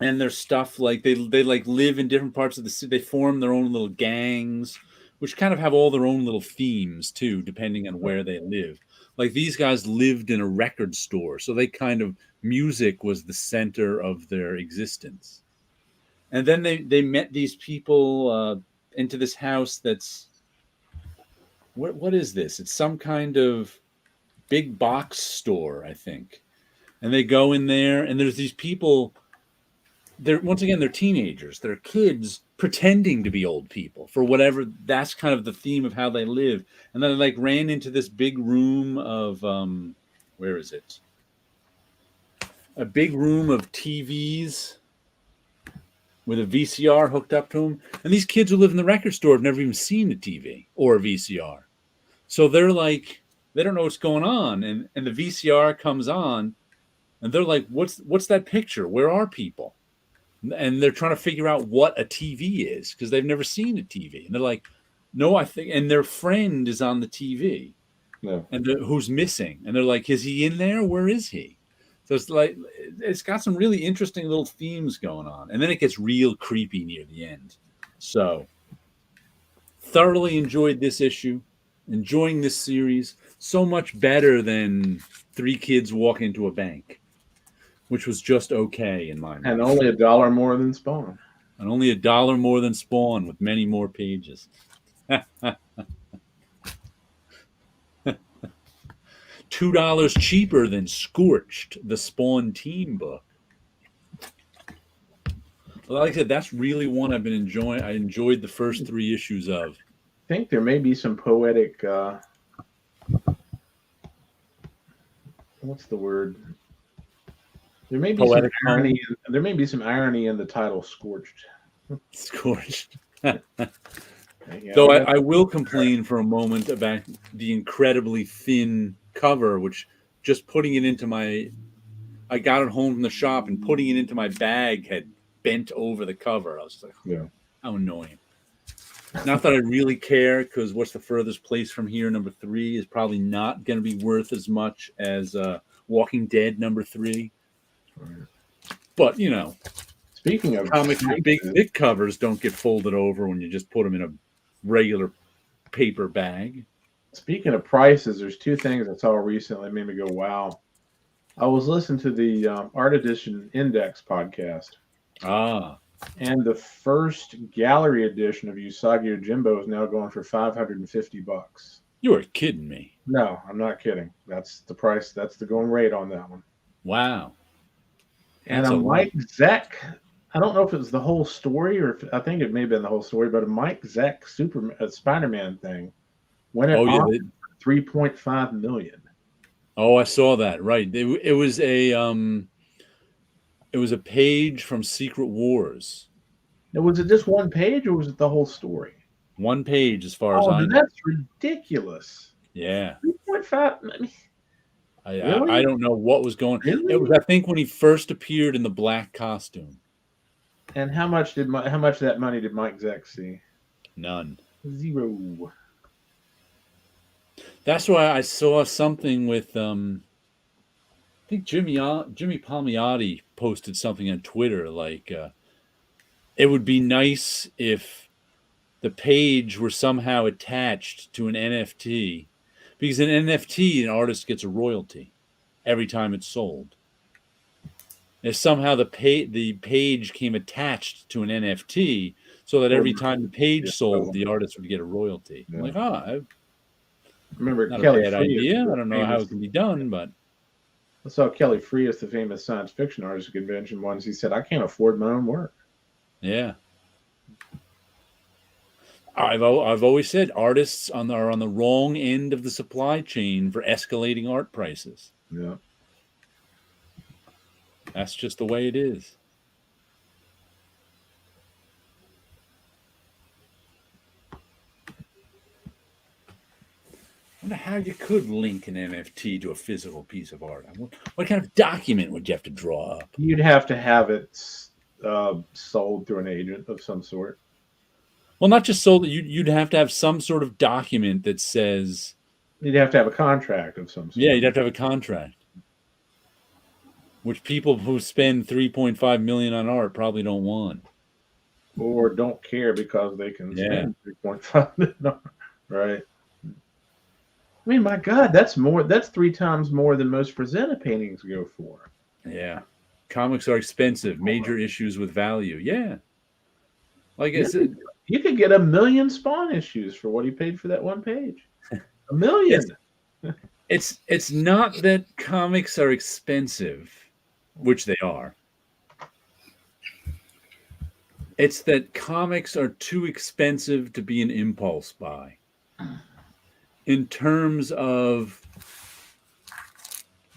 and there's stuff like they like live in different parts of the city. They form their own little gangs, which kind of have all their own little themes too, depending on where they live. Like these guys lived in a record store, so they kind of music was the center of their existence. And then they met these people into this house that's what is this? It's some kind of big box store, I think. And they go in there, and there's these people. They're teenagers. They're kids pretending to be old people for whatever. That's kind of the theme of how they live. And then they like ran into this big room of where is it? A big room of TVs with a VCR hooked up to them. And these kids who live in the record store have never even seen a TV or a VCR. So they're like, they don't know what's going on. And the VCR comes on, and they're like, what's that picture? Where are people? And they're trying to figure out what a TV is because they've never seen a TV. And they're like, no, I think, and their friend is on the TV, and who's missing. And they're like, is he in there? Where is he? So it's like, it's got some really interesting little themes going on. And then it gets real creepy near the end. So thoroughly enjoyed this issue, enjoying this series. So much better than 3 kids walk into a bank, which was just okay in my mind. And only $1 more than Spawn. And only $1 more than Spawn with many more pages. $2 cheaper than Scorched, the Spawn team book. Well, like I said, that's really one I've been enjoying. I enjoyed the first 3 issues of. I think there may be some poetic. What's the word? There may be some irony. There may be some irony in the title "Scorched." Scorched. Though I will complain for a moment about the incredibly thin cover, which just putting it into I got it home from the shop and putting it into my bag had bent over the cover. I was like, how annoying. Not that I really care, because what's the furthest place from here, number 3, is probably not going to be worth as much as Walking Dead number 3. Right. But, you know, speaking of comic, big thick covers don't get folded over when you just put them in a regular paper bag. Speaking of prices, there's 2 things I saw recently that made me go, wow. I was listening to the Art Edition Index podcast. And the first gallery edition of Usagi Yojimbo is now going for $550. You are kidding me. No, I'm not kidding. That's the price. That's the going rate on that one. Wow. And a Mike Zeck, I don't know if it was the whole story or I think it may have been the whole story, but a Mike Zeck Spider-Man thing went at $3.5 million. Oh, I saw that. Right. It was a page from Secret Wars. Now, was it just one page or was it the whole story? One page, as far as I know. That's ridiculous. Yeah. 3.5. I mean, really? I don't know what was going on. Really? It was, I think, when he first appeared in the black costume. And how much of that money did Mike Zeck see? None. 0. That's why I saw something with I think Jimmy Palmiotti posted something on Twitter like it would be nice if the page were somehow attached to an NFT, because an NFT, an artist gets a royalty every time it's sold. If somehow the page came attached to an NFT, so that every time the page sold, the artist would get a royalty. Yeah. I'm like, I remember not Kelly a bad Freas, idea. the I don't know how famous- it can be done, but I saw Kelly Freas, the famous science fiction artist convention once. He said, "I can't afford my own work." yeah. I've always said artists are on the wrong end of the supply chain for escalating art prices. Yeah. That's just the way it is. I wonder how you could link an NFT to a physical piece of art. What kind of document would you have to draw up? You'd have to have it sold through an agent of some sort. Well, not just sold. You'd have to have some sort of document that says. You'd have to have a contract of some sort. Yeah, you'd have to have a contract. Which people who spend $3.5 million on art probably don't want. Or don't care because they can spend 3.5 million. Right. I mean, my God, that's 3 times more than most Fresneda paintings go for. Yeah. Comics are expensive. Major issues with value. Yeah. Like I said, you could get 1 million Spawn issues for what he paid for that one page. 1 million. It's not that comics are expensive, which they are. It's that comics are too expensive to be an impulse buy. In terms of,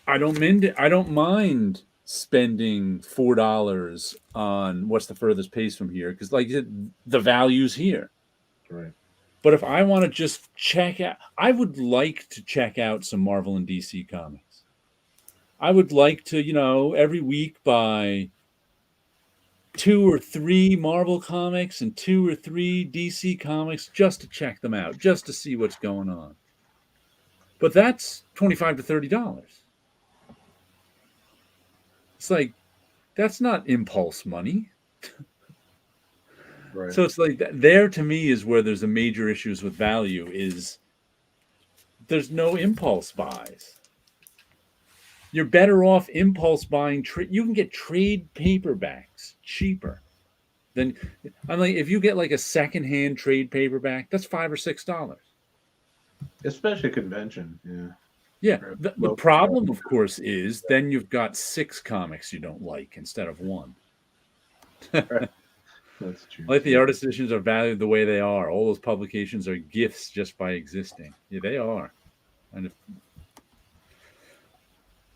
I don't mind spending $4 on what's the furthest place from here, because like the value's here. Right. But if I want to just check out, I would like to check out some Marvel and DC comics. I would like to, every week buy 2 or 3 Marvel comics and 2 or 3 DC comics just to check them out, just to see what's going on. But that's $25 to $30. It's like, that's not impulse money. Right. So it's like there to me is where there's a major issues with value is there's no impulse buys. You're better off impulse buying. You can get trade paperbacks cheaper than. I'm like, if you get like a secondhand trade paperback, that's $5 or $6. Especially convention. Yeah. Yeah. The problem, of course, is then you've got 6 comics you don't like instead of 1. Right. That's true. Like the artist editions are valued the way they are. All those publications are gifts just by existing. Yeah, they are. And if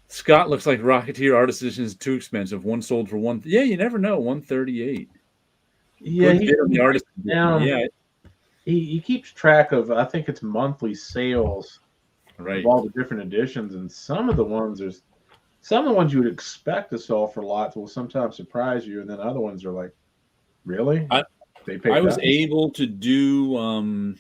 Scott looks like Rocketeer artist edition is too expensive. One sold for one. Yeah, you never know. 138. Yeah, the artist. Yeah, he keeps track of. I think it's monthly sales. Right. Of all the different editions, and some of the ones you would expect to sell for lots will sometimes surprise you, and then other ones are like, really? I was able to do an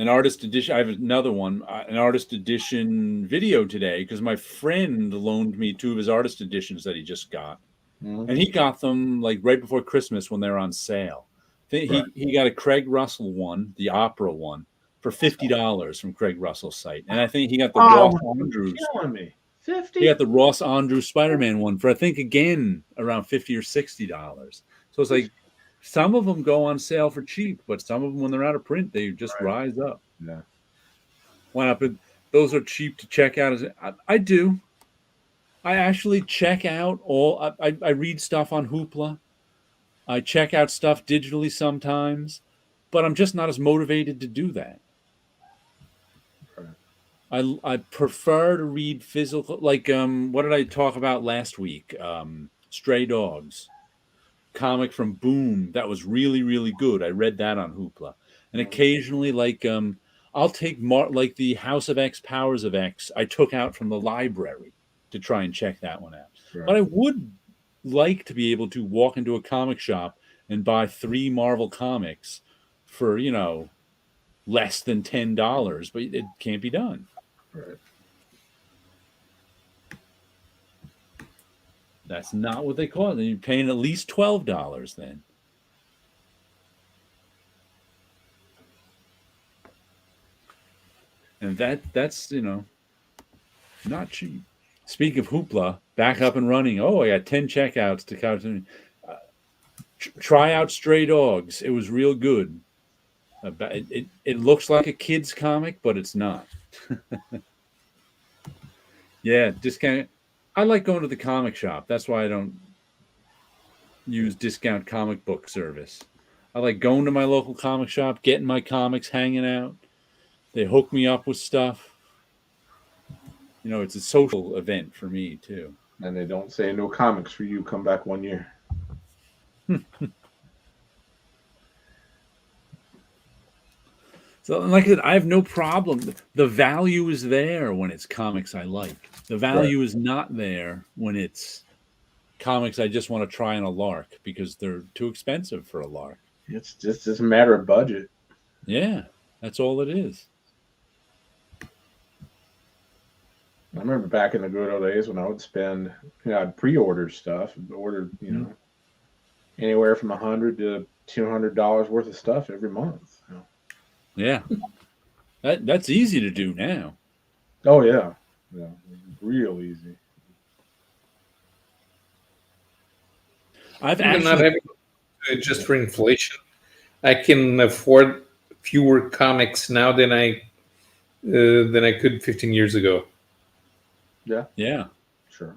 artist edition. I have another one, an artist edition video today because my friend loaned me 2 of his artist editions that he just got, and he got them like right before Christmas when they were on sale. He got a Craig Russell one, the opera one, for $50 from Craig Russell's site, and I think he got the Ross Andrews. Killing me. 50. He got the Ross Andrews Spider-Man one for I think again around $50 or $60. So it's like some of them go on sale for cheap, but some of them when they're out of print they just rise up. Yeah. Why not? But those are cheap to check out. I do. I actually check out all. I read stuff on Hoopla. I check out stuff digitally sometimes, but I'm just not as motivated to do that. I prefer to read physical, like what did I talk about last week? Stray Dogs, comic from Boom that was really, really good. I read that on Hoopla, and occasionally like I'll take like the House of X, Powers of X. I took out from the library to try and check that one out. Right. But I would like to be able to walk into a comic shop and buy 3 Marvel comics for less than $10, but it can't be done. Right. That's not what they call it. You're paying at least $12 then. And that's not cheap. Speaking of Hoopla, back up and running. Oh, I got 10 checkouts to count. Try out Stray Dogs. It was real good. It looks like a kid's comic, but it's not. Yeah, discount. I like going to the comic shop. That's why I don't use discount comic book service. I like going to my local comic shop, getting my comics, hanging out. They hook me up with stuff. It's a social event for me too. And they don't say no comics for you. Come back 1 year. So, like I said, I have no problem. The value is there when it's comics I like. The value is not there when it's comics I just want to try on a lark because they're too expensive for a lark. It's just a matter of budget. Yeah, that's all it is. I remember back in the good old days when I would spend, I'd pre-order stuff, order, anywhere from $100 to $200 worth of stuff every month. Yeah, that's easy to do now. Oh yeah, real easy. I've actually not having to adjust for inflation. I can afford fewer comics now than I could 15 years ago. Yeah, sure.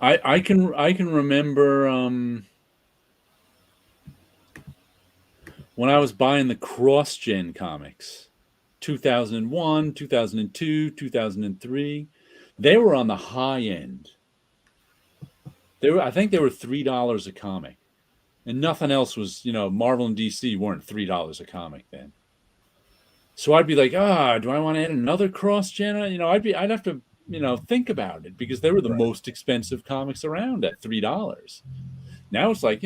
I can remember when I was buying the cross-gen comics, 2001, 2002, 2003, they were on the high end. I think they were $3 a comic, and nothing else was. Marvel and DC weren't $3 a comic then. So I'd be like, do I want to add another cross-gen? I'd have to, think about it because they were the most expensive comics around at $3. Now it's like,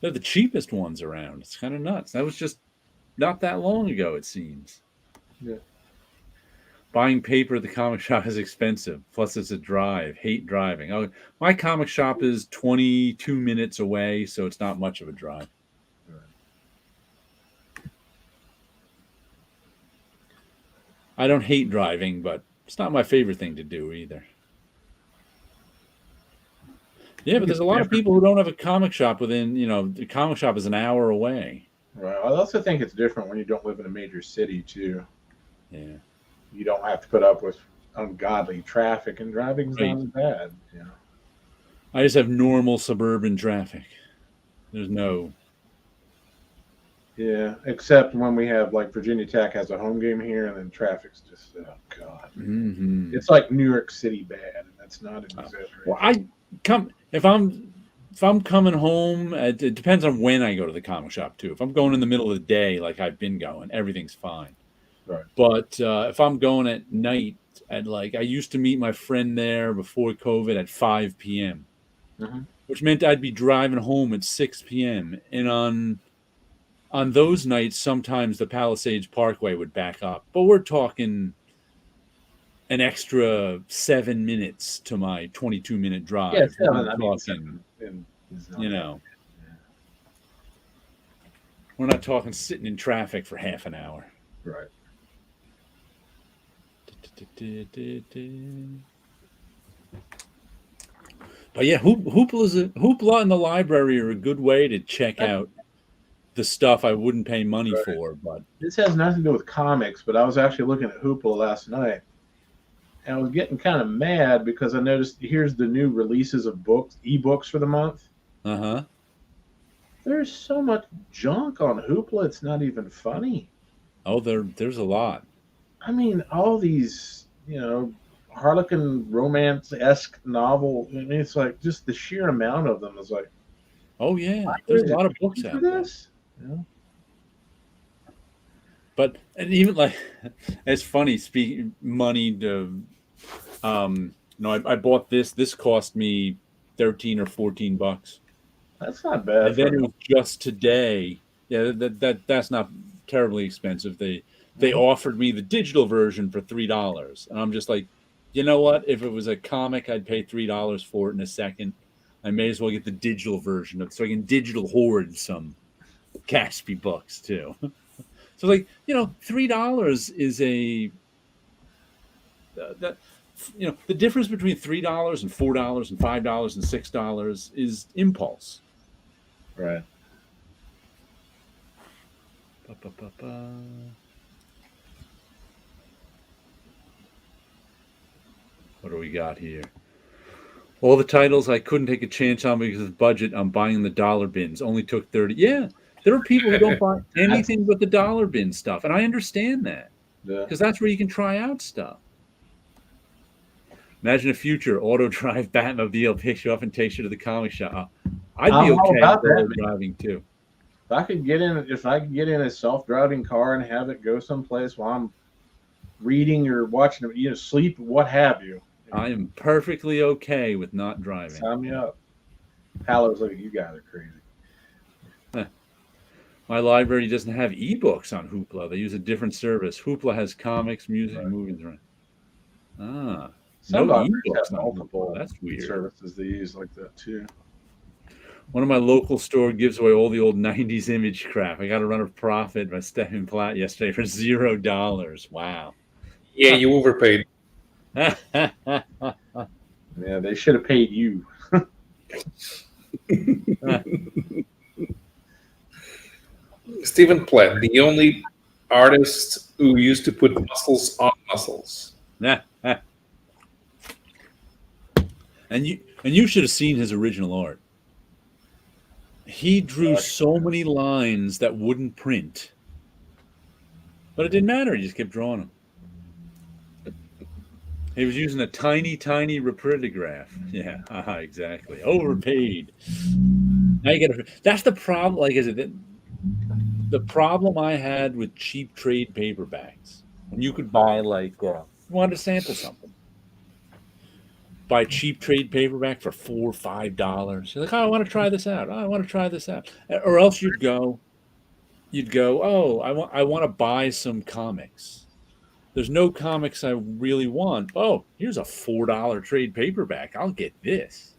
they're the cheapest ones around. It's kind of nuts. That was just not that long ago, it seems. Yeah. Buying paper at the comic shop is expensive. Plus, it's a drive. Hate driving. Oh, my comic shop is 22 minutes away, so it's not much of a drive. I don't hate driving, but it's not my favorite thing to do either. Yeah, but there's a lot of people who don't have a comic shop within, the comic shop is an hour away. Right. I also think it's different when you don't live in a major city, too. Yeah. You don't have to put up with ungodly traffic, and driving's not as bad. I just have normal suburban traffic. There's no... Yeah, except when we have, like, Virginia Tech has a home game here, and then traffic's just, oh, God. Mm-hmm. It's like New York City bad, and that's not an exaggeration. Well, if I'm coming home, it depends on when I go to the comic shop, too. If I'm going in the middle of the day, like I've been going, everything's fine. Right. But if I'm going at night, I used to meet my friend there before COVID at 5 p.m., which meant I'd be driving home at 6 p.m. And on those nights, sometimes the Palisades Parkway would back up. But we're talking an extra 7 minutes to my 22-minute drive. Yeah, we're not talking sitting in traffic for half an hour. Right. But yeah, Hoopla and the library are a good way to check out the stuff I wouldn't pay money for. But this has nothing to do with comics, but I was actually looking at Hoopla last night, and I was getting kind of mad because I noticed here's the new releases of ebooks for the month. There's so much junk on Hoopla, it's not even funny. Oh, there's a lot. I mean, all these, Harlequin romance-esque novel. I mean, it's like just the sheer amount of them is like. Oh yeah, there's a lot of books out there. Yeah. But and even like, it's funny. Speaking money to, I bought this. This cost me $13 or $14. That's not bad. And then it was just today. Yeah, that's not terribly expensive. They offered me the digital version for $3, and I'm just like, you know what? If it was a comic, I'd pay $3 for it in a second. I may as well get the digital version of, so I can digital hoard some Gatsby books too. So like, $3 is a that the difference between $3 and $4 and $5 and $6 is impulse. Right. What do we got here? All the titles I couldn't take a chance on because of budget. I'm buying the dollar bins. Only took 30. Yeah, there are people who don't buy anything but the dollar bin stuff, and I understand that because that's where you can try out stuff. Imagine a future auto drive Batmobile picks you up and takes you to the comic shop. I'd be okay with auto driving too. If I could get in a self-driving car and have it go someplace while I'm reading or watching, sleep, what have you. I am perfectly okay with not driving. Sign me up. Paolo's looking, you guys are crazy. My library doesn't have ebooks on Hoopla. They use a different service. Hoopla has comics, music, and movies. Right? Some no ebooks have multiple That's weird. services they use like that too. One of my local store gives away all the old 90s image crap. I got to run a profit by stepping flat yesterday for $0. Wow. Yeah, you overpaid. Yeah, they should have paid you. Stephen Platt, the only artist who used to put muscles on muscles. And you should have seen his original art. He drew so many lines that wouldn't print. But it didn't matter. He just kept drawing them. He was using a tiny, tiny rapidograph. Yeah, exactly. Overpaid. Now you got to. That's the problem. Like, the problem I had with cheap trade paperbacks when you could buy you wanted to sample something, buy cheap trade paperback for $4 or $5. You're like, I want to try this out. I want to try this out. Or else you'd go. Oh, I want to buy some comics. There's no comics I really want. Oh, here's a $4 trade paperback. I'll get this.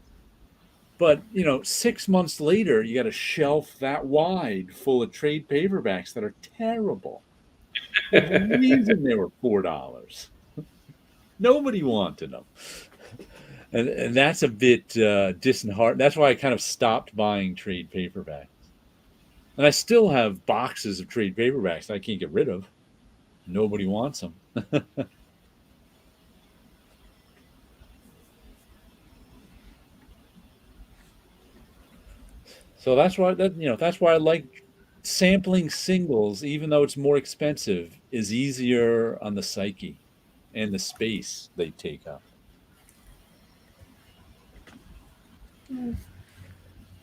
But, 6 months later, you got a shelf that wide full of trade paperbacks that are terrible. There's a reason they were $4. Nobody wanted them. And that's a bit disheartening. That's why I kind of stopped buying trade paperbacks. And I still have boxes of trade paperbacks that I can't get rid of. Nobody wants them. So that's why I like sampling singles, even though it's more expensive, is easier on the psyche and the space they take up.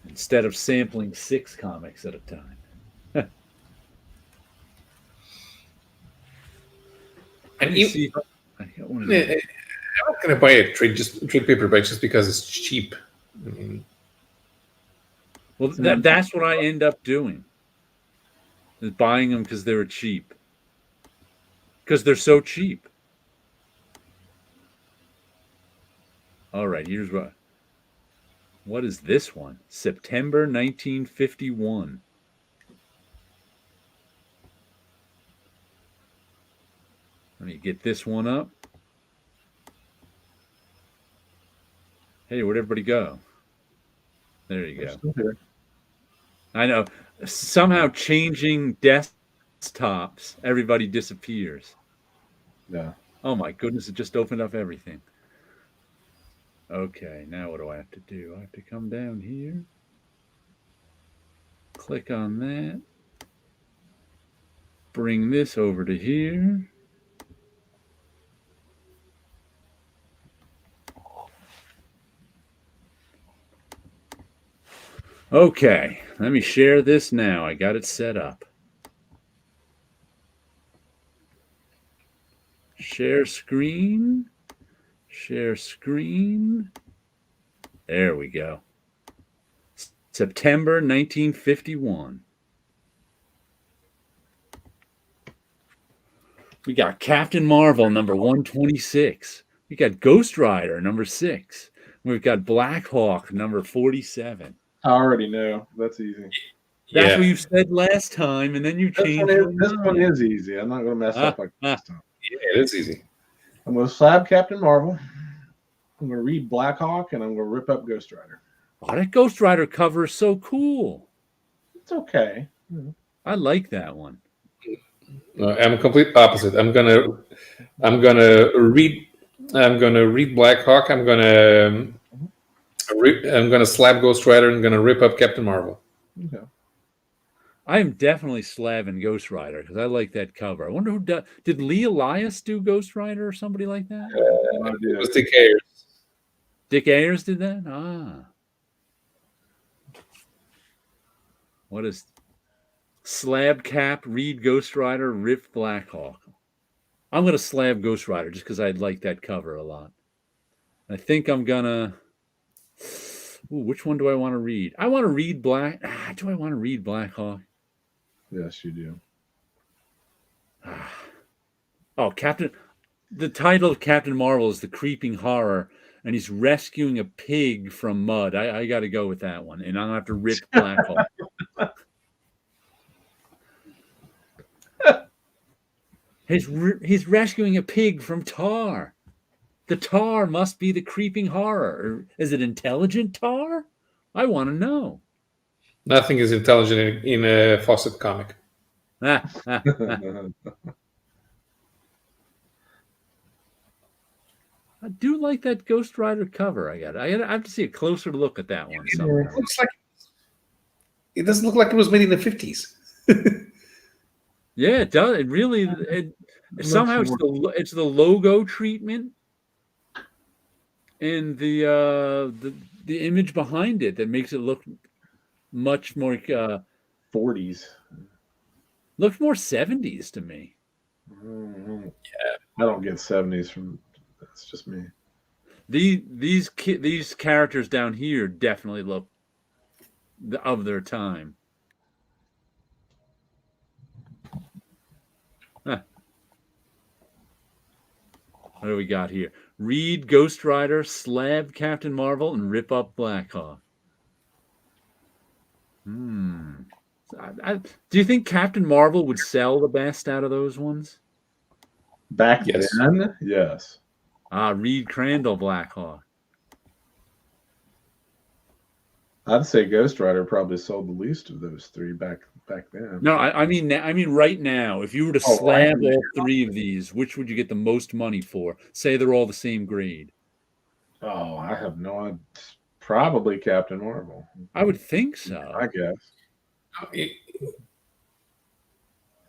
Instead of sampling 6 comics at a time. And I'm not going to buy a trade paperback just because it's cheap. I mean, well, that's what I end up doing. Is buying them because they were cheap. Because they're so cheap. All right, here's what. What is this one? September 1951. Let me get this one up. Hey, where'd everybody go? There you go. I know. Somehow changing desktops, everybody disappears. Yeah. Oh my goodness, it just opened up everything. Okay, now what do I have to do? I have to come down here. Click on that. Bring this over to here. Okay, let me share this now. I got it set up. Share screen. Share screen. There we go. September 1951. We got Captain Marvel, number 126. We got Ghost Rider, number 6. We've got Black Hawk, number 47. I already know. That's easy. That's what you said last time, and then you changed your mind. This one is easy. I'm not going to mess up like this time. Yeah, it is easy. I'm going to slab Captain Marvel. I'm going to read Black Hawk, and I'm going to rip up Ghost Rider. Oh, that Ghost Rider cover is so cool. It's okay. I like that one. I'm complete opposite. I'm gonna read Black Hawk. I'm gonna slap Ghost Rider. I'm gonna rip up Captain Marvel. Okay. I am definitely slabbing Ghost Rider because I like that cover. I wonder who did Lee Elias do Ghost Rider or somebody like that? It was Dick Ayers. Dick Ayers did that? Ah. What is slab Cap, read Ghost Rider, rip Black Hawk? I'm going to slab Ghost Rider just because I like that cover a lot. I think I'm going to... which one do I want to read? I want to read Black... do I want to read Black Hawk? Yes, you do. Oh, the title of Captain Marvel is The Creeping Horror, and he's rescuing a pig from mud. I got to go with that one, and I'm going to have to rip Black Hawk. He's rescuing a pig from tar. The tar must be the creeping horror. Is it intelligent tar? I want to know. Nothing is intelligent in a Fawcett comic. I do like that Ghost Rider cover. I have to see a closer look at that one. It doesn't look like it was made in the 50s. Yeah, it does. It really. Somehow it's the logo treatment and the image behind it that makes it look much more 40s. Looks more 70s to me. Yeah, I don't get 70s from. That's just me. These characters down here definitely look of their time. Huh. What do we got here? Read Ghost Rider, slab Captain Marvel, and rip up Black Hawk. Do you think Captain Marvel would sell the best out of those ones? Back then, yes. Reed Crandall, Black Hawk. I'd say Ghost Rider probably sold the least of those three back then. No, I mean right now. If you were to slab all three of these, which would you get the most money for? Say they're all the same grade. Oh, I have no idea. Probably Captain Marvel. I would think so. I guess.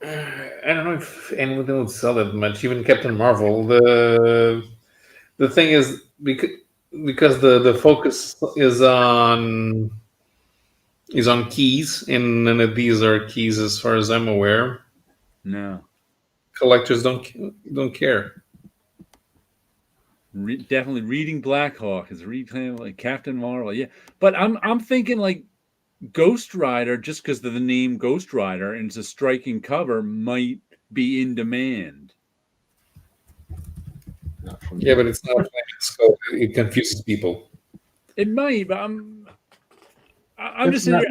I don't know if anyone would sell that much. Even Captain Marvel. The thing is because the focus is on keys, and none of these are keys as far as I'm aware. No. Collectors don't care. Definitely reading Black Hawk is like Captain Marvel. Yeah, but I'm thinking like Ghost Rider, just because of the name Ghost Rider and it's a striking cover, might be in demand. Yeah, but it's not so it confuses people. It might, but I'm just saying.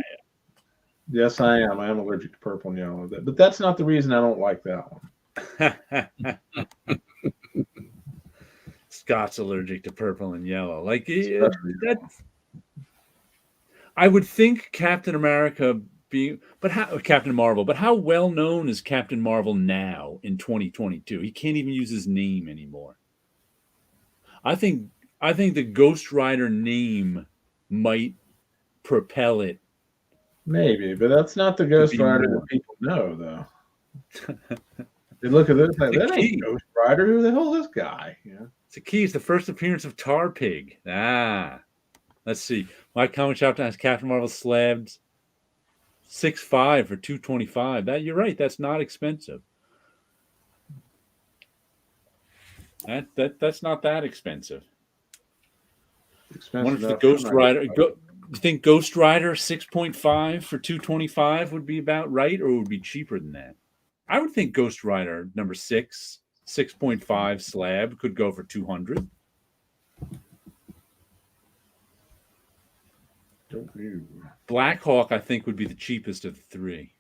Yes, I am. I am allergic to purple and yellow, but that's not the reason I don't like that one. Scott's allergic to purple and yellow. Like I would think Captain America Captain Marvel, but how well known is Captain Marvel now in 2022? He can't even use his name anymore. I think the Ghost Rider name might propel it. Maybe, but that's not the Ghost Rider that people know, though. They look at this like, that ain't Ghost Rider. Who the hell is this guy? Yeah. It's a key. It's the first appearance of Tar Pig. Let's see. My comic shop has Captain Marvel slabbed 6.5 for $225. That you're right. That's not expensive. That's not that expensive. Expensive the Ghost Rider. you think Ghost Rider 6.5 for 225 would be about right, or would be cheaper than that? I would think Ghost Rider number 6, 6.5 slab could go for 200. Don't know. Black Hawk, I think, would be the cheapest of the three.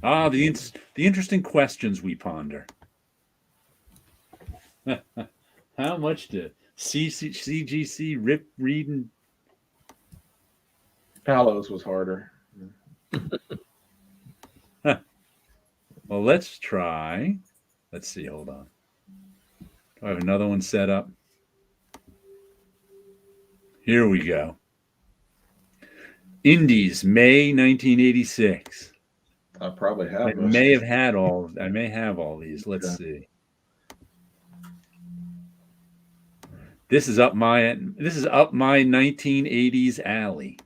The interesting questions we ponder. How much to CGC rip reading? Palos was harder. Well, let's try. Let's see. Hold on. Do I have another one set up? Here we go. Indies, May 1986. I probably have. I may have all these. Let's see. This is up my 1980s alley.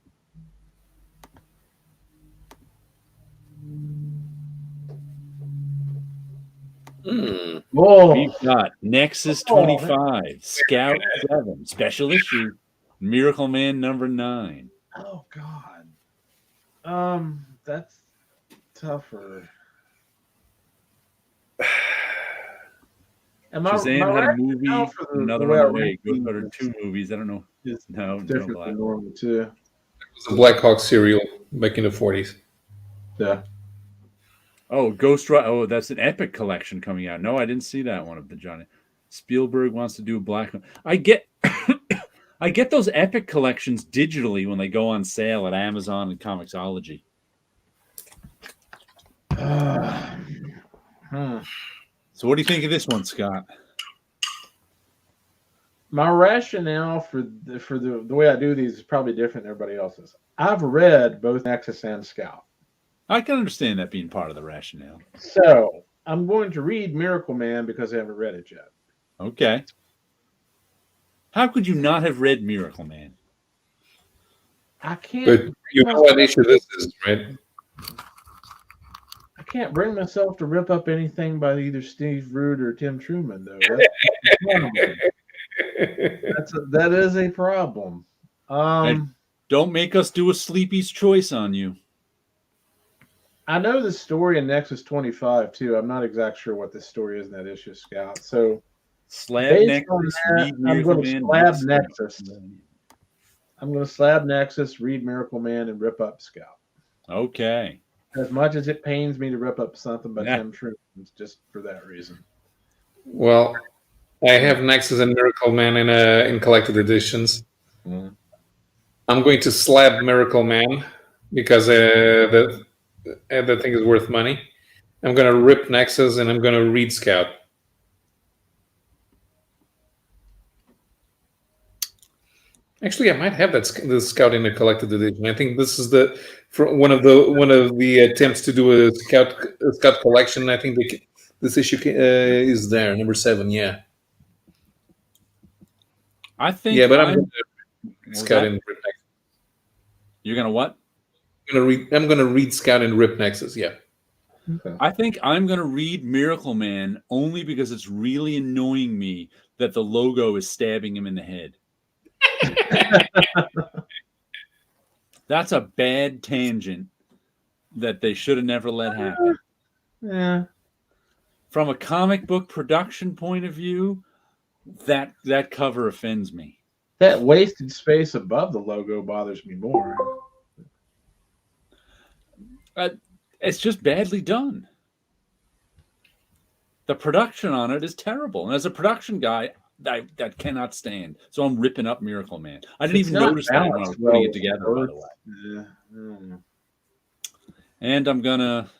Whoa. We've got Nexus 25, Scout 7, Special Issue, Miracle Man number 9. Oh God. That's tougher. Shazam had a movie, another one away. Ghost Rider 2 movies. I don't know. No, different than normal too. It was a Black Hawk serial back in the 40s. Yeah. Oh, Ghost Rider. Oh, that's an Epic collection coming out. No, I didn't see that one of the Johnny. Spielberg wants to do a Black. I get those Epic collections digitally when they go on sale at Amazon and Comixology. So, what do you think of this one, Scott? My rationale for the way I do these is probably different than everybody else's. I've read both Nexus and Scout. I can understand that being part of the rationale. So I'm going to read Miracle Man because I haven't read it yet. Okay. How could you not have read Miracle Man? I can't. But you know what issue this is, right? I can't bring myself to rip up anything by either Steve Root or Tim Truman, though. That is a problem. Don't make us do a Sleepy's Choice on you. I know the story in Nexus 25 too. I'm not exactly sure what this story is in that issue, Scout. So Slab Nexus, that, I'm going to slab Nexus. I'm going to slab Nexus, read Miracle Man, and rip up Scout. Okay. As much as it pains me to rip up something by Tim Truman, it's just for that reason. Well, I have Nexus and Miracle Man in collected editions. Mm. I'm going to slab Miracle Man because the thing is worth money. I'm going to rip Nexus and I'm going to read Scout. Actually, I might have the Scout in a collected edition. I think this is one of the attempts to do a Scout collection. I think this issue is there, number 7. Yeah. I think. Yeah, but I'm going to Scout and rip Nexus. You're going to what? I'm going to read Scout and rip Nexus. Yeah. Okay. I think I'm going to read Miracle Man only because it's really annoying me that the logo is stabbing him in the head. That's a bad tangent that they should have never let happen. Yeah. From a comic book production point of view, that cover offends me. That wasted space above the logo bothers me more. It's just badly done. The production on it is terrible. And as a production guy, that cannot stand. So I'm ripping up Miracle Man. I didn't even notice that when I was putting it together, by the way. Yeah. And I'm gonna,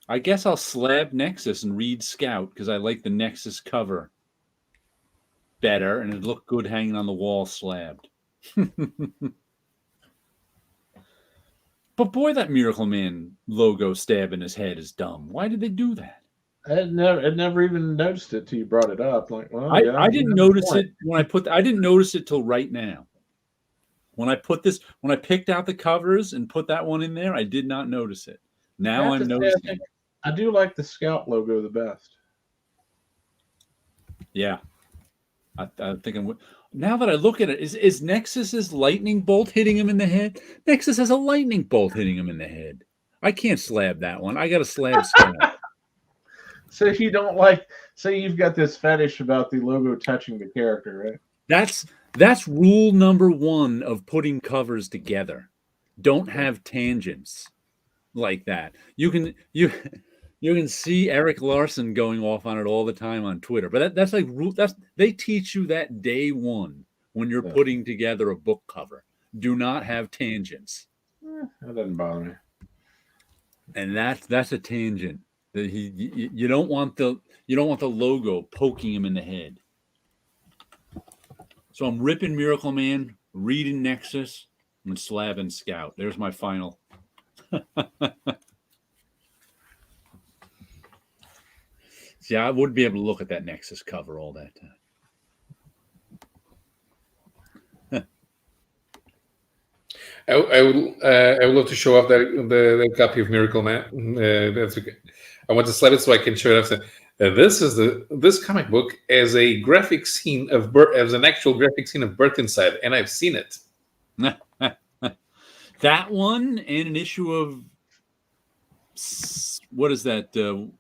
I guess I'll slab Nexus and read Scout because I like the Nexus cover better and it looked good hanging on the wall slabbed. But boy, that Miracle Man logo stab in his head is dumb. Why did they do that? I never even noticed it till you brought it up. Like, well, I didn't notice it when I didn't notice it till right now. When I picked out the covers and put that one in there, I did not notice it. Now I'm noticing it. I do like the Scout logo the best. Yeah. I think now that I look at it, is Nexus's lightning bolt hitting him in the head? Nexus has a lightning bolt hitting him in the head. I can't slab that one. I got to slab Scott. So you don't like? So you've got this fetish about the logo touching the character, right? That's rule number 1 of putting covers together. Don't have tangents like that. You can see Eric Larson going off on it all the time on Twitter, but that's like they teach you that day one when you're putting together a book cover. Do not have tangents. That doesn't bother me. And that's a tangent. You don't want the logo poking him in the head. So I'm ripping Miracle Man, reading Nexus, and slabbing Scout. There's my final. See, I would be able to look at that Nexus cover all that time. I would love to show off the copy of Miracle Man. That's okay. I want to slide it so I can show it off. This comic book as a graphic scene of birth, as an actual graphic scene of birth inside, and I've seen it. That one and an issue of what is that? Don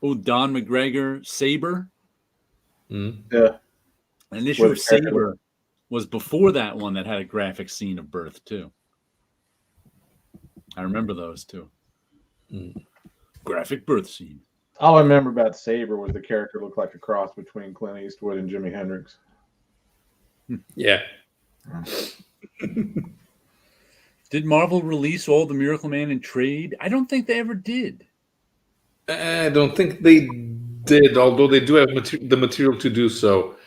McGregor Saber. Yeah, an issue of Saber was before that one that had a graphic scene of birth too. I remember those too. Graphic birth scene. All I remember about Saber was the character looked like a cross between Clint Eastwood and Jimi Hendrix. Yeah. Did Marvel release all the Miracle Man in trade? I don't think they ever did. I don't think they did, although they do have the material to do so.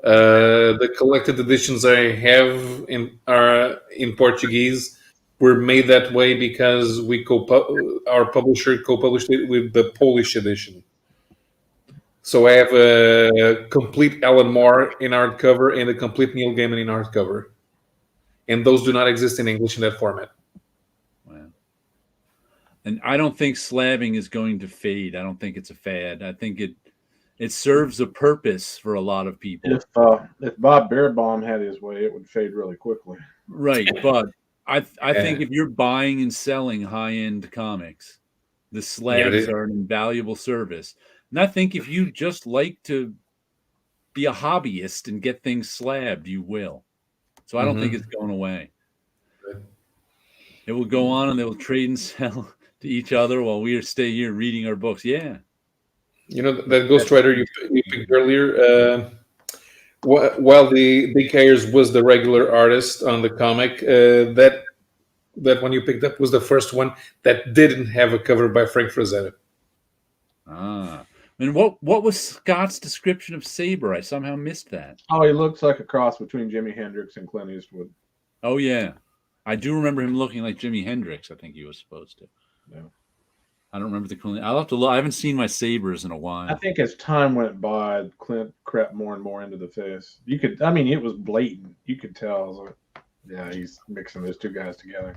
The collected editions I have are in Portuguese. Were made that way because our publisher co-published it with the Polish edition. So I have a complete Alan Moore in hardcover and a complete Neil Gaiman in hardcover. And those do not exist in English in that format. Wow. And I don't think slabbing is going to fade. I don't think it's a fad. I think it serves a purpose for a lot of people. If Bob Beerbaum had his way, it would fade really quickly. Right, but I think if you're buying and selling high-end comics, the slabs are an invaluable service. And I think if you just like to be a hobbyist and get things slabbed, you will. So I don't think it's going away. It will go on and they will trade and sell to each other while we stay here reading our books. Yeah. You know, that Ghost Rider you picked earlier, while the Big Ayers was the regular artist on the comic, that one you picked up was the first one that didn't have a cover by Frank Frazetta. And what was Scott's description of Saber? I somehow missed that. Oh, he looks like a cross between Jimi Hendrix and Clint Eastwood. Oh yeah, I do remember him looking like Jimi Hendrix. I think he was supposed to. Yeah. I don't remember the Clint. I'll have to look. I haven't seen my Sabers in a while. I think as time went by, Clint crept more and more into the face. It was blatant. You could tell. I was like, yeah, he's mixing those two guys together.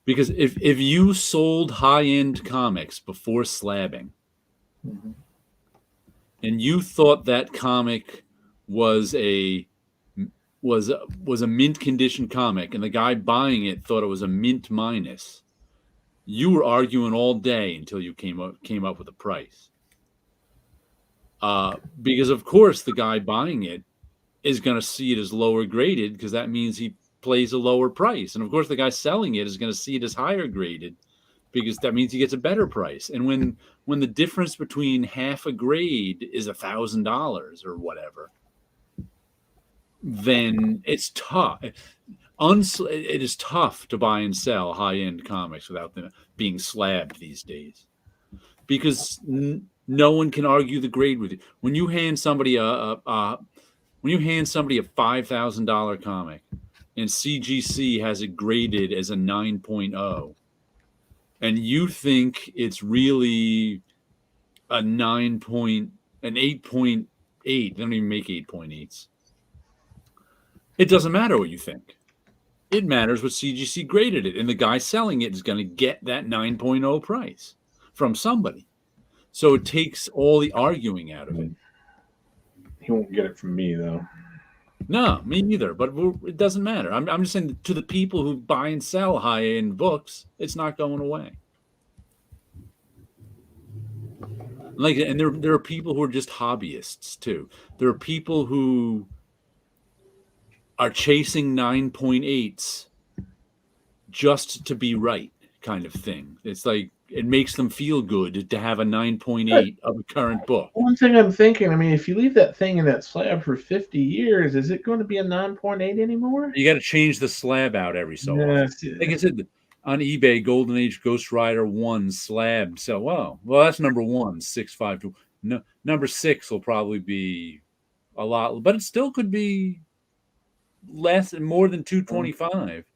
Because if you sold high-end comics before slabbing, and you thought that comic was a mint condition comic, and the guy buying it thought it was a mint minus, you were arguing all day until you came up with a price. Because of course the guy buying it is going to see it as lower graded because that means he plays a lower price, and of course the guy selling it is going to see it as higher graded because that means he gets a better price. And when the difference between half a grade is $1,000 or whatever, then it's tough. It is tough to buy and sell high-end comics without them being slabbed these days, because no one can argue the grade with you. When you hand somebody a $5,000 comic, and CGC has it graded as a 9.0, and you think it's really an 8.8. They don't even make 8.8s. It doesn't matter what you think. It matters what CGC graded it, and the guy selling it is going to get that 9.0 price from somebody. So it takes all the arguing out of it. He won't get it from me though. No, me neither. But it doesn't matter. I'm just saying to the people who buy and sell high-end books, it's not going away. Like, and there are people who are just hobbyists too. There are people who are chasing 9.8s just to be right, kind of thing. It's like it makes them feel good to have a 9.8 of a current book. One thing I'm thinking, I mean, if you leave that thing in that slab for 50 years, is it going to be a 9.8 anymore? You got to change the slab out every so often. Like I said, on eBay, Golden Age Ghost Rider 1 slab. So, well, that's number 1, 652. No, number 6 will probably be a lot, but it still could be less and more than 225.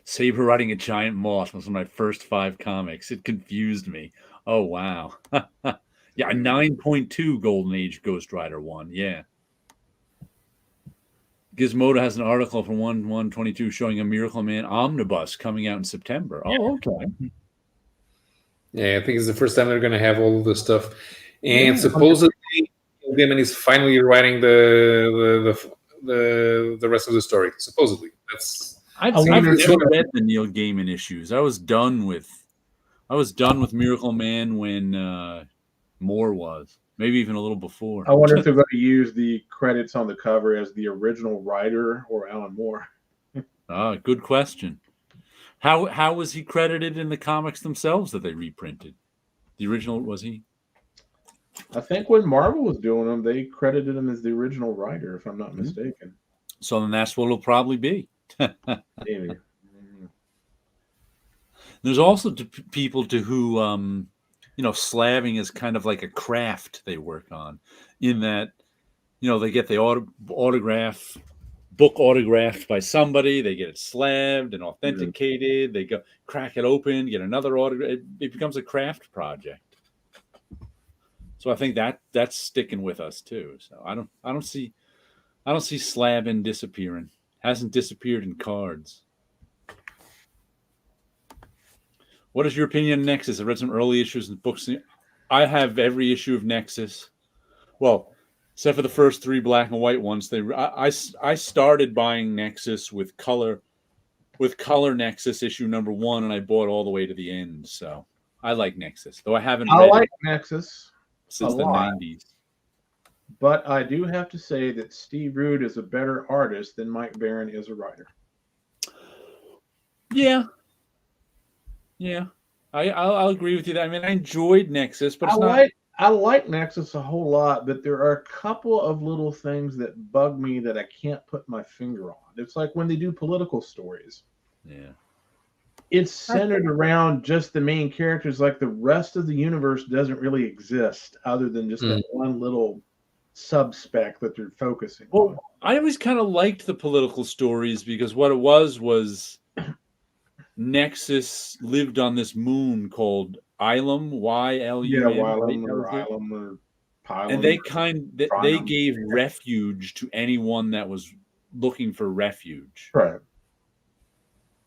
Saber riding a giant moth was one of my first 5 comics. It confused me. Oh, wow. Yeah, a 9.2 Golden Age Ghost Rider 1. Yeah. Gizmodo has an article from 1/1/22 showing a Miracle Man omnibus coming out in September. Oh, okay. Yeah, I think it's the first time they're going to have all of this stuff. And supposedly, Gaiman is finally writing the rest of the story. Supposedly, I've never read the Neil Gaiman issues. I was done with Miracle Man when Moore was. Maybe even a little before. I wonder if they're going to use the credits on the cover as the original writer or Alan Moore. Good question. How was he credited in the comics themselves that they reprinted? The original, was he? I think when Marvel was doing them, they credited him as the original writer, if I'm not mistaken. So then that's what it'll probably be. Maybe. There's also people to who slabbing is kind of like a craft they work on, in that, they get the book autographed by somebody, they get it slabbed and authenticated, they go crack it open, get another autograph. It becomes a craft project. So I think that's sticking with us too. So I don't see slabbing disappearing. Hasn't disappeared in cards. What is your opinion on Nexus? I read some early issues and books. I have every issue of Nexus. Well, except for the first 3 black and white ones. I started buying Nexus with color Nexus issue number 1, and I bought all the way to the end. So I like Nexus, though I haven't read it Nexus since the 90s. But I do have to say that Steve Rude is a better artist than Mike Baron is a writer. Yeah. Yeah, I'll agree with you. I mean, I enjoyed Nexus, but I like Nexus a whole lot, but there are a couple of little things that bug me that I can't put my finger on. It's like when they do political stories. Yeah. It's centered around just the main characters. Like the rest of the universe doesn't really exist other than just that one little sub-spec that they're focusing on. I always kind of liked the political stories because what it was Nexus lived on this moon called Ilum, Ylum. Yeah, Ylum or Ilum or Pylum. And they gave refuge to anyone that was looking for refuge. Right.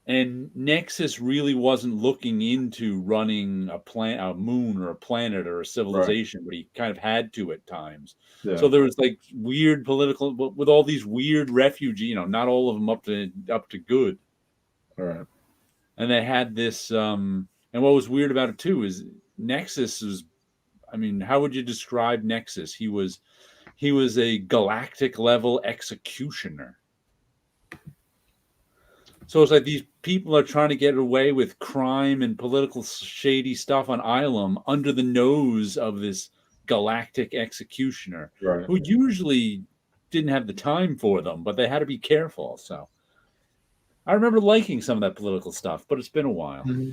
And Nexus really wasn't looking into running a moon or a planet or a civilization, but he kind of had to at times. Yeah. So there was like weird political, with all these weird refugees, not all of them up to good. All right. And they had this, and what was weird about it too is Nexus was, how would you describe Nexus? He was a galactic level executioner. So it's like these people are trying to get away with crime and political shady stuff on Ilum under the nose of this galactic executioner, right, who usually didn't have the time for them, but they had to be careful. So I remember liking some of that political stuff, but it's been a while. Mm-hmm.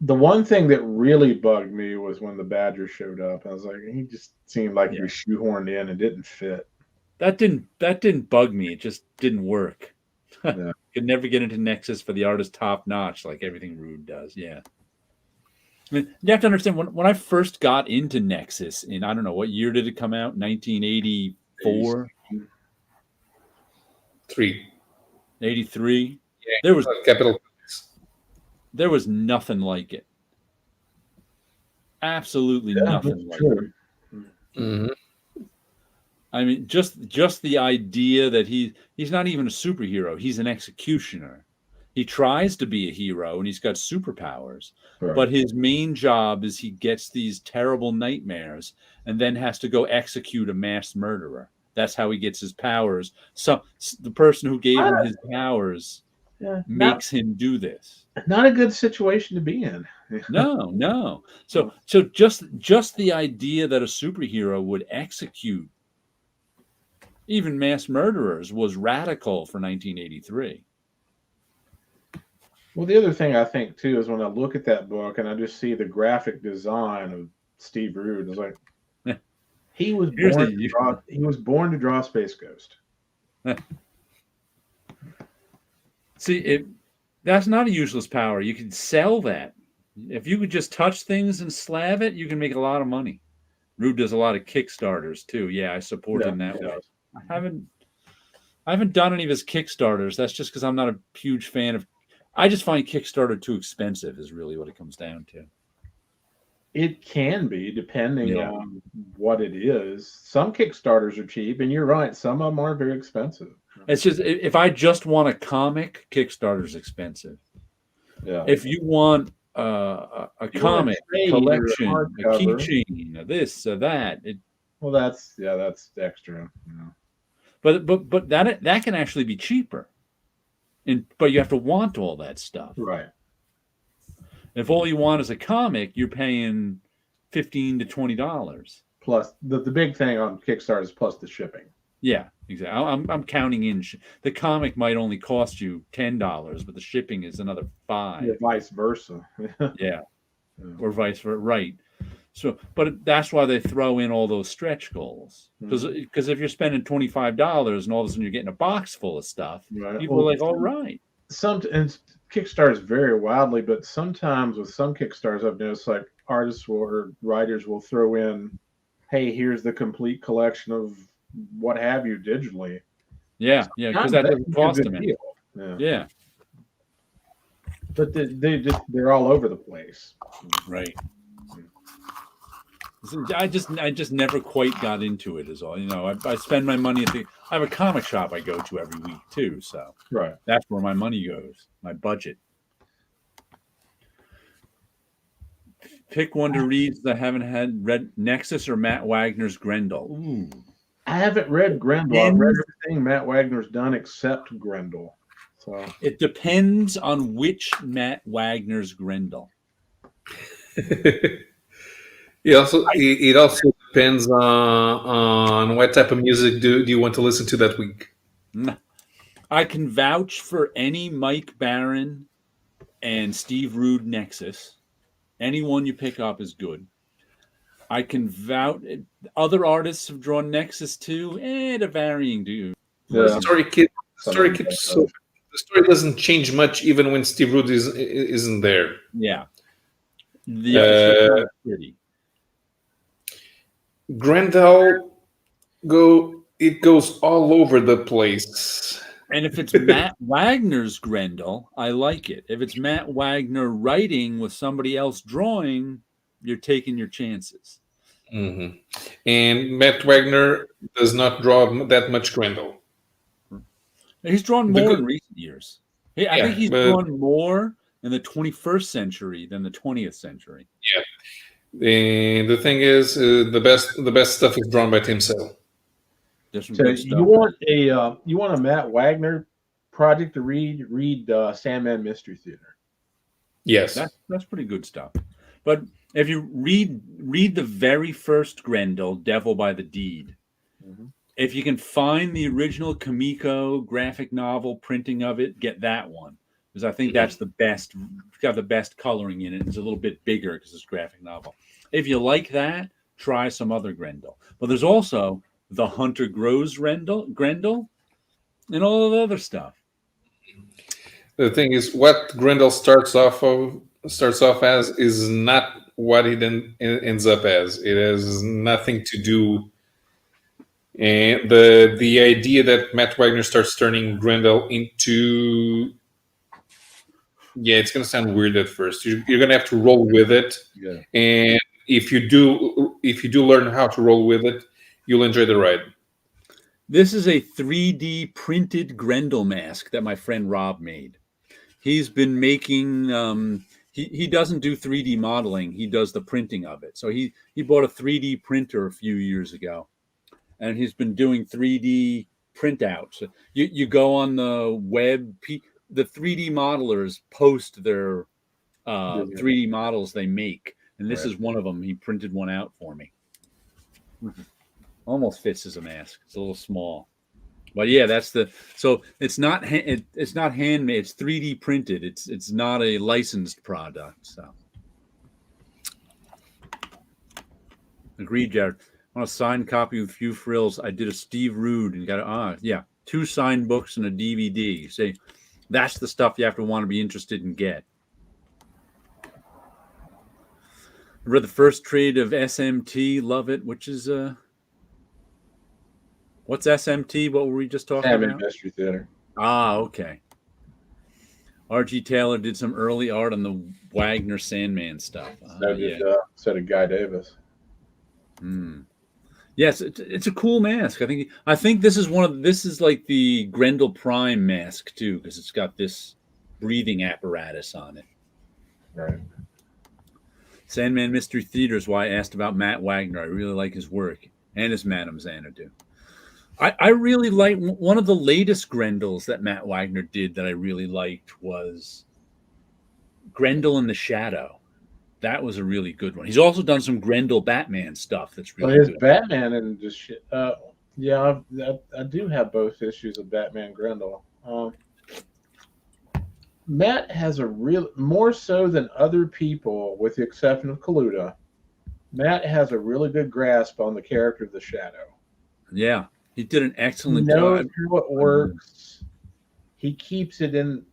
The one thing that really bugged me was when the Badger showed up. I was like, he just seemed like he was shoehorned in and didn't fit. That didn't bug me. It just didn't work. Yeah. Could never get into Nexus for the artist top notch like everything Rude does. Yeah. You have to understand, when I first got into Nexus in, I don't know, what year did it come out? 1984? 83? Yeah, there was Capital. There was nothing like it. Absolutely nothing like it. Mhm. I mean, just the idea that he's not even a superhero; he's an executioner. He tries to be a hero, and he's got superpowers. Right. But his main job is he gets these terrible nightmares, and then has to go execute a mass murderer. That's how he gets his powers. So the person who gave him his powers makes him do this. Not a good situation to be in. No. So just the idea that a superhero would execute even mass murderers was radical for 1983. Well, the other thing I think too is when I look at that book and I just see the graphic design of Steve Rude, it's like he was born to draw Space Ghost. See, that's not a useless power. You can sell that. If you could just touch things and slab it, you can make a lot of money. Rude does a lot of Kickstarters too. Yeah, I support him that way. I haven't done any of his Kickstarters. That's just because I'm not a huge fan of. I just find Kickstarter too expensive. Is really what it comes down to. It can be depending on what it is. Some Kickstarters are cheap, and you're right. Some of them are very expensive. It's just if I just want a comic, Kickstarter's expensive. Yeah. If you want a comic collection, a keychain, this, that. Well, that's extra. But that can actually be cheaper, but you have to want all that stuff. Right. If all you want is a comic, you're paying $15 to $20. Plus, the big thing on Kickstarter is plus the shipping. Yeah, exactly. I'm counting in. The comic might only cost you $10, but the shipping is another $5. Yeah, vice versa. Yeah, or vice versa. Right. So, but that's why they throw in all those stretch goals. Because if you're spending $25 and all of a sudden you're getting a box full of stuff, people are like, all right. And Kickstarter is very wildly, but sometimes with some Kickstarters, I've noticed like artists or writers will throw in, hey, here's the complete collection of what have you digitally. Yeah, because that doesn't cost them anything. Yeah. But they're all over the place. Right. I just never quite got into it. Is all I spend my money I have a comic shop I go to every week too, so that's where my money goes, my budget. Pick one to read that I haven't read Nexus or Matt Wagner's Grendel. Ooh. I haven't read Grendel. I've read everything Matt Wagner's done except Grendel. So it depends on which Matt Wagner's Grendel. It also depends on what type of music do you want to listen to that week. I can vouch for any Mike Barron and Steve Rude Nexus. Anyone you pick up is good. I can vouch. Other artists have drawn Nexus too, to varying degree. The story doesn't change much even when Steve Rude isn't there. Yeah. Pretty. Grendel goes all over the place. And if it's Matt Wagner's Grendel, I like it. If it's Matt Wagner writing with somebody else drawing, you're taking your chances. Mm-hmm. And Matt Wagner does not draw that much Grendel. He's drawn more in recent years. I think he's drawn more in the 21st century than the 20th century. Yeah. And the thing is, the best stuff is drawn by Tim Sale. So you want a Matt Wagner project to read Sandman Mystery Theater. Yes, that's pretty good stuff. But if you read the very first Grendel, Devil by the Deed, if you can find the original Kamiko graphic novel printing of it, get that one. Because I think that's the best. It's got the best coloring in it. It's a little bit bigger because it's a graphic novel. If you like that, try some other Grendel. But there's also the Hunter Grows Grendel, and all the other stuff. The thing is, what Grendel starts off as is not what it then ends up as. It has nothing to do. And the idea that Matt Wagner starts turning Grendel into, it's going to sound weird at first. You're going to have to roll with it. Yeah. And if you do if you do learn how to roll with it, you'll enjoy the ride. This is a 3D printed Grendel mask that my friend Rob made. He's been making. He doesn't do 3D modeling. He does the printing of it. So he bought a 3D printer a few years ago, and he's been doing 3D printouts. You go on the web. The 3D modelers post their 3D models they make, and this is one of them. He printed one out for me. Almost fits as a mask. It's a little small, but yeah, so it's not handmade. It's 3D printed. It's not a licensed product. So agreed, Jared. I want a signed copy with few frills. I did a Steve Rude and got 2 signed books and a DVD. Say that's the stuff you have to want to be interested in. Get. I read the first trade of SMT. Love it. Which is what's SMT? What were we just talking about? Mystery Theater. Ah, okay. R.G. Taylor did some early art on the Wagner Sandman stuff. So did Guy Davis. Yes, it's a cool mask. I think this is like the Grendel Prime mask too, because it's got this breathing apparatus on it. Right. Sandman Mystery Theater is why I asked about Matt Wagner. I really like his work and his Madame Xanadu. I really like one of the latest Grendels that Matt Wagner did that I really liked was Grendel in the Shadow. That was a really good one. He's also done some Grendel Batman stuff that's really good. Batman and just shit. Yeah, I do have both issues of Batman Grendel. Matt has more so than other people, with the exception of Kaluta, Matt has a really good grasp on the character of the Shadow. Yeah, he did an excellent job. He knows job. how it works. He keeps it in.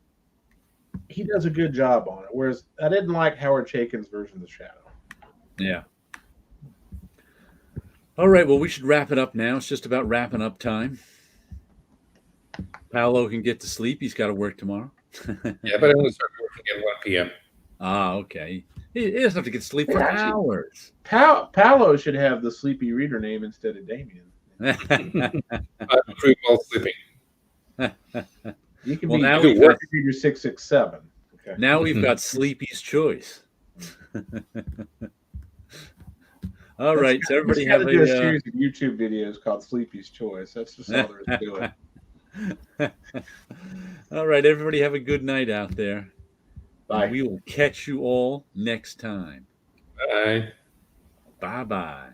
He does a good job on it. Whereas I didn't like Howard Chaykin's version of the Shadow. Yeah. All right. Well, we should wrap it up now. It's just about wrapping up time. Paolo can get to sleep. He's got to work tomorrow. Yeah, but I only start working at 1 p.m. Ah, okay. He doesn't have to get sleep for hours. Paolo should have the sleepy reader name instead of Damien. I'm pretty well sleeping. You can well, be now we've got reader 667. Okay. Now we've got Sleepy's Choice. All right, so everybody have a series of YouTube videos called Sleepy's Choice. That's just all there is to it. All right, everybody have a good night out there. Bye. And we will catch you all next time. Bye. Bye-bye.